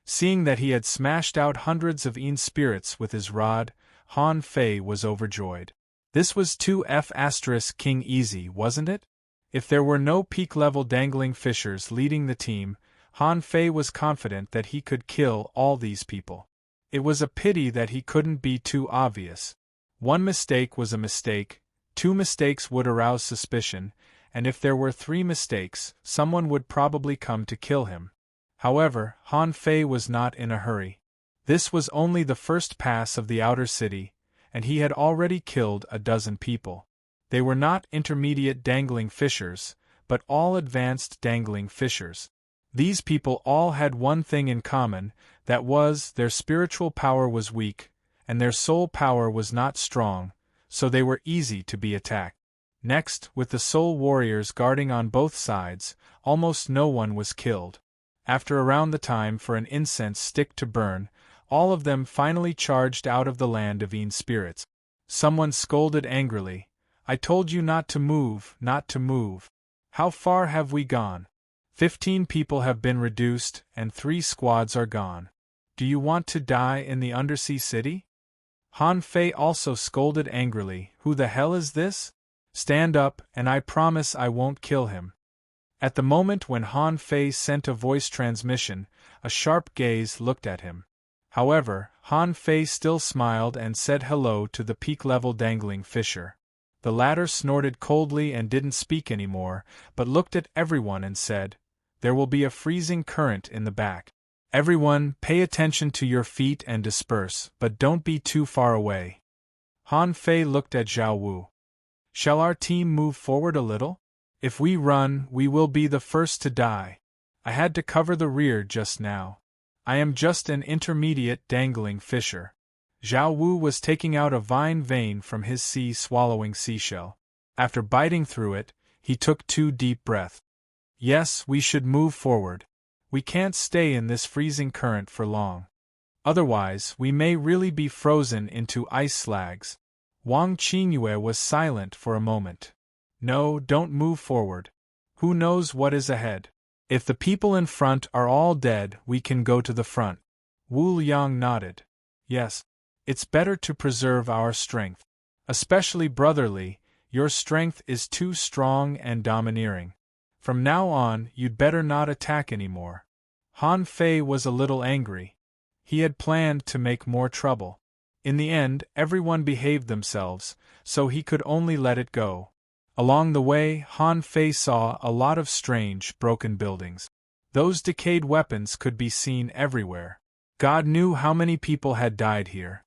Seeing that he had smashed out hundreds of Yin spirits with his rod, Han Fei was overjoyed. This was too F***king easy, wasn't it? If there were no peak-level dangling fishers leading the team, Han Fei was confident that he could kill all these people. It was a pity that he couldn't be too obvious. One mistake was a mistake, 2 mistakes would arouse suspicion, and if there were 3 mistakes, someone would probably come to kill him. However, Han Fei was not in a hurry. This was only the first pass of the outer city, and he had already killed a dozen people. They were not intermediate dangling fishers, but all advanced dangling fishers. These people all had one thing in common, that was, their spiritual power was weak, and their soul power was not strong, so they were easy to be attacked. Next, with the soul warriors guarding on both sides, almost no one was killed. After around the time for an incense stick to burn, all of them finally charged out of the land of Yin spirits. Someone scolded angrily, "I told you not to move, not to move. How far have we gone? 15 people have been reduced, and 3 squads are gone. Do you want to die in the undersea city?" Han Fei also scolded angrily, "Who the hell is this? Stand up, and I promise I won't kill him. At the moment when Han Fei sent a voice transmission, a sharp gaze looked at him. However, Han Fei still smiled and said hello to the peak-level dangling fisher. The latter snorted coldly and didn't speak anymore, but looked at everyone and said, "There will be a freezing current in the back. Everyone, pay attention to your feet and disperse, but don't be too far away." Han Fei looked at Zhao Wu. "Shall our team move forward a little? If we run, we will be the first to die. I had to cover the rear just now. I am just an intermediate dangling fisher." Zhao Wu was taking out a vine vein from his sea-swallowing seashell. After biting through it, he took 2 deep breaths. "Yes, we should move forward. We can't stay in this freezing current for long. Otherwise, we may really be frozen into ice slags." Wang Qingyue was silent for a moment. "No, don't move forward. Who knows what is ahead? If the people in front are all dead, we can go to the front." Wu Liang nodded. "Yes. It's better to preserve our strength. Especially brotherly, your strength is too strong and domineering. From now on, you'd better not attack anymore." Han Fei was a little angry. He had planned to make more trouble. In the end, everyone behaved themselves, so he could only let it go. Along the way, Han Fei saw a lot of strange, broken buildings. Those decayed weapons could be seen everywhere. God knew how many people had died here.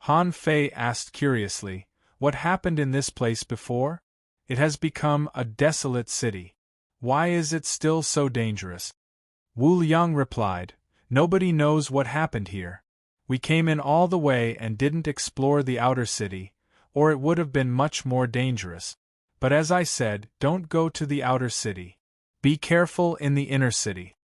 Han Fei asked curiously, "What happened in this place before? It has become a desolate city. Why is it still so dangerous?" Wu Liang replied, "Nobody knows what happened here. We came in all the way and didn't explore the outer city, or it would have been much more dangerous. But as I said, don't go to the outer city. Be careful in the inner city."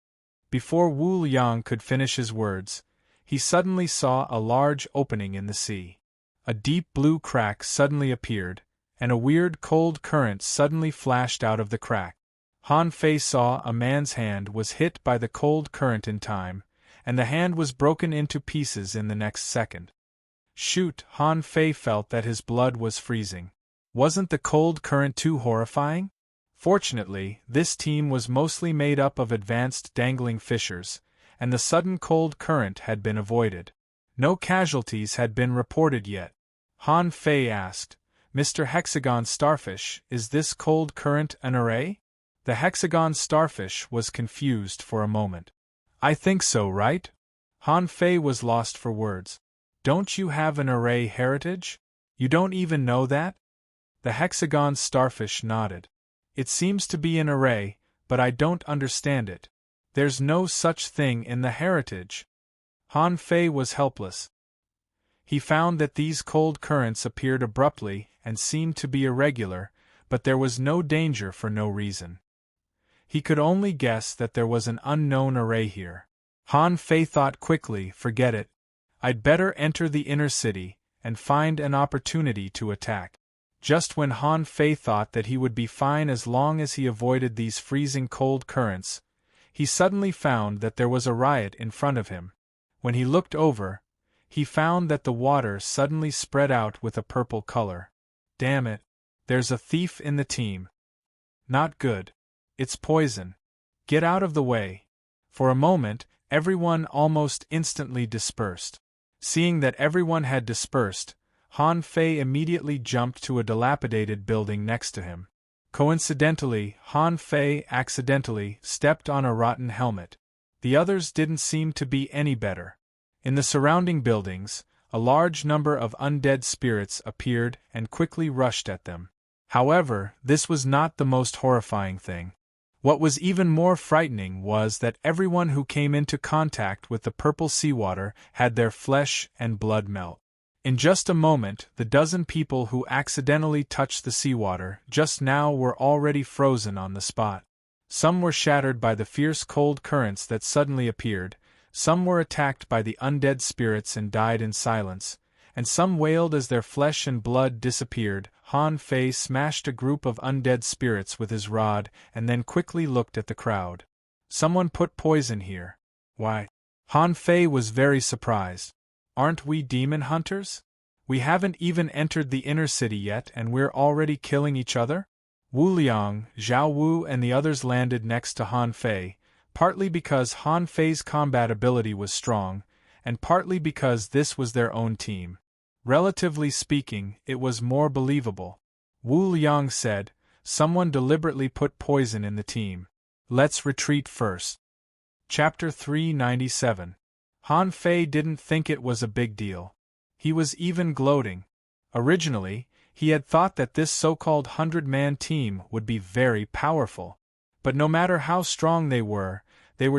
Before Wu Liang could finish his words, he suddenly saw a large opening in the sea. A deep blue crack suddenly appeared, and a weird cold current suddenly flashed out of the crack. Han Fei saw a man's hand was hit by the cold current in time, and the hand was broken into pieces in the next second. Shoot! Han Fei felt that his blood was freezing. Wasn't the cold current too horrifying? Fortunately, this team was mostly made up of advanced dangling fishers, and the sudden cold current had been avoided. No casualties had been reported yet. Han Fei asked, "Mr. Hexagon Starfish, is this cold current an array?" The Hexagon Starfish was confused for a moment. "I think so, right?" Han Fei was lost for words. "Don't you have an array heritage? You don't even know that?" The Hexagon Starfish nodded. "It seems to be an array, but I don't understand it. There's no such thing in the heritage." Han Fei was helpless. He found that these cold currents appeared abruptly and seemed to be irregular, but there was no danger for no reason. He could only guess that there was an unknown array here. Han Fei thought quickly, "Forget it. I'd better enter the inner city and find an opportunity to attack." Just when Han Fei thought that he would be fine as long as he avoided these freezing cold currents, he suddenly found that there was a riot in front of him. When he looked over, he found that the water suddenly spread out with a purple color. "Damn it! There's a thief in the team. Not good. It's poison. Get out of the way." For a moment, everyone almost instantly dispersed. Seeing that everyone had dispersed, Han Fei immediately jumped to a dilapidated building next to him. Coincidentally, Han Fei accidentally stepped on a rotten helmet. The others didn't seem to be any better. In the surrounding buildings, a large number of undead spirits appeared and quickly rushed at them. However, this was not the most horrifying thing. What was even more frightening was that everyone who came into contact with the purple seawater had their flesh and blood melt. In just a moment, the dozen people who accidentally touched the seawater just now were already frozen on the spot. Some were shattered by the fierce cold currents that suddenly appeared, some were attacked by the undead spirits and died in silence, and some wailed as their flesh and blood disappeared. Han Fei smashed a group of undead spirits with his rod and then quickly looked at the crowd. "Someone put poison here. Why?" Han Fei was very surprised. "Aren't we demon hunters? We haven't even entered the inner city yet and we're already killing each other? Wu Liang, Zhao Wu and the others landed next to Han Fei, partly because Han Fei's combat ability was strong, and partly because this was their own team. Relatively speaking, it was more believable. Wu Liang said, "Someone deliberately put poison in the team. Let's retreat first." Chapter 397. Han Fei didn't think it was a big deal. He was even gloating. Originally, he had thought that this so-called 100-man team would be very powerful. But no matter how strong they were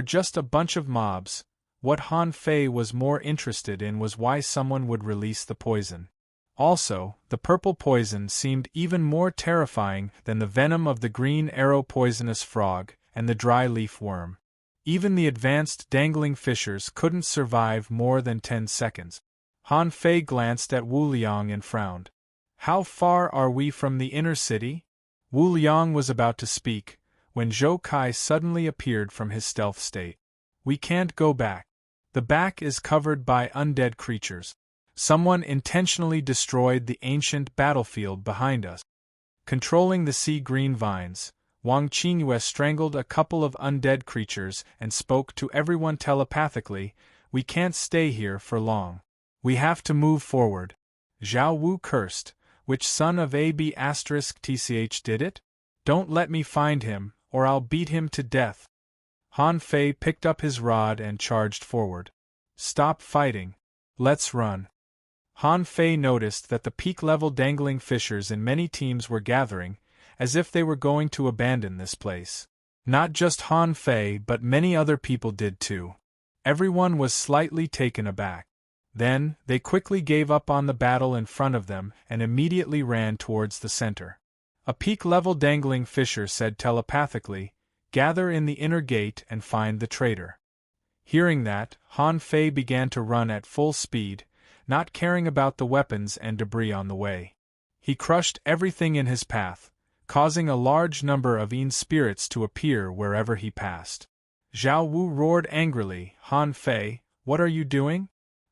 just a bunch of mobs. What Han Fei was more interested in was why someone would release the poison. Also, the purple poison seemed even more terrifying than the venom of the green arrow poisonous frog and the dry leaf worm. Even the advanced dangling fishers couldn't survive more than 10 seconds. Han Fei glanced at Wu Liang and frowned. "How far are we from the inner city?" Wu Liang was about to speak, when Zhou Kai suddenly appeared from his stealth state. "We can't go back. The back is covered by undead creatures. Someone intentionally destroyed the ancient battlefield behind us." Controlling the sea green vines, Wang Qingyue strangled a couple of undead creatures and spoke to everyone telepathically. "We can't stay here for long. We have to move forward." Zhao Wu cursed. "Which son of AB*TCH did it? Don't let me find him, or I'll beat him to death." Han Fei picked up his rod and charged forward. "Stop fighting. Let's run." Han Fei noticed that the peak-level dangling fishers in many teams were gathering, as if they were going to abandon this place. Not just Han Fei but many other people did too. Everyone was slightly taken aback. Then, they quickly gave up on the battle in front of them and immediately ran towards the center. A peak-level dangling fisher said telepathically, "Gather in the inner gate and find the traitor." Hearing that, Han Fei began to run at full speed, not caring about the weapons and debris on the way. He crushed everything in his path, causing a large number of Yin spirits to appear wherever he passed. Zhao Wu roared angrily, "Han Fei, what are you doing?"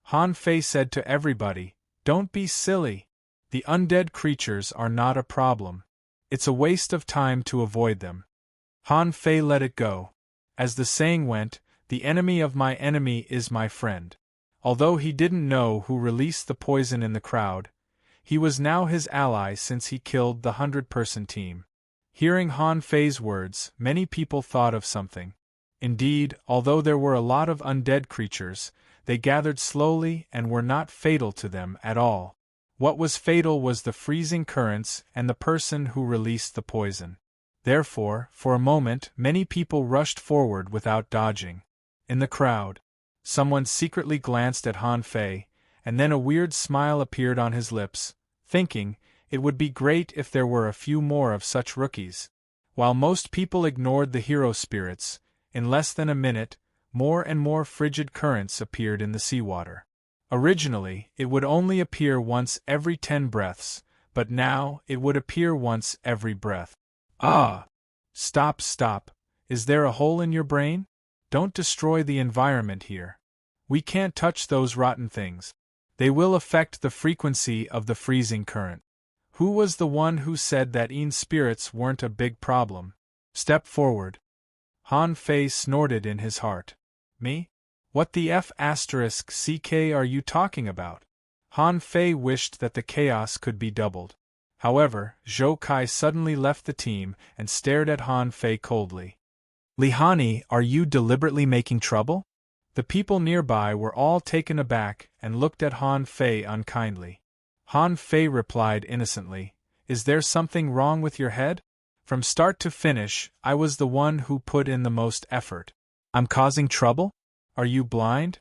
Han Fei said to everybody, "Don't be silly. The undead creatures are not a problem. It's a waste of time to avoid them." Han Fei let it go. As the saying went, "The enemy of my enemy is my friend." Although he didn't know who released the poison in the crowd, he was now his ally since he killed the 100-person team. Hearing Han Fei's words, many people thought of something. Indeed, although there were a lot of undead creatures, they gathered slowly and were not fatal to them at all. What was fatal was the freezing currents and the person who released the poison. Therefore, for a moment, many people rushed forward without dodging. In the crowd, someone secretly glanced at Han Fei, and then a weird smile appeared on his lips, thinking, it would be great if there were a few more of such rookies. While most people ignored the hero spirits, in less than a minute, more and more frigid currents appeared in the seawater. Originally, it would only appear once every 10 breaths, but now it would appear once every breath. Ah! Stop! Is there a hole in your brain? Don't destroy the environment here. We can't touch those rotten things. They will affect the frequency of the freezing current. Who was the one who said that Yin spirits weren't a big problem? Step forward. Han Fei snorted in his heart. Me? What the F***ck are you talking about? Han Fei wished that the chaos could be doubled. However, Zhou Kai suddenly left the team and stared at Han Fei coldly. "Lihani, are you deliberately making trouble?" The people nearby were all taken aback and looked at Han Fei unkindly. Han Fei replied innocently, "Is there something wrong with your head? From start to finish, I was the one who put in the most effort. I'm causing trouble? Are you blind?"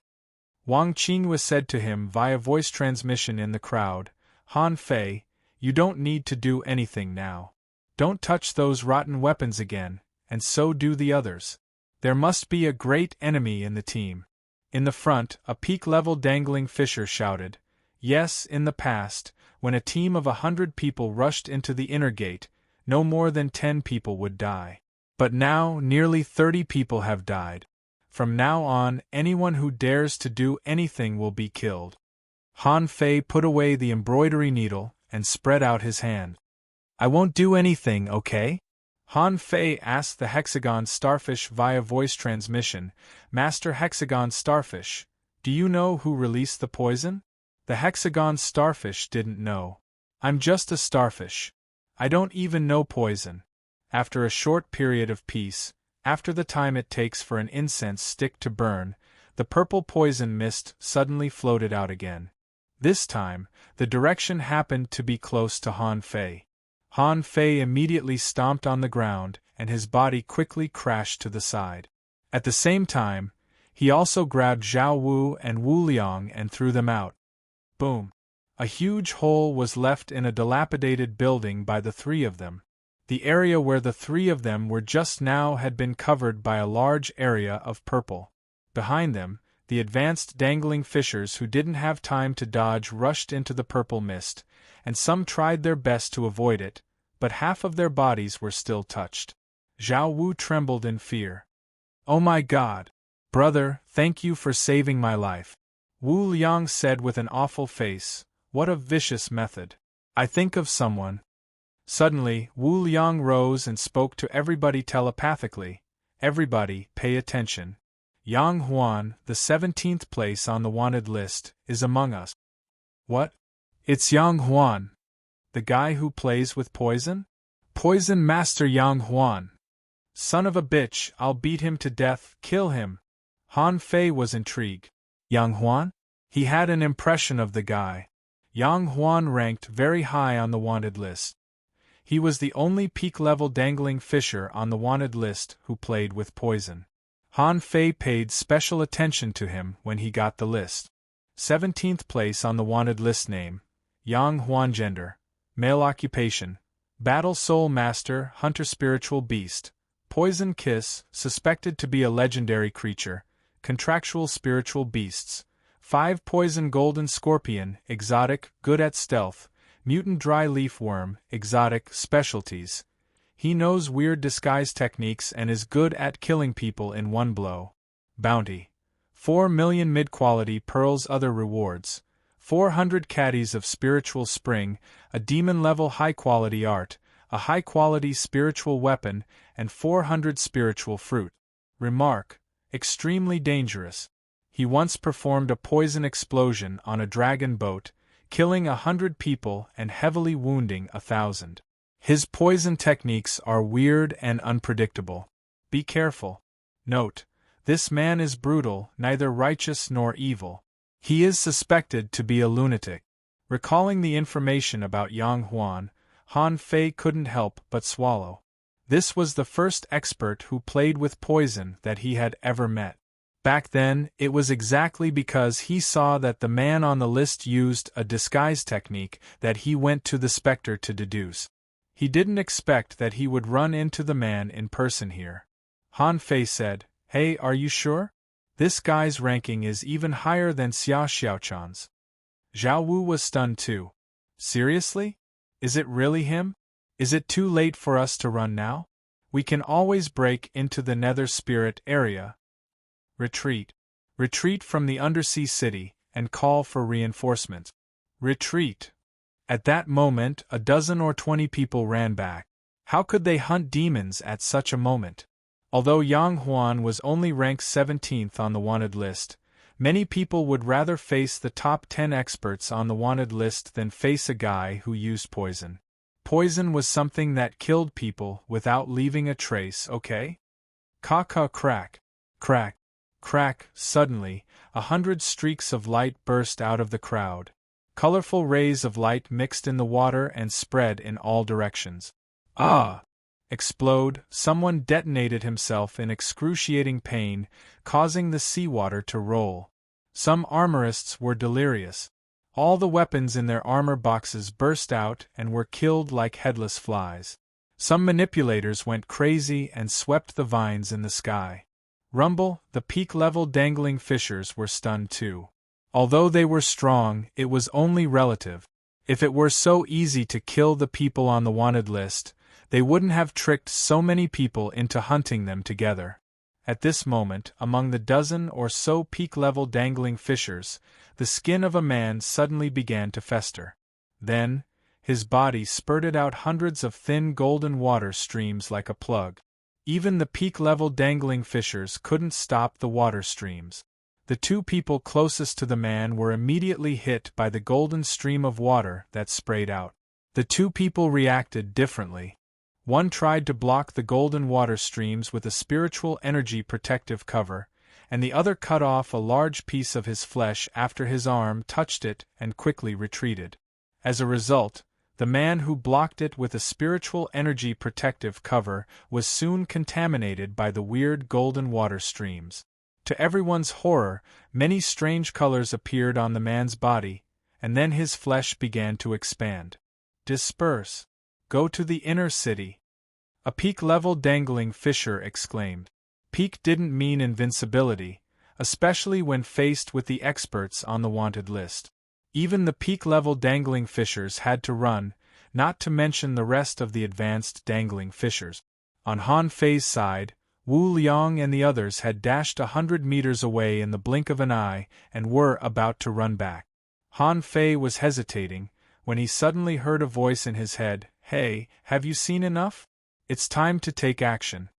Wang Qingyue said to him via voice transmission in the crowd, "Han Fei, you don't need to do anything now. Don't touch those rotten weapons again, and so do the others. There must be a great enemy in the team." In the front, a peak-level dangling fisher shouted, "Yes, in the past, when a team of 100 people rushed into the inner gate, no more than 10 people would die. But now nearly 30 people have died. From now on, anyone who dares to do anything will be killed." Han Fei put away the embroidery needle and spread out his hand. I won't do anything, okay? Han Fei asked the hexagon starfish via voice transmission. Master Hexagon Starfish, do you know who released the poison? The hexagon starfish didn't know. I'm just a starfish. I don't even know poison. After a short period of peace, after the time it takes for an incense stick to burn, the purple poison mist suddenly floated out again. This time, the direction happened to be close to Han Fei. Han Fei immediately stomped on the ground, and his body quickly crashed to the side. At the same time, he also grabbed Zhao Wu and Wu Liang and threw them out. Boom! A huge hole was left in a dilapidated building by the three of them. The area where the three of them were just now had been covered by a large area of purple. Behind them, the advanced dangling fishers who didn't have time to dodge rushed into the purple mist, and some tried their best to avoid it, but half of their bodies were still touched. Zhao Wu trembled in fear. Oh my God! Brother, thank you for saving my life. Wu Liang said with an awful face, what a vicious method. I think of someone. Suddenly, Wu Liang rose and spoke to everybody telepathically. Everybody, pay attention. Yang Huan, the 17th place on the wanted list, is among us. What? It's Yang Huan. The guy who plays with poison? Poison Master Yang Huan. Son of a bitch, I'll beat him to death, kill him. Han Fei was intrigued. Yang Huan? He had an impression of the guy. Yang Huan ranked very high on the wanted list. He was the only peak-level dangling fisher on the wanted list who played with poison. Han Fei paid special attention to him when he got the list. 17th place on the wanted list name, Yang Huan gender, male occupation, battle soul master, hunter spiritual beast, poison kiss, suspected to be a legendary creature, contractual spiritual beasts, 5 poison golden scorpion, exotic, good at stealth, mutant dry leaf worm, exotic, specialties. He knows weird disguise techniques and is good at killing people in one blow. Bounty: 4 million mid-quality pearls. Other rewards: 400 caddies of spiritual spring, a demon-level high-quality art, a high-quality spiritual weapon, and 400 spiritual fruit. Remark: extremely dangerous. He once performed a poison explosion on a dragon boat, killing 100 people and heavily wounding 1,000. His poison techniques are weird and unpredictable. Be careful. Note: this man is brutal, neither righteous nor evil. He is suspected to be a lunatic. Recalling the information about Yang Huan, Han Fei couldn't help but swallow. This was the first expert who played with poison that he had ever met. Back then, it was exactly because he saw that the man on the list used a disguise technique that he went to the Spectre to deduce. He didn't expect that he would run into the man in person here. Han Fei said, Hey, are you sure? This guy's ranking is even higher than Xia Xiaochan's. Zhao Wu was stunned too. Seriously? Is it really him? Is it too late for us to run now? We can always break into the Nether Spirit area. Retreat. Retreat from the undersea city, and call for reinforcements. Retreat. At that moment, a dozen or 20 people ran back. How could they hunt demons at such a moment? Although Yang Huan was only ranked 17th on the wanted list, many people would rather face the top 10 experts on the wanted list than face a guy who used poison. Poison was something that killed people without leaving a trace, okay? Ka-ka crack. Crack. Crack. Suddenly, 100 streaks of light burst out of the crowd. Colorful rays of light mixed in the water and spread in all directions. Ah! Explode. Someone detonated himself in excruciating pain, causing the seawater to roll. Some armorists were delirious. All the weapons in their armor boxes burst out and were killed like headless flies. Some manipulators went crazy and swept the vines in the sky. Rumble, the peak-level dangling fishers were stunned too. Although they were strong, it was only relative. If it were so easy to kill the people on the wanted list, they wouldn't have tricked so many people into hunting them together. At this moment, among the dozen or so peak-level dangling fissures, the skin of a man suddenly began to fester. Then, his body spurted out hundreds of thin golden water streams like a plug. Even the peak-level dangling fissures couldn't stop the water streams. The two people closest to the man were immediately hit by the golden stream of water that sprayed out. The two people reacted differently. One tried to block the golden water streams with a spiritual energy protective cover, and the other cut off a large piece of his flesh after his arm touched it and quickly retreated. As a result, the man who blocked it with a spiritual energy protective cover was soon contaminated by the weird golden water streams. To everyone's horror, many strange colors appeared on the man's body, and then his flesh began to expand. Disperse. Go to the inner city. A peak-level dangling fissure exclaimed. Peak didn't mean invincibility, especially when faced with the experts on the wanted list. Even the peak-level dangling fissures had to run, not to mention the rest of the advanced dangling fissures. On Han Fei's side, Wu Liang and the others had dashed 100 meters away in the blink of an eye and were about to run back. Han Fei was hesitating, when he suddenly heard a voice in his head, "Hey, have you seen enough? It's time to take action."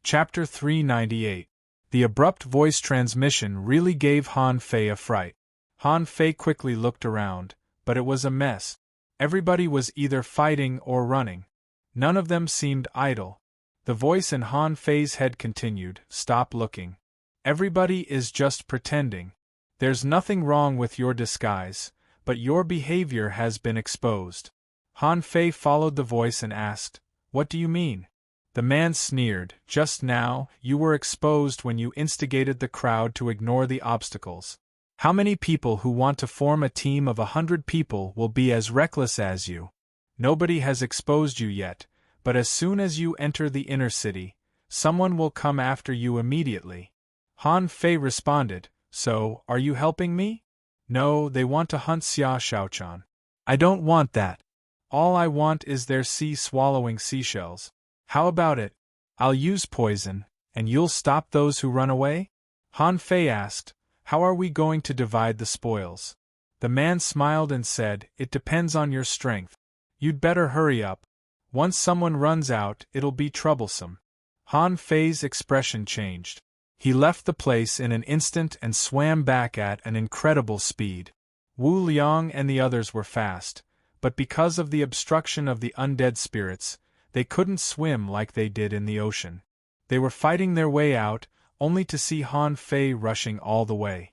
Chapter 398. The abrupt voice transmission really gave Han Fei a fright. Han Fei quickly looked around, but it was a mess. Everybody was either fighting or running. None of them seemed idle. The voice in Han Fei's head continued, "Stop looking. Everybody is just pretending. There's nothing wrong with your disguise, but your behavior has been exposed." Han Fei followed the voice and asked, "What do you mean?" The man sneered, "Just now, you were exposed when you instigated the crowd to ignore the obstacles. How many people who want to form a team of 100 people will be as reckless as you? Nobody has exposed you yet, but as soon as you enter the inner city, someone will come after you immediately." Han Fei responded, "So, are you helping me?" "No, they want to hunt Xia Shaochan. I don't want that. All I want is their sea-swallowing seashells. How about it? I'll use poison, and you'll stop those who run away?" Han Fei asked, "How are we going to divide the spoils?" The man smiled and said, "It depends on your strength. You'd better hurry up. Once someone runs out, it'll be troublesome." Han Fei's expression changed. He left the place in an instant and swam back at an incredible speed. Wu Liang and the others were fast, but because of the obstruction of the undead spirits, they couldn't swim like they did in the ocean. They were fighting their way out, only to see Han Fei rushing all the way.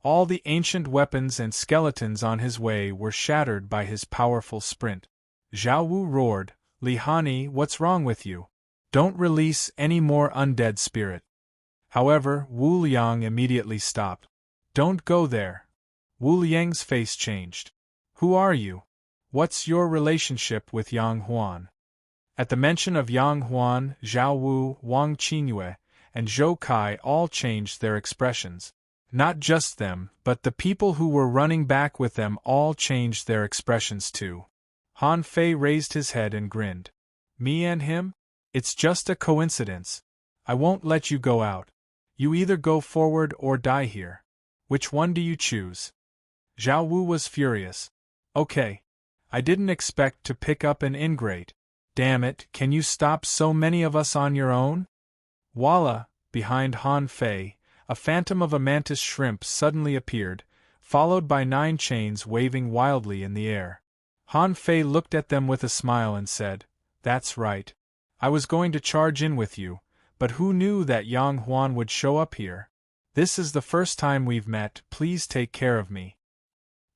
All the ancient weapons and skeletons on his way were shattered by his powerful sprint. Zhao Wu roared, "Li Hani, what's wrong with you? Don't release any more undead spirit." However, Wu Liang immediately stopped. "Don't go there." Wu Liang's face changed. "Who are you? What's your relationship with Yang Huan?" At the mention of Yang Huan, Zhao Wu, Wang Qingyue, and Zhou Kai all changed their expressions. Not just them, but the people who were running back with them all changed their expressions too. Han Fei raised his head and grinned. "Me and him? It's just a coincidence. I won't let you go out. You either go forward or die here. Which one do you choose?" Zhao Wu was furious. "Okay. I didn't expect to pick up an ingrate. Damn it, can you stop so many of us on your own?" Voila! Behind Han Fei, a phantom of a mantis shrimp suddenly appeared, followed by 9 chains waving wildly in the air. Han Fei looked at them with a smile and said, "That's right. I was going to charge in with you, but who knew that Yang Huan would show up here? This is the first time we've met, please take care of me."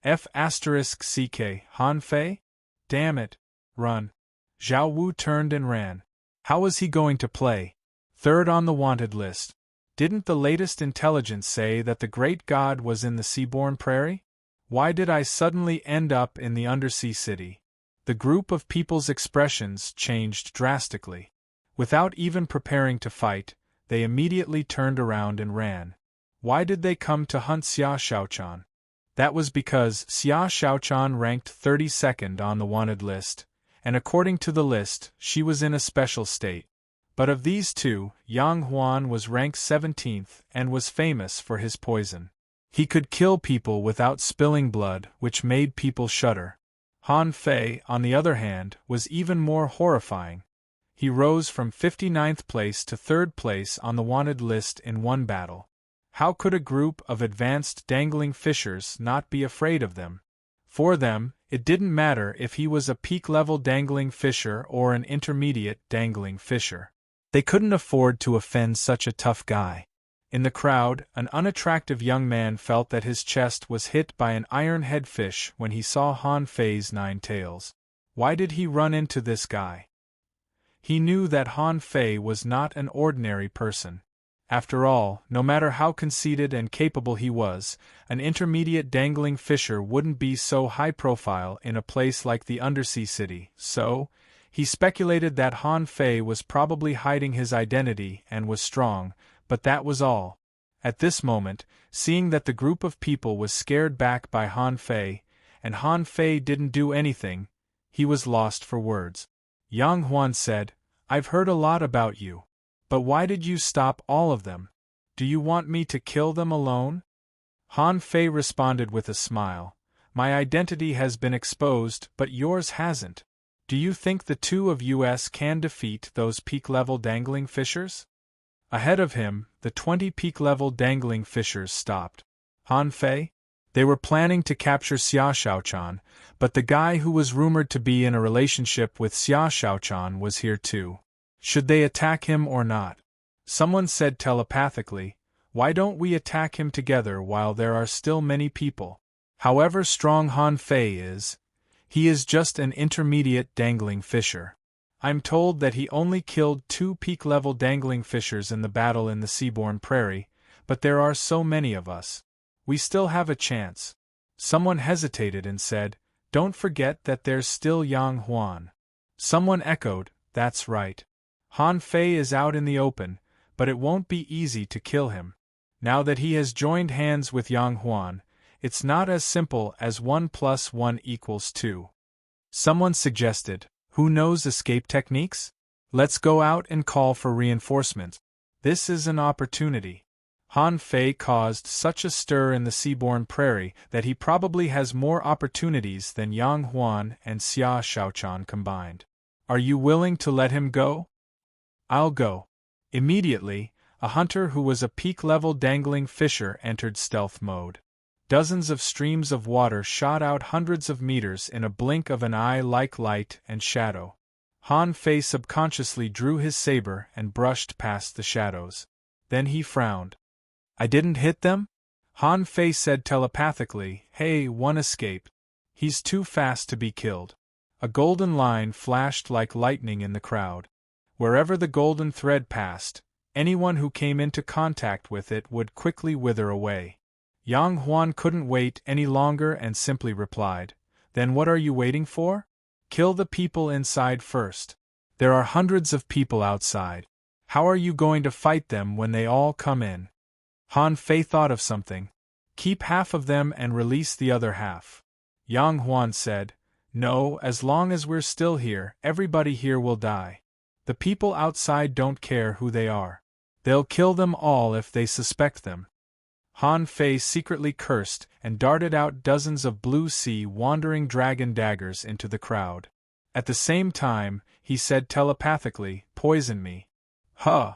F***CK, Han Fei? Damn it. Run. Zhao Wu turned and ran. How was he going to play? Third on the wanted list. Didn't the latest intelligence say that the great god was in the seaborne prairie? Why did I suddenly end up in the undersea city? The group of people's expressions changed drastically. Without even preparing to fight, they immediately turned around and ran. Why did they come to hunt Xia Shaochan? That was because Xia Shaochan ranked 32nd on the wanted list, and according to the list, she was in a special state. But of these two, Yang Huan was ranked 17th and was famous for his poison. He could kill people without spilling blood, which made people shudder. Han Fei, on the other hand, was even more horrifying. He rose from 59th place to 3rd place on the wanted list in one battle. How could a group of advanced dangling fishers not be afraid of them? For them, it didn't matter if he was a peak-level dangling fisher or an intermediate dangling fisher. They couldn't afford to offend such a tough guy. In the crowd, an unattractive young man felt that his chest was hit by an iron-head fish when he saw Han Fei's 9 tails. Why did he run into this guy? He knew that Han Fei was not an ordinary person. After all, no matter how conceited and capable he was, an intermediate dangling fisher wouldn't be so high-profile in a place like the Undersea City, so he speculated that Han Fei was probably hiding his identity and was strong, but that was all. At this moment, seeing that the group of people was scared back by Han Fei, and Han Fei didn't do anything, he was lost for words. Yang Huan said, "I've heard a lot about you. But why did you stop all of them? Do you want me to kill them alone?" Han Fei responded with a smile, "My identity has been exposed, but yours hasn't. Do you think the two of us can defeat those peak-level dangling fishers?" Ahead of him, the 20 peak-level dangling fishers stopped. Han Fei? They were planning to capture Xia Shaochan, but the guy who was rumored to be in a relationship with Xia Shaochan was here too. Should they attack him or not? Someone said telepathically, "Why don't we attack him together while there are still many people?" However strong Han Fei is, he is just an intermediate dangling fisher. I'm told that he only killed 2 peak-level dangling fishers in the battle in the Seaborne Prairie, but there are so many of us. We still have a chance. Someone hesitated and said, "Don't forget that there's still Yang Huan." Someone echoed, "That's right. Han Fei is out in the open, but it won't be easy to kill him. Now that he has joined hands with Yang Huan, it's not as simple as 1 + 1 = 2. Someone suggested, "Who knows escape techniques? Let's go out and call for reinforcements. This is an opportunity." Han Fei caused such a stir in the Seaborne Prairie that he probably has more opportunities than Yang Huan and Xia Shaochan combined. Are you willing to let him go? I'll go. Immediately, a hunter who was a peak-level dangling fisher entered stealth mode. Dozens of streams of water shot out hundreds of meters in a blink of an eye like light and shadow. Han Fei subconsciously drew his saber and brushed past the shadows. Then he frowned. "I didn't hit them?" Han Fei said telepathically, "Hey, one escaped. He's too fast to be killed." A golden line flashed like lightning in the crowd. Wherever the golden thread passed, anyone who came into contact with it would quickly wither away. Yang Huan couldn't wait any longer and simply replied, "Then what are you waiting for? Kill the people inside first. There are hundreds of people outside. How are you going to fight them when they all come in?" Han Fei thought of something. "Keep half of them and release the other half." Yang Huan said, "No, as long as we're still here, everybody here will die. The people outside don't care who they are. They'll kill them all if they suspect them." Han Fei secretly cursed and darted out dozens of blue sea wandering dragon daggers into the crowd. At the same time, he said telepathically, "Poison me." Huh!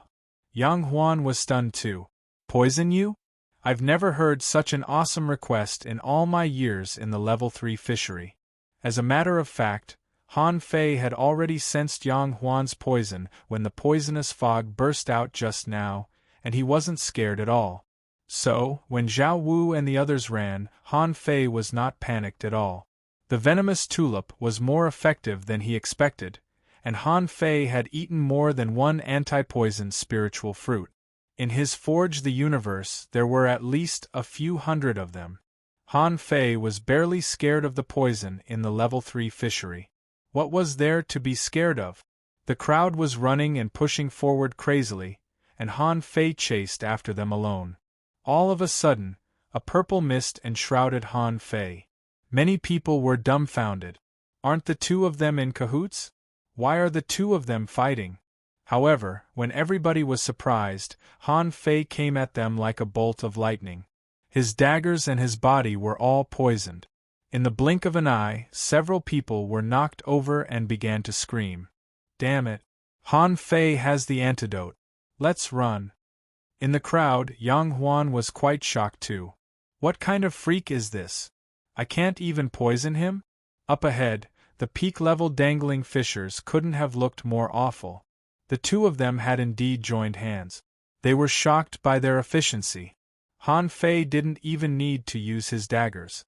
Yang Huan was stunned too. "Poison you? I've never heard such an awesome request in all my years in the level 3 fishery." As a matter of fact, Han Fei had already sensed Yang Huan's poison when the poisonous fog burst out just now, and he wasn't scared at all. So, when Zhao Wu and the others ran, Han Fei was not panicked at all. The venomous tulip was more effective than he expected, and Han Fei had eaten more than one anti-poison spiritual fruit. In his Forge the Universe there were at least a few hundred of them. Han Fei was barely scared of the poison in the level 3 fishery. What was there to be scared of? The crowd was running and pushing forward crazily, and Han Fei chased after them alone. All of a sudden, a purple mist enshrouded Han Fei. Many people were dumbfounded. Aren't the two of them in cahoots? Why are the two of them fighting? However, when everybody was surprised, Han Fei came at them like a bolt of lightning. His daggers and his body were all poisoned. In the blink of an eye, several people were knocked over and began to scream. Damn it! Han Fei has the antidote. Let's run. In the crowd, Yang Huan was quite shocked too. What kind of freak is this? I can't even poison him? Up ahead, the peak-level dangling fishers couldn't have looked more awful. The two of them had indeed joined hands. They were shocked by their efficiency. Han Fei didn't even need to use his daggers.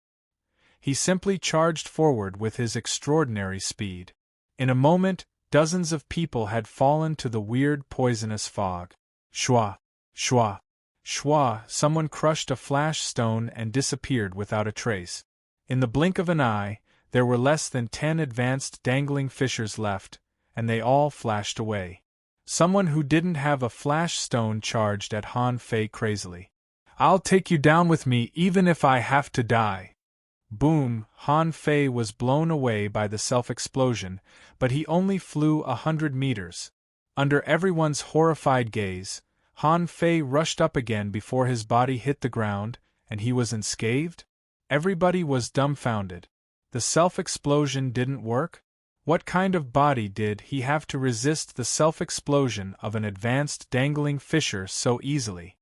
He simply charged forward with his extraordinary speed. In a moment, dozens of people had fallen to the weird poisonous fog. Shwa! Shwa! Shwa! Someone crushed a flash stone and disappeared without a trace. In the blink of an eye, there were less than 10 advanced dangling fishers left, and they all flashed away. Someone who didn't have a flash stone charged at Han Fei crazily. I'll take you down with me even if I have to die. Boom! Han Fei was blown away by the self-explosion, but he only flew 100 meters. Under everyone's horrified gaze, Han Fei rushed up again before his body hit the ground, and he was unscathed? Everybody was dumbfounded. The self-explosion didn't work? What kind of body did he have to resist the self-explosion of an advanced dangling fisher so easily?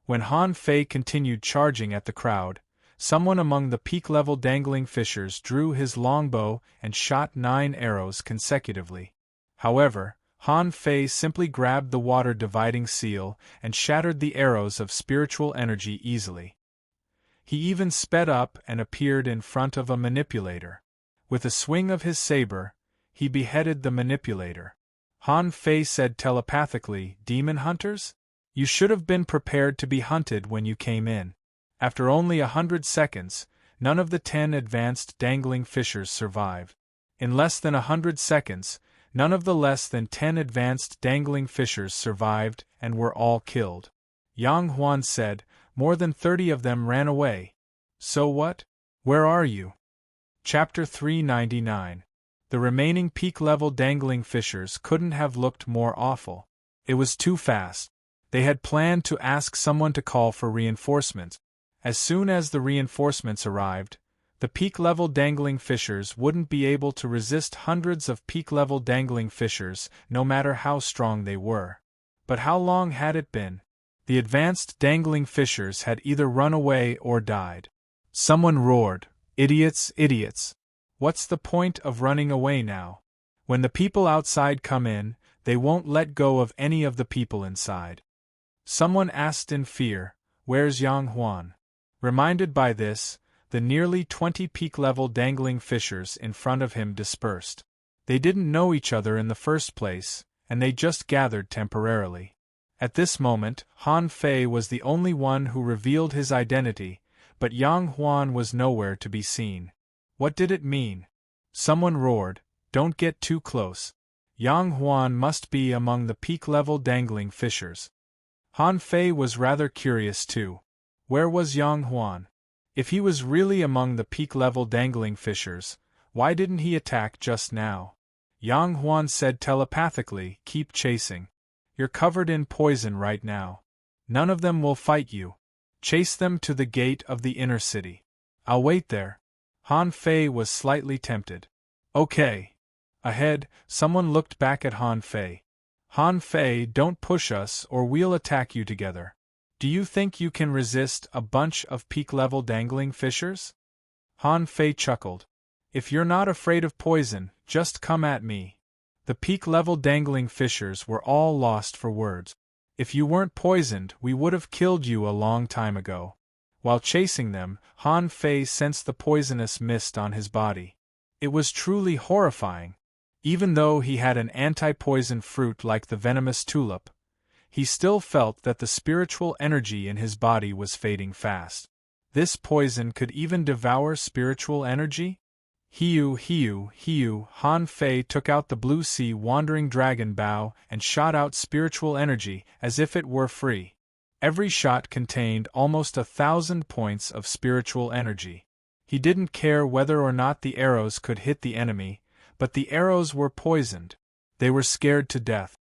When Han Fei continued charging at the crowd, someone among the peak-level dangling fishers drew his longbow and shot 9 arrows consecutively. However, Han Fei simply grabbed the water-dividing seal and shattered the arrows of spiritual energy easily. He even sped up and appeared in front of a manipulator. With a swing of his saber, he beheaded the manipulator. Han Fei said telepathically, "Demon hunters? You should have been prepared to be hunted when you came in." After only 100 seconds, none of the 10 advanced dangling fishers survived. In less than 100 seconds, none of the less than 10 advanced dangling fishers survived and were all killed. Yang Huan said, "More than 30 of them ran away. So what? Where are you?" Chapter 399. The remaining peak-level dangling fishers couldn't have looked more awful. It was too fast. They had planned to ask someone to call for reinforcements. As soon as the reinforcements arrived, the peak-level dangling fishers wouldn't be able to resist hundreds of peak-level dangling fishers, no matter how strong they were. But how long had it been? The advanced dangling fishers had either run away or died. Someone roared, "Idiots, idiots! What's the point of running away now? When the people outside come in, they won't let go of any of the people inside." Someone asked in fear, "Where's Yang Huan?" Reminded by this, the nearly 20 peak-level dangling fishers in front of him dispersed. They didn't know each other in the first place, and they just gathered temporarily. At this moment, Han Fei was the only one who revealed his identity, but Yang Huan was nowhere to be seen. What did it mean? Someone roared, "Don't get too close. Yang Huan must be among the peak-level dangling fishers." Han Fei was rather curious too. Where was Yang Huan? If he was really among the peak-level dangling fishers, why didn't he attack just now? Yang Huan said telepathically, "Keep chasing. You're covered in poison right now. None of them will fight you. Chase them to the gate of the inner city. I'll wait there." Han Fei was slightly tempted. "Okay." Ahead, someone looked back at Han Fei. "Han Fei, don't push us or we'll attack you together. Do you think you can resist a bunch of peak-level dangling fishers?" Han Fei chuckled. "If you're not afraid of poison, just come at me." The peak-level dangling fishers were all lost for words. "If you weren't poisoned, we would have killed you a long time ago." While chasing them, Han Fei sensed the poisonous mist on his body. It was truly horrifying. Even though he had an anti-poison fruit like the venomous tulip, he still felt that the spiritual energy in his body was fading fast. This poison could even devour spiritual energy? Hiu, hiu, hiu! Han Fei took out the blue sea wandering dragon bow and shot out spiritual energy as if it were free. Every shot contained almost 1,000 points of spiritual energy. He didn't care whether or not the arrows could hit the enemy, but the arrows were poisoned. They were scared to death.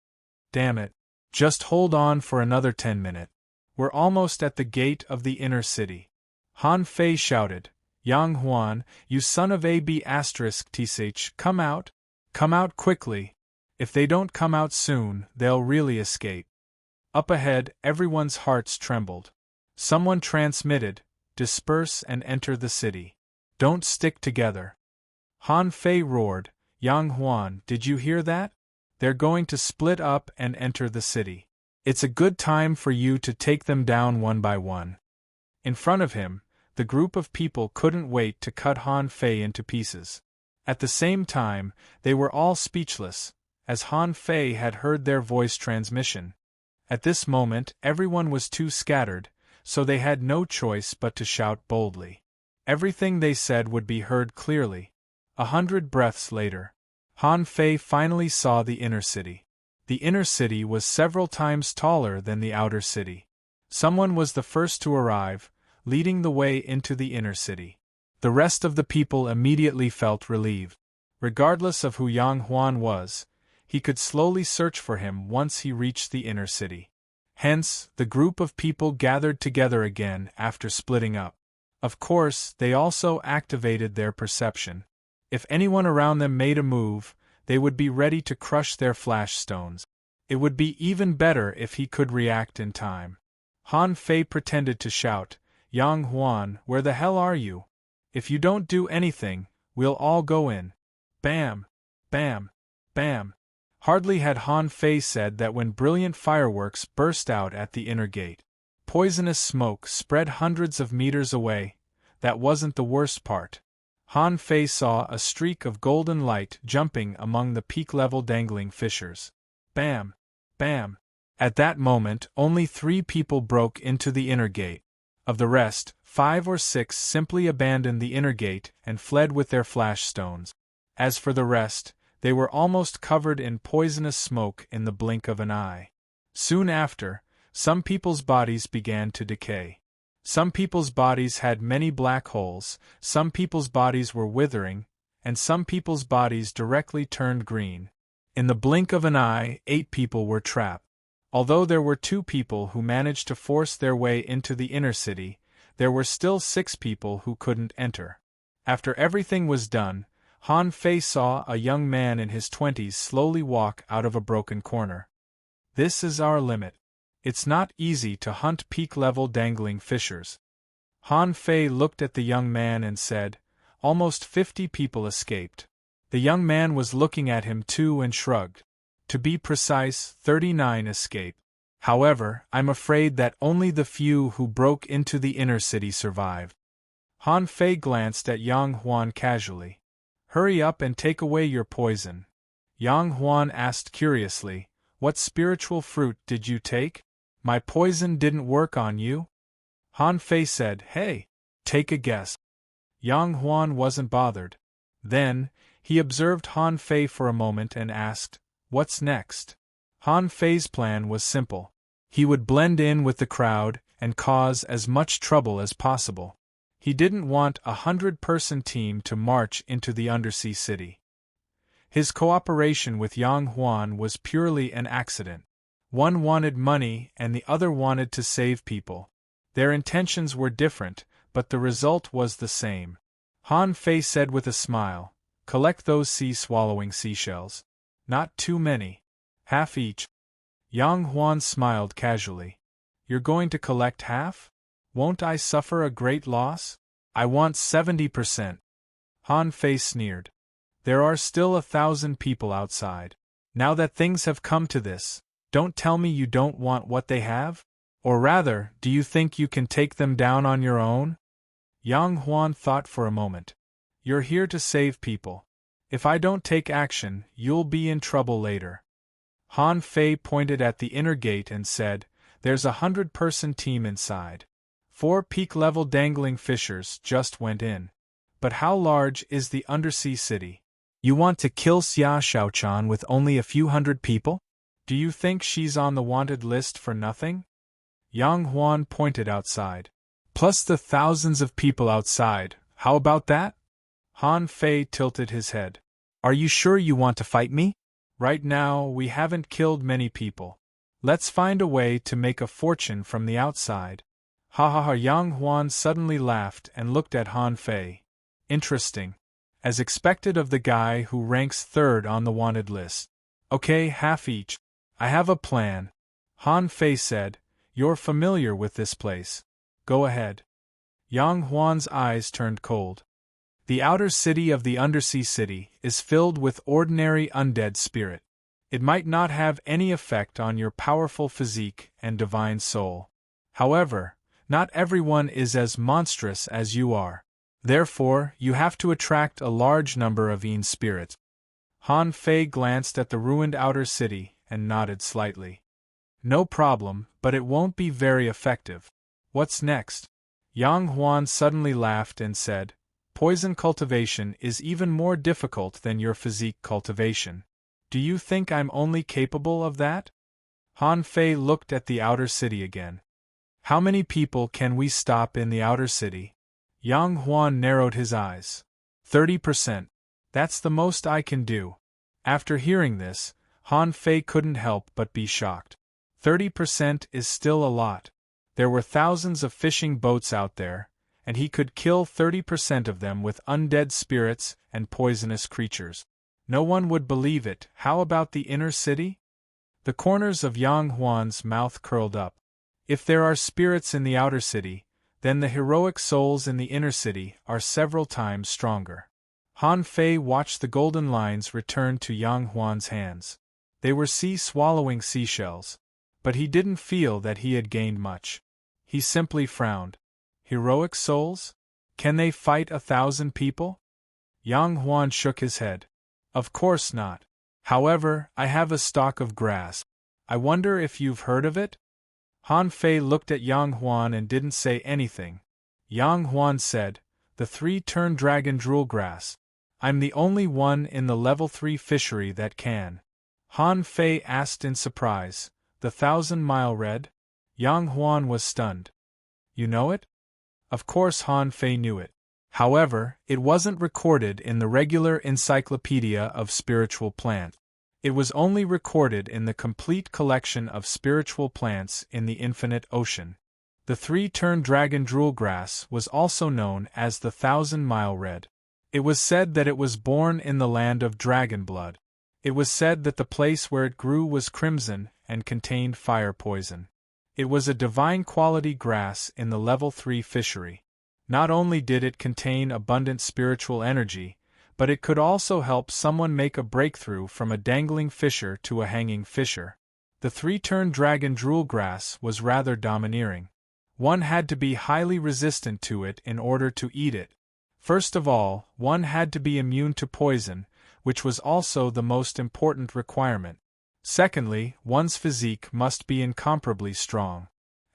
Damn it. Just hold on for another 10 minutes. We're almost at the gate of the inner city. Han Fei shouted, Yang Huan, you son of a b****, come out. Come out quickly. If they don't come out soon, they'll really escape. Up ahead, everyone's hearts trembled. Someone transmitted, disperse and enter the city. Don't stick together. Han Fei roared, Yang Huan, did you hear that? They're going to split up and enter the city. It's a good time for you to take them down one by one. In front of him, the group of people couldn't wait to cut Han Fei into pieces. At the same time, they were all speechless, as Han Fei had heard their voice transmission. At this moment, everyone was too scattered, so they had no choice but to shout boldly. Everything they said would be heard clearly. 100 breaths later, Han Fei finally saw the inner city. The inner city was several times taller than the outer city. Someone was the first to arrive, leading the way into the inner city. The rest of the people immediately felt relieved. Regardless of who Yang Huan was, he could slowly search for him once he reached the inner city. Hence, the group of people gathered together again after splitting up. Of course, they also activated their perception. If anyone around them made a move, they would be ready to crush their flash stones. It would be even better if he could react in time. Han Fei pretended to shout, Yang Huan, where the hell are you? If you don't do anything, we'll all go in. Bam! Bam! Bam! Hardly had Han Fei said that when brilliant fireworks burst out at the inner gate. Poisonous smoke spread hundreds of meters away. That wasn't the worst part. Han Fei saw a streak of golden light jumping among the peak-level dangling fissures. Bam! Bam! At that moment, only 3 people broke into the inner gate. Of the rest, 5 or 6 simply abandoned the inner gate and fled with their flash stones. As for the rest, they were almost covered in poisonous smoke in the blink of an eye. Soon after, some people's bodies began to decay. Some people's bodies had many black holes, some people's bodies were withering, and some people's bodies directly turned green. In the blink of an eye, 8 people were trapped. Although there were 2 people who managed to force their way into the inner city, there were still 6 people who couldn't enter. After everything was done, Han Fei saw a young man in his 20s slowly walk out of a broken corner. This is our limit. It's not easy to hunt peak-level dangling fissures. Han Fei looked at the young man and said, almost 50 people escaped. The young man was looking at him too and shrugged. To be precise, 39 escaped. However, I'm afraid that only the few who broke into the inner city survived. Han Fei glanced at Yang Huan casually. Hurry up and take away your poison. Yang Huan asked curiously, what spiritual fruit did you take? My poison didn't work on you? Han Fei said, hey, take a guess. Yang Huan wasn't bothered. Then, he observed Han Fei for a moment and asked, what's next? Han Fei's plan was simple. He would blend in with the crowd and cause as much trouble as possible. He didn't want a 100-person team to march into the undersea city. His cooperation with Yang Huan was purely an accident. One wanted money and the other wanted to save people. Their intentions were different, but the result was the same. Han Fei said with a smile, collect those sea-swallowing seashells. Not too many. Half each. Yang Huan smiled casually. You're going to collect half? Won't I suffer a great loss? I want 70%. Han Fei sneered. There are still 1,000 people outside. Now that things have come to this, don't tell me you don't want what they have? Or rather, do you think you can take them down on your own? Yang Huan thought for a moment. You're here to save people. If I don't take action, you'll be in trouble later. Han Fei pointed at the inner gate and said, there's a 100-person team inside. 4 peak-level dangling fissures just went in. But how large is the undersea city? You want to kill Xia Xiaochan with only a few hundred people? Do you think she's on the wanted list for nothing? Yang Huan pointed outside. Plus the thousands of people outside, how about that? Han Fei tilted his head. Are you sure you want to fight me? Right now, we haven't killed many people. Let's find a way to make a fortune from the outside. Ha ha ha! Yang Huan suddenly laughed and looked at Han Fei. Interesting. As expected of the guy who ranks third on the wanted list. Okay, half each. I have a plan. Han Fei said, You're familiar with this place. Go ahead. Yang Huan's eyes turned cold. The outer city of the undersea city is filled with ordinary undead spirit. It might not have any effect on your powerful physique and divine soul. However, not everyone is as monstrous as you are. Therefore, you have to attract a large number of Yin spirits. Han Fei glanced at the ruined outer city and nodded slightly. No problem, but it won't be very effective. What's next? Yang Huan suddenly laughed and said, Poison cultivation is even more difficult than your physique cultivation. Do you think I'm only capable of that? Han Fei looked at the outer city again. How many people can we stop in the outer city? Yang Huan narrowed his eyes. 30%. That's the most I can do. After hearing this, Han Fei couldn't help but be shocked. 30% is still a lot. There were thousands of fishing boats out there, and he could kill 30% of them with undead spirits and poisonous creatures. No one would believe it. How about the inner city? The corners of Yang Huan's mouth curled up. If there are spirits in the outer city, then the heroic souls in the inner city are several times stronger. Han Fei watched the golden lines return to Yang Huan's hands. They were sea-swallowing seashells. But he didn't feel that he had gained much. He simply frowned. Heroic souls? Can they fight 1,000 people? Yang Huan shook his head. Of course not. However, I have a stalk of grass. I wonder if you've heard of it? Han Fei looked at Yang Huan and didn't say anything. Yang Huan said, The 3-turn dragon drool grass. I'm the only one in the level 3 fishery that can. Han Fei asked in surprise, The 1,000-mile red? Yang Huan was stunned. You know it? Of course Han Fei knew it. However, it wasn't recorded in the regular Encyclopedia of Spiritual Plants. It was only recorded in the complete collection of spiritual plants in the infinite ocean. The 3-turn dragon drool grass was also known as the 1,000-mile red. It was said that it was born in the land of dragon blood. It was said that the place where it grew was crimson and contained fire poison. It was a divine quality grass in the level 3 fishery. Not only did it contain abundant spiritual energy, but it could also help someone make a breakthrough from a dangling fisher to a hanging fisher. The 3-turn dragon drool grass was rather domineering. One had to be highly resistant to it in order to eat it. First of all, one had to be immune to poison, which was also the most important requirement. Secondly, one's physique must be incomparably strong.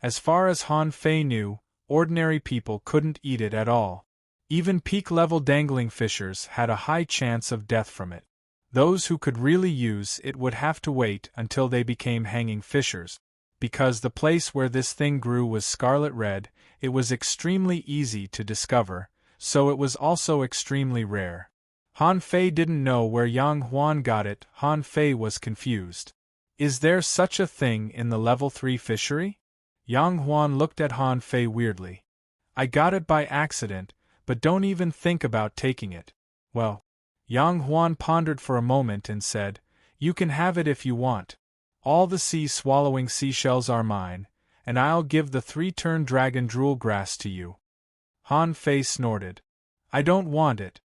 As far as Han Fei knew, ordinary people couldn't eat it at all. Even peak-level dangling fishers had a high chance of death from it. Those who could really use it would have to wait until they became hanging fishers. Because the place where this thing grew was scarlet red, it was extremely easy to discover, so it was also extremely rare. Han Fei didn't know where Yang Huan got it. Han Fei was confused. Is there such a thing in the level 3 fishery? Yang Huan looked at Han Fei weirdly. I got it by accident, but don't even think about taking it. Well, Yang Huan pondered for a moment and said, You can have it if you want. All the sea-swallowing seashells are mine, and I'll give the 3-turn dragon drool grass to you. Han Fei snorted. I don't want it.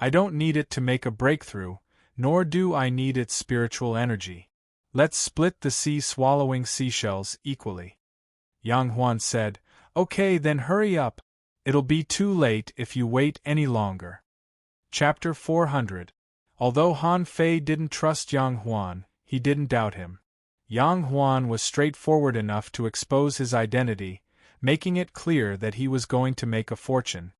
I don't need it to make a breakthrough, nor do I need its spiritual energy. Let's split the sea-swallowing seashells equally. Yang Huan said, Okay, then hurry up. It'll be too late if you wait any longer. Chapter 400. Although Han Fei didn't trust Yang Huan, he didn't doubt him. Yang Huan was straightforward enough to expose his identity, making it clear that he was going to make a fortune.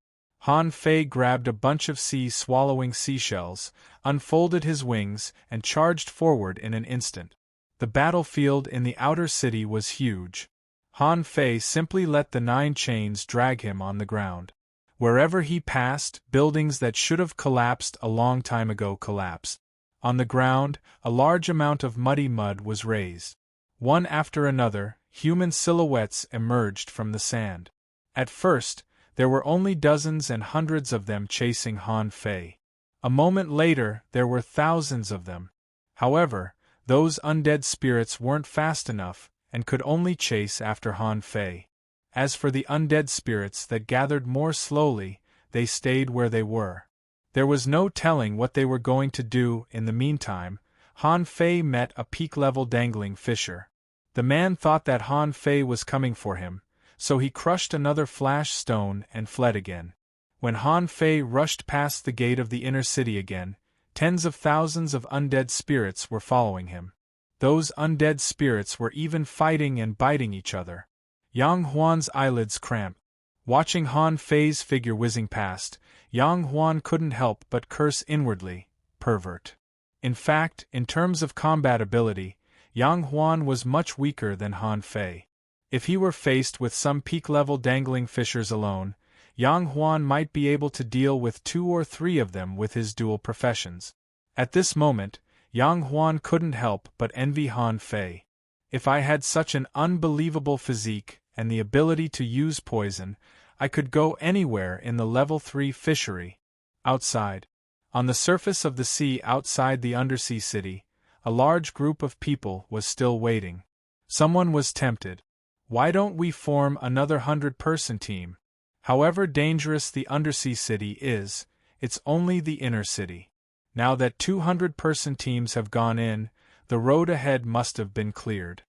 Han Fei grabbed a bunch of sea-swallowing seashells, unfolded his wings, and charged forward in an instant. The battlefield in the outer city was huge. Han Fei simply let the 9 chains drag him on the ground. Wherever he passed, buildings that should have collapsed a long time ago collapsed. On the ground, a large amount of muddy mud was raised. One after another, human silhouettes emerged from the sand. At first, there were only dozens and hundreds of them chasing Han Fei. A moment later, there were thousands of them. However, those undead spirits weren't fast enough, and could only chase after Han Fei. As for the undead spirits that gathered more slowly, they stayed where they were. There was no telling what they were going to do. In the meantime, Han Fei met a peak-level dangling fisher. The man thought that Han Fei was coming for him, so he crushed another flash stone and fled again. When Han Fei rushed past the gate of the inner city again, tens of thousands of undead spirits were following him. Those undead spirits were even fighting and biting each other. Yang Huan's eyelids cramped. Watching Han Fei's figure whizzing past, Yang Huan couldn't help but curse inwardly, pervert. In fact, in terms of combat ability, Yang Huan was much weaker than Han Fei. If he were faced with some peak-level dangling fishers alone, Yang Huan might be able to deal with 2 or 3 of them with his dual professions. At this moment, Yang Huan couldn't help but envy Han Fei. If I had such an unbelievable physique and the ability to use poison, I could go anywhere in the level 3 fishery. Outside, on the surface of the sea outside the undersea city, a large group of people was still waiting. Someone was tempted. Why don't we form another 100-person team? However dangerous the undersea city is, it's only the inner city. Now that 200-person teams have gone in, the road ahead must have been cleared.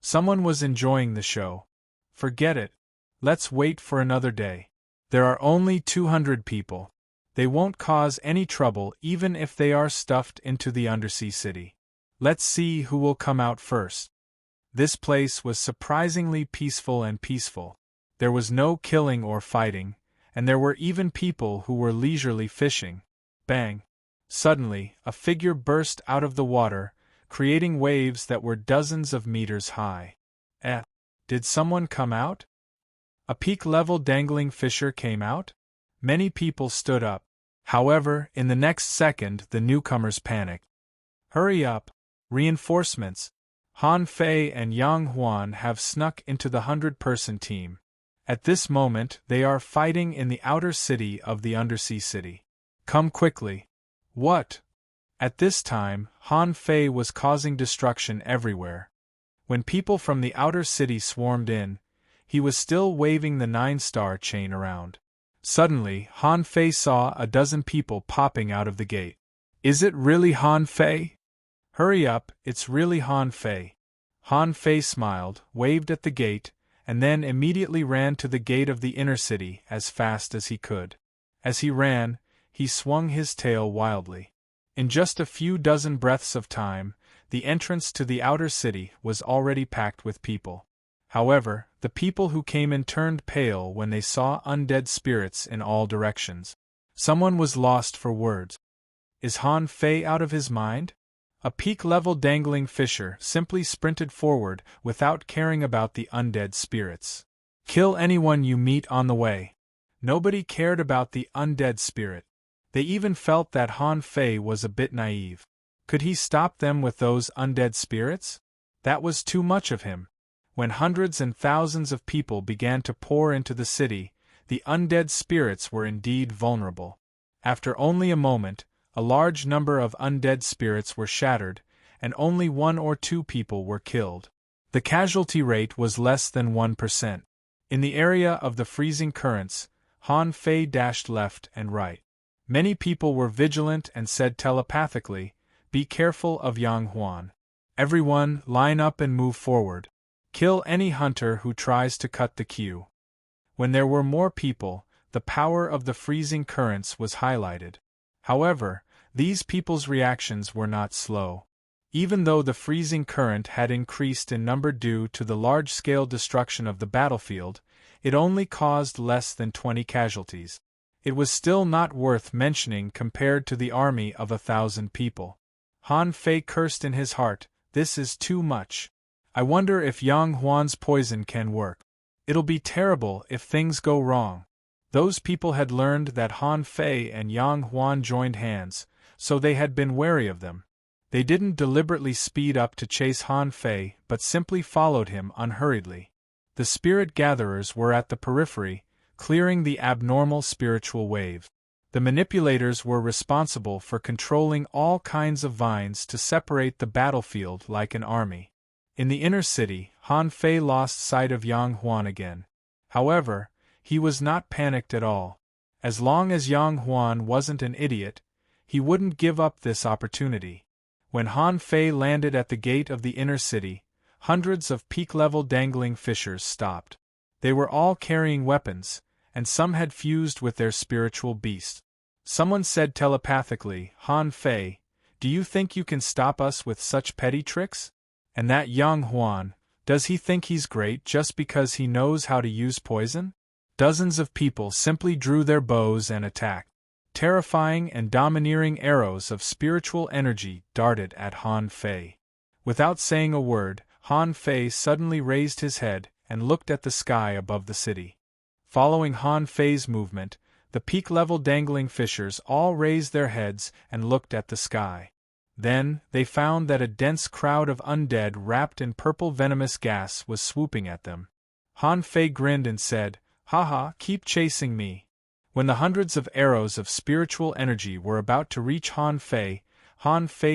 Someone was enjoying the show. Forget it. Let's wait for another day. There are only 200 people. They won't cause any trouble even if they are stuffed into the undersea city. Let's see who will come out first. This place was surprisingly peaceful and peaceful. There was no killing or fighting, and there were even people who were leisurely fishing. Bang! Suddenly, a figure burst out of the water, creating waves that were dozens of meters high. Did someone come out? A peak-level dangling fisher came out? Many people stood up. However, in the next second the newcomers panicked. Hurry up! Reinforcements! Han Fei and Yang Huan have snuck into the 100-person team. At this moment they are fighting in the outer city of the undersea city. Come quickly! What? At this time, Han Fei was causing destruction everywhere. When people from the outer city swarmed in, he was still waving the 9-star chain around. Suddenly, Han Fei saw a dozen people popping out of the gate. Is it really Han Fei? Hurry up, it's really Han Fei. Han Fei smiled, waved at the gate, and then immediately ran to the gate of the inner city as fast as he could. As he ran, he swung his tail wildly. In just a few dozen breaths of time, the entrance to the outer city was already packed with people. However, the people who came in turned pale when they saw undead spirits in all directions. Someone was lost for words. Is Han Fei out of his mind? A peak-level dangling fisher simply sprinted forward without caring about the undead spirits. Kill anyone you meet on the way. Nobody cared about the undead spirit. They even felt that Han Fei was a bit naive. Could he stop them with those undead spirits? That was too much of him. When hundreds and thousands of people began to pour into the city, the undead spirits were indeed vulnerable. After only a moment, a large number of undead spirits were shattered, and only 1 or 2 people were killed. The casualty rate was less than 1%. In the area of the freezing currents, Han Fei dashed left and right. Many people were vigilant and said telepathically, "Be careful of Yang Huan. Everyone, line up and move forward. Kill any hunter who tries to cut the queue." When there were more people, the power of the freezing currents was highlighted. However, these people's reactions were not slow. Even though the freezing current had increased in number due to the large-scale destruction of the battlefield, it only caused less than 20 casualties. It was still not worth mentioning compared to the army of 1,000 people. Han Fei cursed in his heart, "This is too much. I wonder if Yang Huan's poison can work. It'll be terrible if things go wrong." Those people had learned that Han Fei and Yang Huan joined hands, so they had been wary of them. They didn't deliberately speed up to chase Han Fei, but simply followed him unhurriedly. The spirit gatherers were at the periphery, clearing the abnormal spiritual wave. The manipulators were responsible for controlling all kinds of vines to separate the battlefield like an army. In the inner city, Han Fei lost sight of Yang Huan again. However, he was not panicked at all. As long as Yang Huan wasn't an idiot, he wouldn't give up this opportunity. When Han Fei landed at the gate of the inner city, hundreds of peak-level dangling fishers stopped. They were all carrying weapons, and some had fused with their spiritual beast. Someone said telepathically, "Han Fei, do you think you can stop us with such petty tricks? And that Yang Huan, does he think he's great just because he knows how to use poison?" Dozens of people simply drew their bows and attacked. Terrifying and domineering arrows of spiritual energy darted at Han Fei. Without saying a word, Han Fei suddenly raised his head and looked at the sky above the city. Following Han Fei's movement, the peak-level dangling fishers all raised their heads and looked at the sky. Then, they found that a dense crowd of undead wrapped in purple venomous gas was swooping at them. Han Fei grinned and said, "Haha, keep chasing me." When the hundreds of arrows of spiritual energy were about to reach Han Fei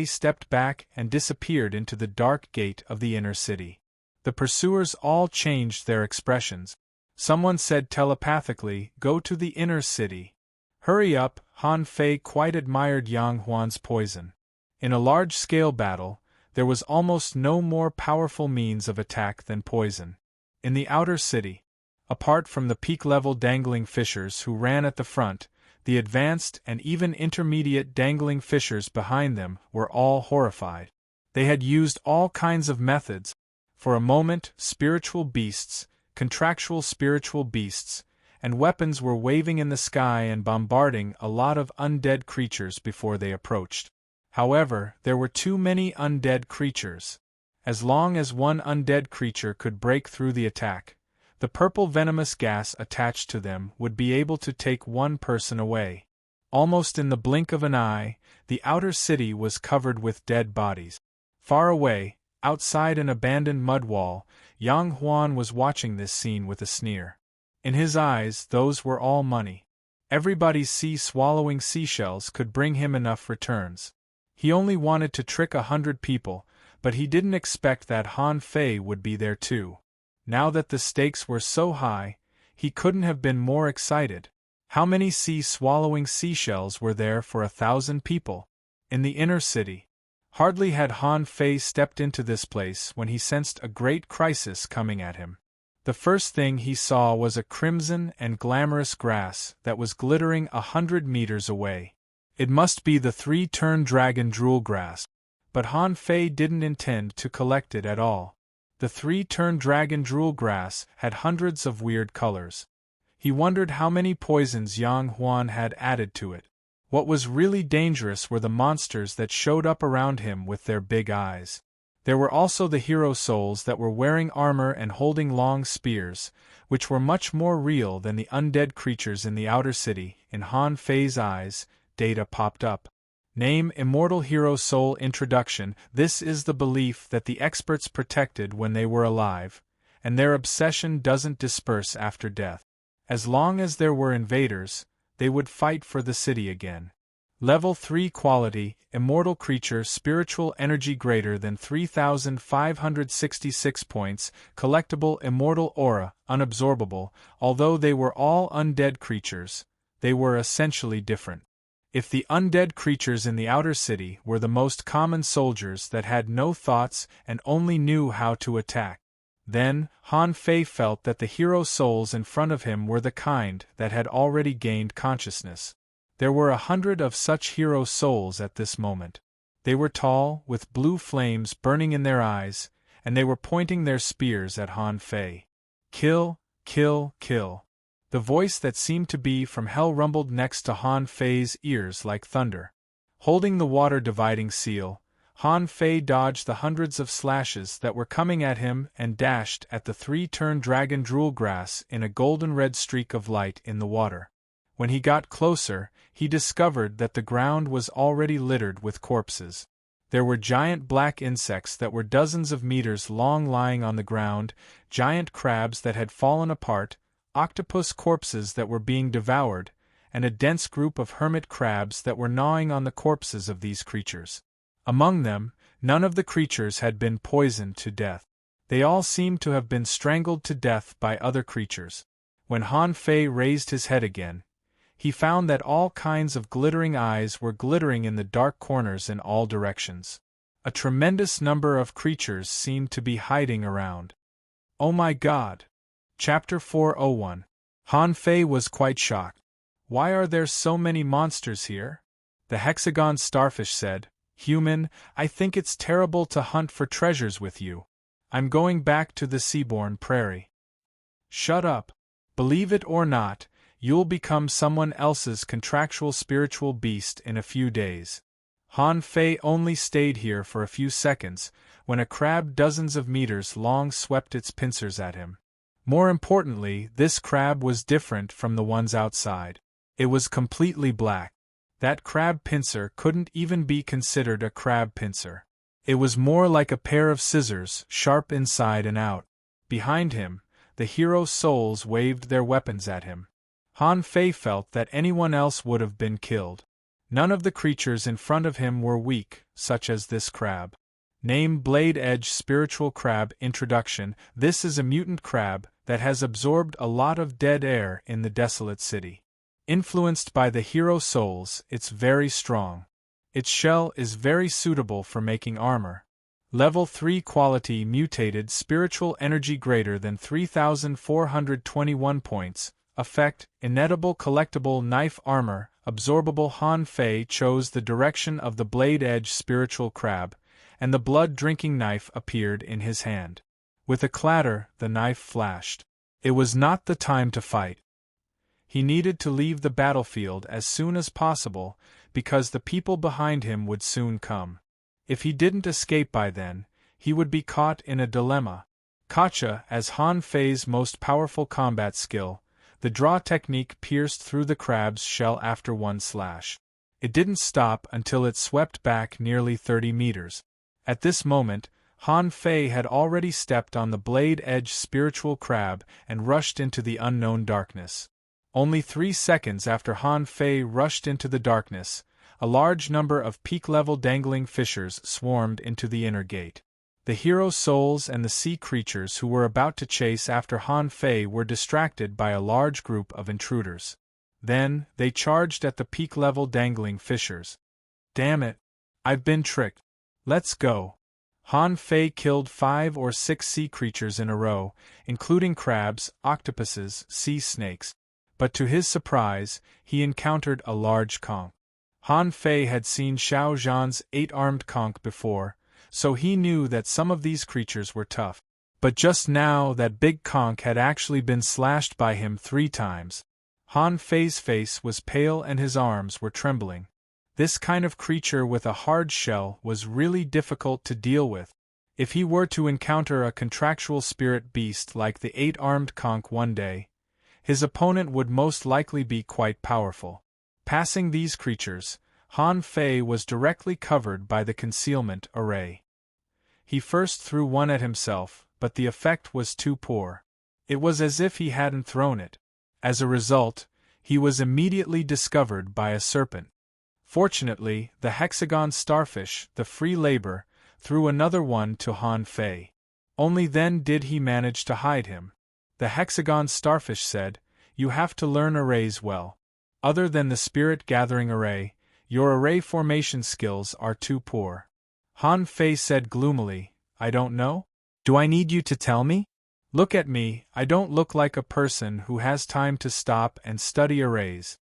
stepped back and disappeared into the dark gate of the inner city. The pursuers all changed their expressions. Someone said telepathically, "Go to the inner city." Hurry up, Han Fei quite admired Yang Huan's poison. In a large-scale battle, there was almost no more powerful means of attack than poison. In the outer city, apart from the peak-level dangling fishers who ran at the front, the advanced and even intermediate dangling fishers behind them were all horrified. They had used all kinds of methods. For a moment, spiritual beasts, contractual spiritual beasts, and weapons were waving in the sky and bombarding a lot of undead creatures before they approached. However, there were too many undead creatures. As long as one undead creature could break through the attack, the purple venomous gas attached to them would be able to take one person away. Almost in the blink of an eye, the outer city was covered with dead bodies. Far away, outside an abandoned mud wall, Yang Huan was watching this scene with a sneer. In his eyes, those were all money. Everybody's sea-swallowing seashells could bring him enough returns. He only wanted to trick 100 people, but he didn't expect that Han Fei would be there too. Now that the stakes were so high, he couldn't have been more excited. How many sea-swallowing seashells were there for 1,000 people? In the inner city. Hardly had Han Fei stepped into this place when he sensed a great crisis coming at him. The first thing he saw was a crimson and glamorous grass that was glittering 100 meters away. It must be the 3-turn dragon drool grass. But Han Fei didn't intend to collect it at all. The 3-turn dragon drool grass had hundreds of weird colors. He wondered how many poisons Yang Huan had added to it. What was really dangerous were the monsters that showed up around him with their big eyes. There were also the hero souls that were wearing armor and holding long spears, which were much more real than the undead creatures in the outer city. In Han Fei's eyes, data popped up. Name: Immortal Hero Soul Introduction. This is the belief that the experts protected when they were alive, and their obsession doesn't disperse after death. As long as there were invaders, they would fight for the city again. Level 3 Quality: Immortal Creature, Spiritual Energy greater than 3,566 points, Collectible Immortal Aura, Unabsorbable. Although they were all undead creatures, they were essentially different. If the undead creatures in the outer city were the most common soldiers that had no thoughts and only knew how to attack, then Han Fei felt that the hero souls in front of him were the kind that had already gained consciousness. There were 100 of such hero souls at this moment. They were tall, with blue flames burning in their eyes, and they were pointing their spears at Han Fei. Kill, kill, kill. The voice that seemed to be from hell rumbled next to Han Fei's ears like thunder. Holding the water-dividing seal, Han Fei dodged the hundreds of slashes that were coming at him and dashed at the 3-turn dragon drool grass in a golden-red streak of light in the water. When he got closer, he discovered that the ground was already littered with corpses. There were giant black insects that were dozens of meters long lying on the ground, giant crabs that had fallen apart, octopus corpses that were being devoured, and a dense group of hermit crabs that were gnawing on the corpses of these creatures. Among them, none of the creatures had been poisoned to death. They all seemed to have been strangled to death by other creatures. When Han Fei raised his head again, he found that all kinds of glittering eyes were glittering in the dark corners in all directions. A tremendous number of creatures seemed to be hiding around. Oh my God! Chapter 401. Han Fei was quite shocked. Why are there so many monsters here? The hexagon starfish said, Human, I think it's terrible to hunt for treasures with you. I'm going back to the seaborne prairie. Shut up. Believe it or not, you'll become someone else's contractual spiritual beast in a few days. Han Fei only stayed here for a few seconds, when a crab dozens of meters long swept its pincers at him. More importantly, this crab was different from the ones outside. It was completely black. That crab pincer couldn't even be considered a crab pincer. It was more like a pair of scissors, sharp inside and out. Behind him, the hero souls waved their weapons at him. Han Fei felt that anyone else would have been killed. None of the creatures in front of him were weak, such as this crab. Name Blade Edge Spiritual Crab. Introduction. This is a mutant crab that has absorbed a lot of dead air in the desolate city. Influenced by the hero souls, it's very strong. Its shell is very suitable for making armor. Level 3 quality mutated spiritual energy greater than 3,421 points. Effect, inedible collectible knife armor, absorbable. Han Fei chose the direction of the blade edge spiritual crab, and the blood-drinking knife appeared in his hand. With a clatter, the knife flashed. It was not the time to fight. He needed to leave the battlefield as soon as possible, because the people behind him would soon come. If he didn't escape by then, he would be caught in a dilemma. Gotcha. As Han Fei's most powerful combat skill, the draw technique pierced through the crab's shell after one slash. It didn't stop until it swept back nearly 30 meters. At this moment, Han Fei had already stepped on the blade-edge spiritual crab and rushed into the unknown darkness. Only 3 seconds after Han Fei rushed into the darkness, a large number of peak-level dangling fissures swarmed into the inner gate. The hero souls and the sea creatures who were about to chase after Han Fei were distracted by a large group of intruders. Then, they charged at the peak-level dangling fissures. Damn it! I've been tricked. Let's go. Han Fei killed 5 or 6 sea creatures in a row, including crabs, octopuses, sea snakes. But to his surprise, he encountered a large conch. Han Fei had seen Xiao Zhan's 8-armed conch before, so he knew that some of these creatures were tough. But just now that big conch had actually been slashed by him 3 times. Han Fei's face was pale and his arms were trembling. This kind of creature with a hard shell was really difficult to deal with. If he were to encounter a contractual spirit beast like the 8-armed conch one day, his opponent would most likely be quite powerful. Passing these creatures, Han Fei was directly covered by the concealment array. He first threw one at himself, but the effect was too poor. It was as if he hadn't thrown it. As a result, he was immediately discovered by a serpent. Fortunately, the hexagon starfish, the free labor, threw another one to Han Fei. Only then did he manage to hide him. The hexagon starfish said, "You have to learn arrays well. Other than the spirit-gathering array, your array formation skills are too poor." Han Fei said gloomily, "I don't know? Do I need you to tell me? Look at me, I don't look like a person who has time to stop and study arrays."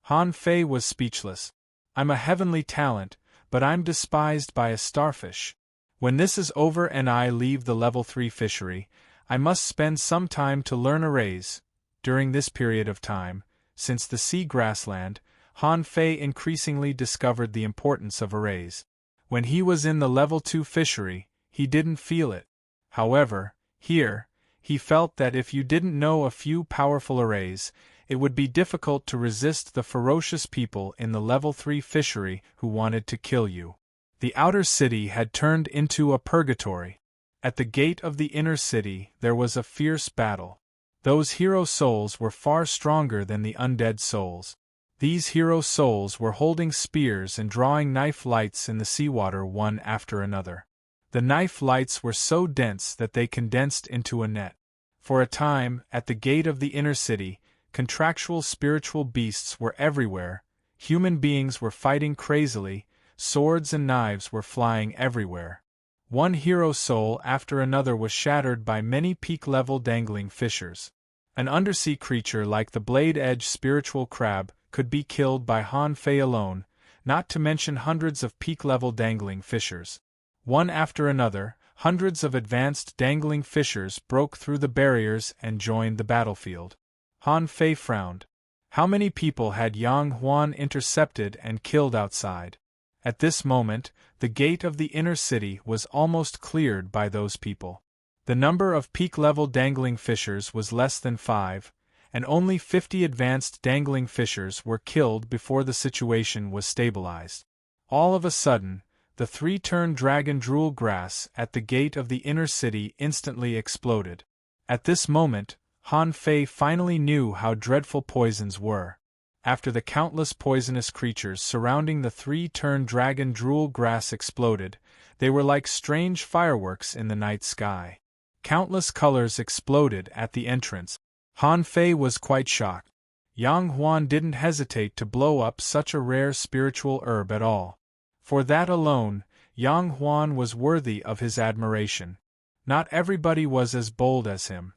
Han Fei was speechless. "I'm a heavenly talent, but I'm despised by a starfish. When this is over and I leave the level 3 fishery, I must spend some time to learn arrays." During this period of time, since the sea grassland, Han Fei increasingly discovered the importance of arrays. When he was in the level 2 fishery, he didn't feel it. However, here, he felt that if you didn't know a few powerful arrays, it would be difficult to resist the ferocious people in the level 3 fishery who wanted to kill you. The outer city had turned into a purgatory. At the gate of the inner city there was a fierce battle. Those hero souls were far stronger than the undead souls. These hero souls were holding spears and drawing knife lights in the seawater one after another. The knife lights were so dense that they condensed into a net. For a time, at the gate of the inner city, contractual spiritual beasts were everywhere, human beings were fighting crazily, swords and knives were flying everywhere. One hero soul after another was shattered by many peak-level dangling fishers. An undersea creature like the blade-edge spiritual crab could be killed by Han Fei alone, not to mention hundreds of peak-level dangling fishers. One after another, hundreds of advanced dangling fishers broke through the barriers and joined the battlefield. Han Fei frowned. How many people had Yang Huan intercepted and killed outside? At this moment, the gate of the inner city was almost cleared by those people. The number of peak-level dangling fishers was less than 5, and only 50 advanced dangling fishers were killed before the situation was stabilized. All of a sudden, the 3-turn dragon drool grass at the gate of the inner city instantly exploded. At this moment, Han Fei finally knew how dreadful poisons were. After the countless poisonous creatures surrounding the 3-turn dragon drool grass exploded, they were like strange fireworks in the night sky. Countless colors exploded at the entrance. Han Fei was quite shocked. Yang Huan didn't hesitate to blow up such a rare spiritual herb at all. For that alone, Yang Huan was worthy of his admiration. Not everybody was as bold as him.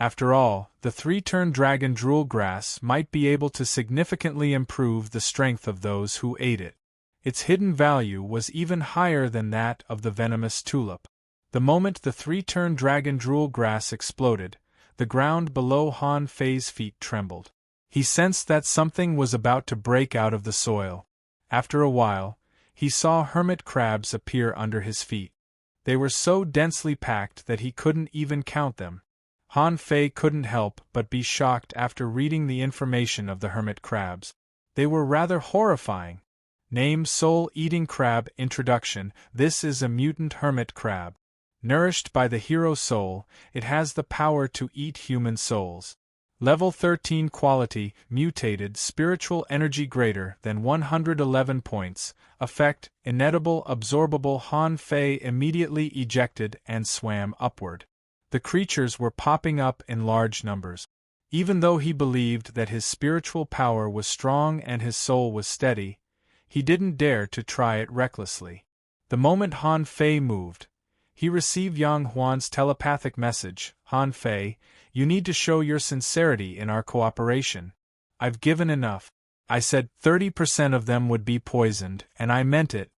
After all, the 3-turn dragon drool grass might be able to significantly improve the strength of those who ate it. Its hidden value was even higher than that of the venomous tulip. The moment the 3-turn dragon drool grass exploded, the ground below Han Fei's feet trembled. He sensed that something was about to break out of the soil. After a while, he saw hermit crabs appear under his feet. They were so densely packed that he couldn't even count them. Han Fei couldn't help but be shocked after reading the information of the hermit crabs. They were rather horrifying. Name: Soul-Eating Crab. Introduction. This is a mutant hermit crab. Nourished by the hero soul, it has the power to eat human souls. Level 13 quality, mutated spiritual energy greater than 111 points. Effect: inedible absorbable. Han Fei immediately ejected and swam upward. The creatures were popping up in large numbers. Even though he believed that his spiritual power was strong and his soul was steady, he didn't dare to try it recklessly. The moment Han Fei moved, he received Yang Huan's telepathic message. Han Fei, you need to show your sincerity in our cooperation. I've given enough. I said 30% of them would be poisoned, and I meant it.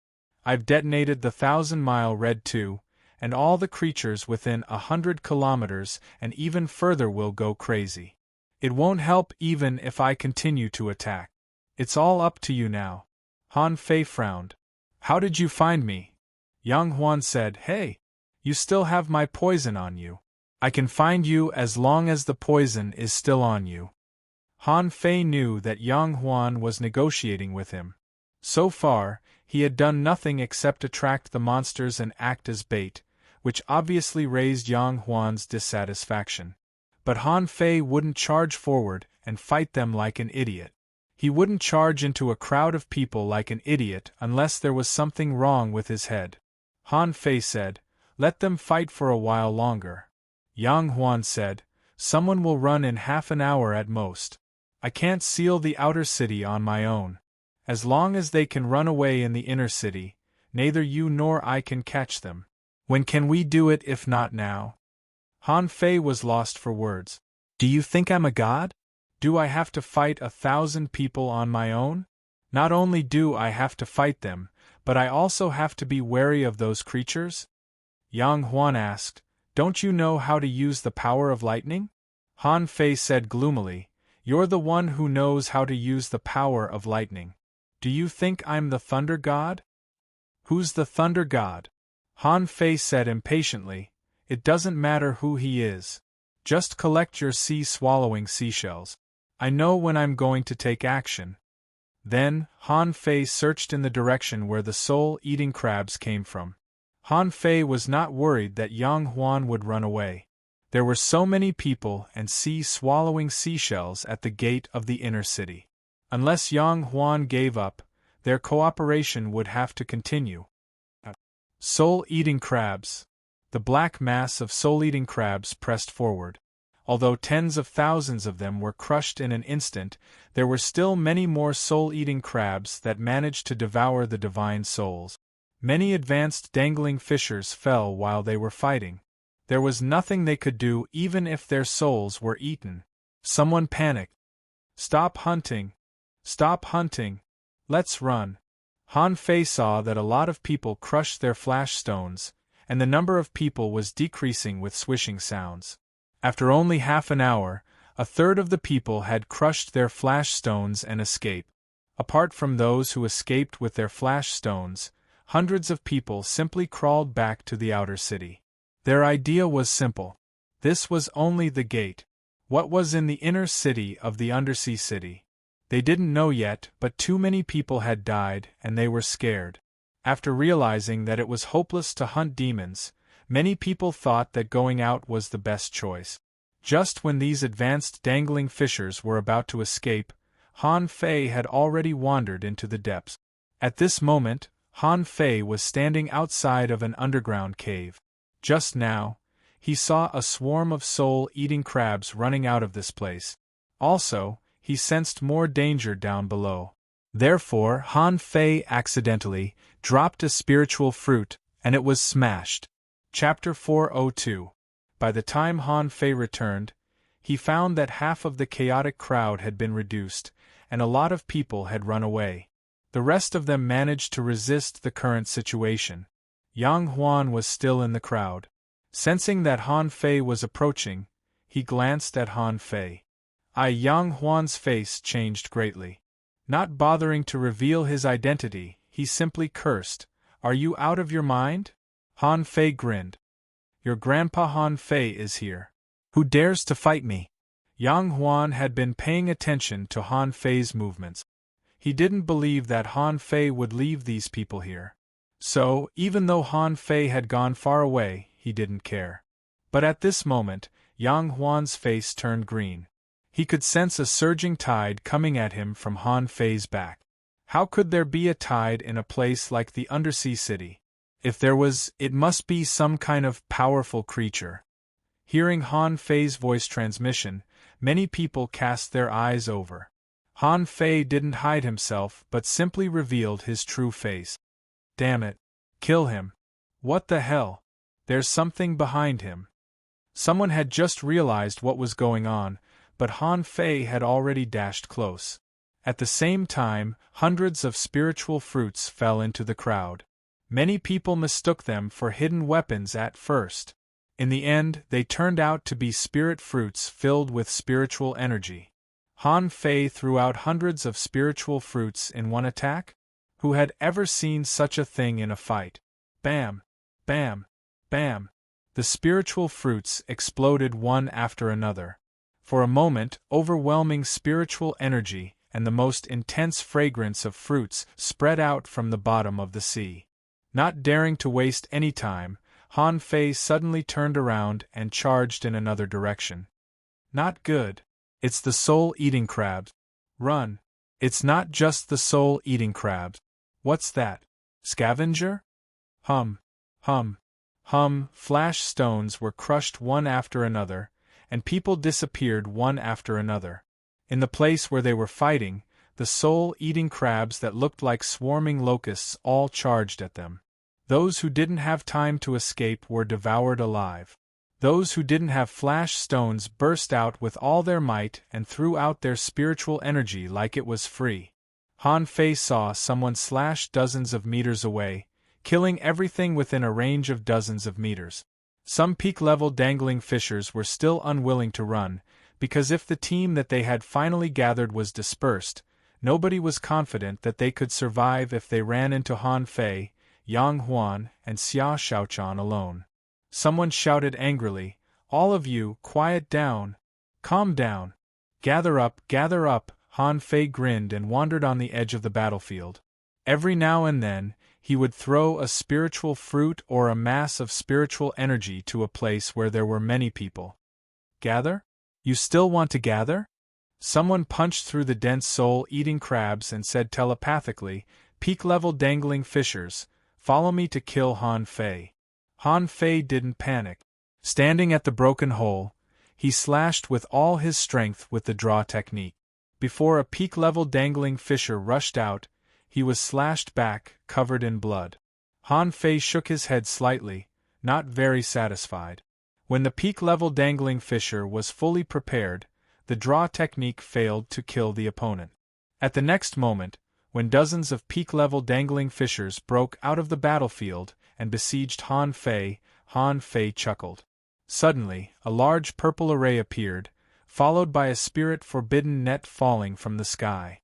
I've detonated the 1,000-mile red too, and all the creatures within 100 kilometers and even further will go crazy. It won't help even if I continue to attack. It's all up to you now. Han Fei frowned. How did you find me? Yang Huan said, Hey, you still have my poison on you. I can find you as long as the poison is still on you. Han Fei knew that Yang Huan was negotiating with him. So far, he had done nothing except attract the monsters and act as bait, which obviously raised Yang Huan's dissatisfaction. But Han Fei wouldn't charge forward and fight them like an idiot. He wouldn't charge into a crowd of people like an idiot unless there was something wrong with his head. Han Fei said, Let them fight for a while longer. Yang Huan said, Someone will run in half an hour at most. I can't seal the outer city on my own. As long as they can run away in the inner city, neither you nor I can catch them. When can we do it if not now? Han Fei was lost for words. Do you think I'm a god? Do I have to fight 1,000 people on my own? Not only do I have to fight them, but I also have to be wary of those creatures? Yang Huan asked, Don't you know how to use the power of lightning? Han Fei said gloomily, You're the one who knows how to use the power of lightning. Do you think I'm the thunder god? Who's the thunder god? Han Fei said impatiently, It doesn't matter who he is. Just collect your sea-swallowing seashells. I know when I'm going to take action. Then, Han Fei searched in the direction where the soul-eating crabs came from. Han Fei was not worried that Yang Huan would run away. There were so many people and sea-swallowing seashells at the gate of the inner city. Unless Yang Huan gave up, their cooperation would have to continue. Soul-eating crabs. The black mass of soul-eating crabs pressed forward. Although tens of thousands of them were crushed in an instant, there were still many more soul-eating crabs that managed to devour the divine souls. Many advanced dangling fishers fell while they were fighting. There was nothing they could do even if their souls were eaten. Someone panicked. Stop hunting! Stop hunting! Let's run! Han Fei saw that a lot of people crushed their flash stones, and the number of people was decreasing with swishing sounds. After only half an hour, a third of the people had crushed their flash stones and escaped. Apart from those who escaped with their flash stones, hundreds of people simply crawled back to the outer city. Their idea was simple. This was only the gate. What was in the inner city of the undersea city? They didn't know yet, but too many people had died and they were scared. After realizing that it was hopeless to hunt demons, many people thought that going out was the best choice. Just when these advanced dangling fishers were about to escape, Han Fei had already wandered into the depths. At this moment, Han Fei was standing outside of an underground cave. Just now, he saw a swarm of soul-eating crabs running out of this place. Also, he sensed more danger down below. Therefore, Han Fei accidentally dropped a spiritual fruit, and it was smashed. Chapter 402. By the time Han Fei returned, he found that half of the chaotic crowd had been reduced, and a lot of people had run away. The rest of them managed to resist the current situation. Yang Huan was still in the crowd. Sensing that Han Fei was approaching, he glanced at Han Fei. Yang Huan's face changed greatly. Not bothering to reveal his identity, he simply cursed, "Are you out of your mind?" Han Fei grinned. "Your grandpa Han Fei is here. Who dares to fight me?" Yang Huan had been paying attention to Han Fei's movements. He didn't believe that Han Fei would leave these people here. So, even though Han Fei had gone far away, he didn't care. But at this moment, Yang Huan's face turned green. He could sense a surging tide coming at him from Han Fei's back. How could there be a tide in a place like the undersea city? If there was, it must be some kind of powerful creature. Hearing Han Fei's voice transmission, many people cast their eyes over. Han Fei didn't hide himself but simply revealed his true face. Damn it. Kill him. What the hell? There's something behind him. Someone had just realized what was going on, but Han Fei had already dashed close. At the same time, hundreds of spiritual fruits fell into the crowd. Many people mistook them for hidden weapons at first. In the end, they turned out to be spirit fruits filled with spiritual energy. Han Fei threw out hundreds of spiritual fruits in one attack? Who had ever seen such a thing in a fight? Bam! Bam! Bam! The spiritual fruits exploded one after another. For a moment, overwhelming spiritual energy and the most intense fragrance of fruits spread out from the bottom of the sea. Not daring to waste any time, Han Fei suddenly turned around and charged in another direction. Not good. It's the soul-eating crabs. Run. It's not just the soul-eating crabs. What's that? Scavenger? Hum. Hum. Hum. Flash stones were crushed one after another, and people disappeared one after another. In the place where they were fighting, the soul-eating crabs that looked like swarming locusts all charged at them. Those who didn't have time to escape were devoured alive. Those who didn't have flash stones burst out with all their might and threw out their spiritual energy like it was free. Han Fei saw someone slash dozens of meters away, killing everything within a range of dozens of meters. Some peak-level dangling fishers were still unwilling to run, because if the team that they had finally gathered was dispersed, nobody was confident that they could survive if they ran into Han Fei, Yang Huan, and Xia Shaochan alone. Someone shouted angrily, "All of you, quiet down! Calm down! Gather up, Han Fei grinned and wandered on the edge of the battlefield. Every now and then, he would throw a spiritual fruit or a mass of spiritual energy to a place where there were many people. Gather? You still want to gather? Someone punched through the dense soul-eating crabs and said telepathically, peak-level dangling fishers, follow me to kill Han Fei. Han Fei didn't panic. Standing at the broken hole, he slashed with all his strength with the draw technique. Before a peak-level dangling fisher rushed out, he was slashed back, covered in blood. Han Fei shook his head slightly, not very satisfied. When the peak-level dangling fisher was fully prepared, the draw technique failed to kill the opponent. At the next moment, when dozens of peak-level dangling fishers broke out of the battlefield and besieged Han Fei chuckled. Suddenly, a large purple array appeared, followed by a spirit-forbidden net falling from the sky.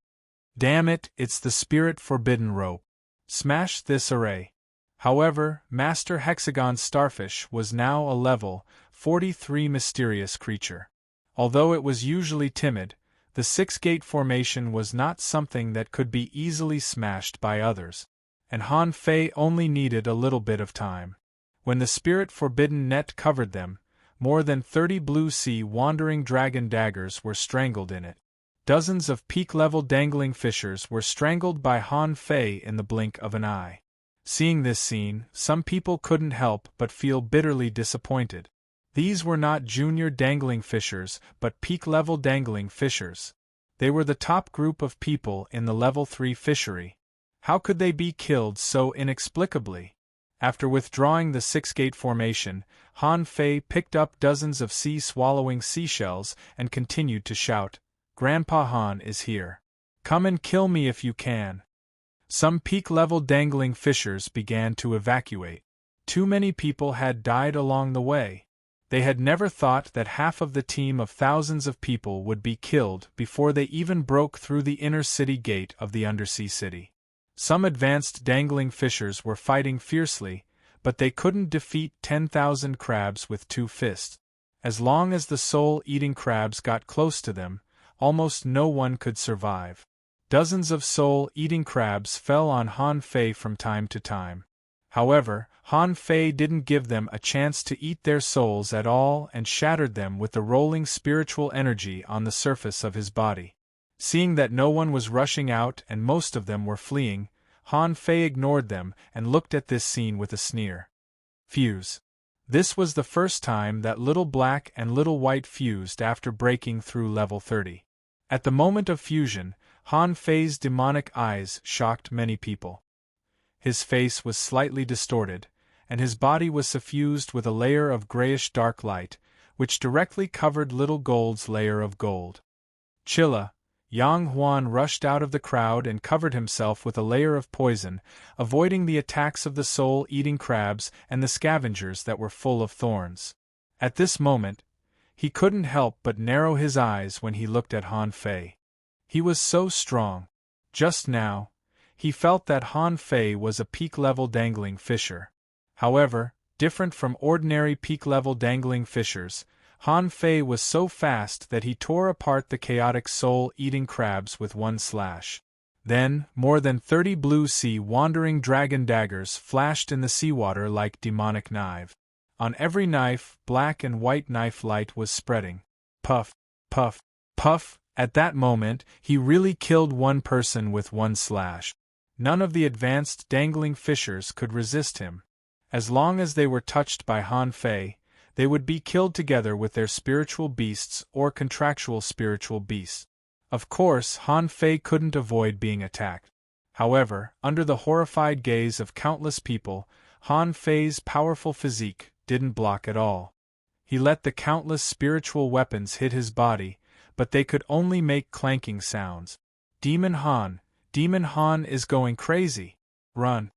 Damn it, it's the spirit-forbidden rope. Smash this array. However, Master Hexagon's starfish was now a level 43 mysterious creature. Although it was usually timid, the six-gate formation was not something that could be easily smashed by others, and Han Fei only needed a little bit of time. When the spirit-forbidden net covered them, more than 30 blue sea wandering dragon daggers were strangled in it. Dozens of peak-level dangling fishers were strangled by Han Fei in the blink of an eye. Seeing this scene, some people couldn't help but feel bitterly disappointed. These were not junior dangling fishers, but peak-level dangling fishers. They were the top group of people in the level 3 fishery. How could they be killed so inexplicably? After withdrawing the six-gate formation, Han Fei picked up dozens of sea-swallowing seashells and continued to shout, "Grandpa Han is here. Come and kill me if you can." Some peak-level dangling fishers began to evacuate. Too many people had died along the way. They had never thought that half of the team of thousands of people would be killed before they even broke through the inner city gate of the undersea city. Some advanced dangling fishers were fighting fiercely, but they couldn't defeat 10,000 crabs with 2 fists. As long as the soul-eating crabs got close to them, almost no one could survive. Dozens of soul-eating crabs fell on Han Fei from time to time. However, Han Fei didn't give them a chance to eat their souls at all and shattered them with the rolling spiritual energy on the surface of his body. Seeing that no one was rushing out and most of them were fleeing, Han Fei ignored them and looked at this scene with a sneer. Fuse. This was the first time that Little Black and Little White fused after breaking through level 30. At the moment of fusion, Han Fei's demonic eyes shocked many people. His face was slightly distorted, and his body was suffused with a layer of grayish dark light, which directly covered Little Gold's layer of gold. Chilla, Yang Huan rushed out of the crowd and covered himself with a layer of poison, avoiding the attacks of the soul-eating crabs and the scavengers that were full of thorns. At this moment, he couldn't help but narrow his eyes when he looked at Han Fei. He was so strong. Just now, he felt that Han Fei was a peak-level dangling fisher. However, different from ordinary peak-level dangling fishers, Han Fei was so fast that he tore apart the chaotic soul-eating crabs with one slash. Then, more than 30 blue sea wandering dragon daggers flashed in the seawater like demonic knives. On every knife, black and white knife light was spreading. Puff, puff, puff. At that moment, he really killed one person with one slash. None of the advanced dangling fishers could resist him. As long as they were touched by Han Fei, they would be killed together with their spiritual beasts or contractual spiritual beasts. Of course, Han Fei couldn't avoid being attacked. However, under the horrified gaze of countless people, Han Fei's powerful physique didn't block at all. He let the countless spiritual weapons hit his body, but they could only make clanking sounds. Demon Han is going crazy. Run.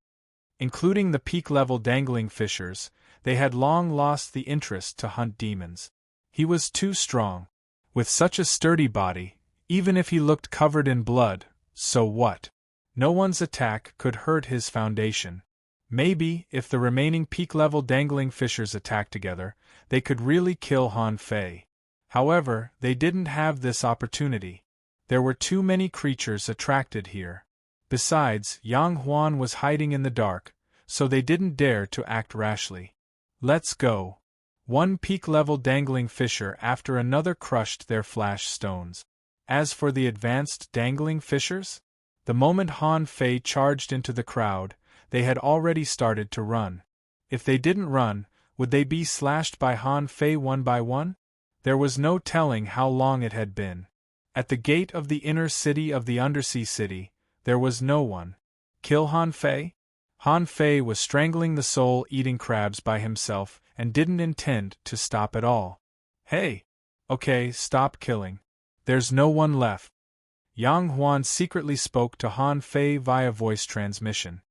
Including the peak-level dangling fishers, they had long lost the interest to hunt demons. He was too strong. With such a sturdy body, even if he looked covered in blood, so what? No one's attack could hurt his foundation. Maybe, if the remaining peak-level dangling fishers attacked together, they could really kill Han Fei. However, they didn't have this opportunity. There were too many creatures attracted here. Besides, Yang Huan was hiding in the dark, so they didn't dare to act rashly. Let's go. One peak-level dangling fisher after another crushed their flash stones. As for the advanced dangling fishers, the moment Han Fei charged into the crowd, they had already started to run. If they didn't run, would they be slashed by Han Fei one by one? There was no telling how long it had been. At the gate of the inner city of the undersea city, there was no one. Kill Han Fei? Han Fei was strangling the soul-eating crabs by himself and didn't intend to stop at all. Hey! Okay, stop killing. There's no one left. Yang Huan secretly spoke to Han Fei via voice transmission.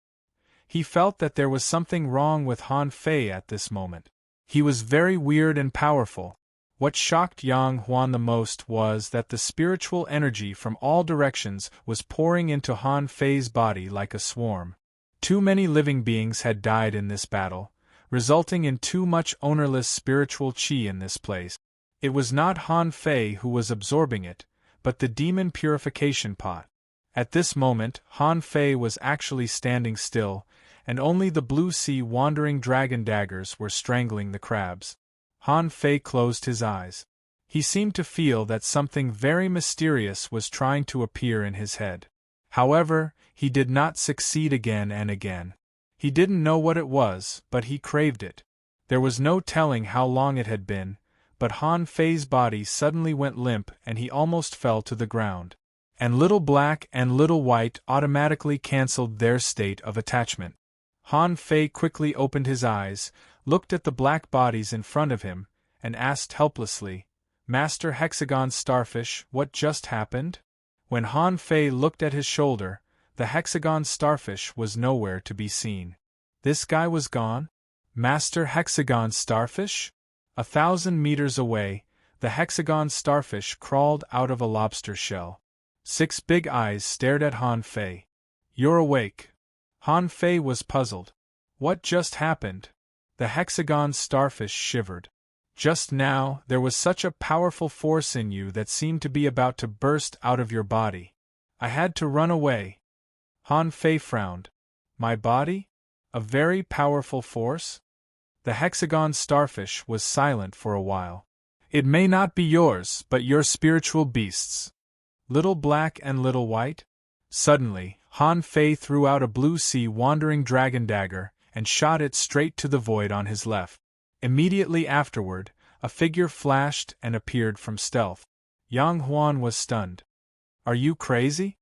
He felt that there was something wrong with Han Fei at this moment. He was very weird and powerful. What shocked Yang Huan the most was that the spiritual energy from all directions was pouring into Han Fei's body like a swarm. Too many living beings had died in this battle, resulting in too much ownerless spiritual qi in this place. It was not Han Fei who was absorbing it, but the demon purification pot. At this moment, Han Fei was actually standing still, and only the blue sea wandering dragon daggers were strangling the crabs. Han Fei closed his eyes. He seemed to feel that something very mysterious was trying to appear in his head. However, he did not succeed again and again. He didn't know what it was, but he craved it. There was no telling how long it had been, but Han Fei's body suddenly went limp and he almost fell to the ground. And Little Black and Little White automatically cancelled their state of attachment. Han Fei quickly opened his eyes, looked at the black bodies in front of him, and asked helplessly, "Master Hexagon Starfish, what just happened?" When Han Fei looked at his shoulder, the Hexagon Starfish was nowhere to be seen. This guy was gone? Master Hexagon Starfish? 1,000 meters away, the Hexagon Starfish crawled out of a lobster shell. 6 big eyes stared at Han Fei. "You're awake." Han Fei was puzzled. What just happened? The Hexagon Starfish shivered. "Just now, there was such a powerful force in you that seemed to be about to burst out of your body. I had to run away." Han Fei frowned. "My body? A very powerful force?" The Hexagon Starfish was silent for a while. "It may not be yours, but your spiritual beasts. Little Black and Little White?" Suddenly, Han Fei threw out a blue sea wandering dragon dagger and shot it straight to the void on his left. Immediately afterward, a figure flashed and appeared from stealth. Yang Huan was stunned. "Are you crazy?"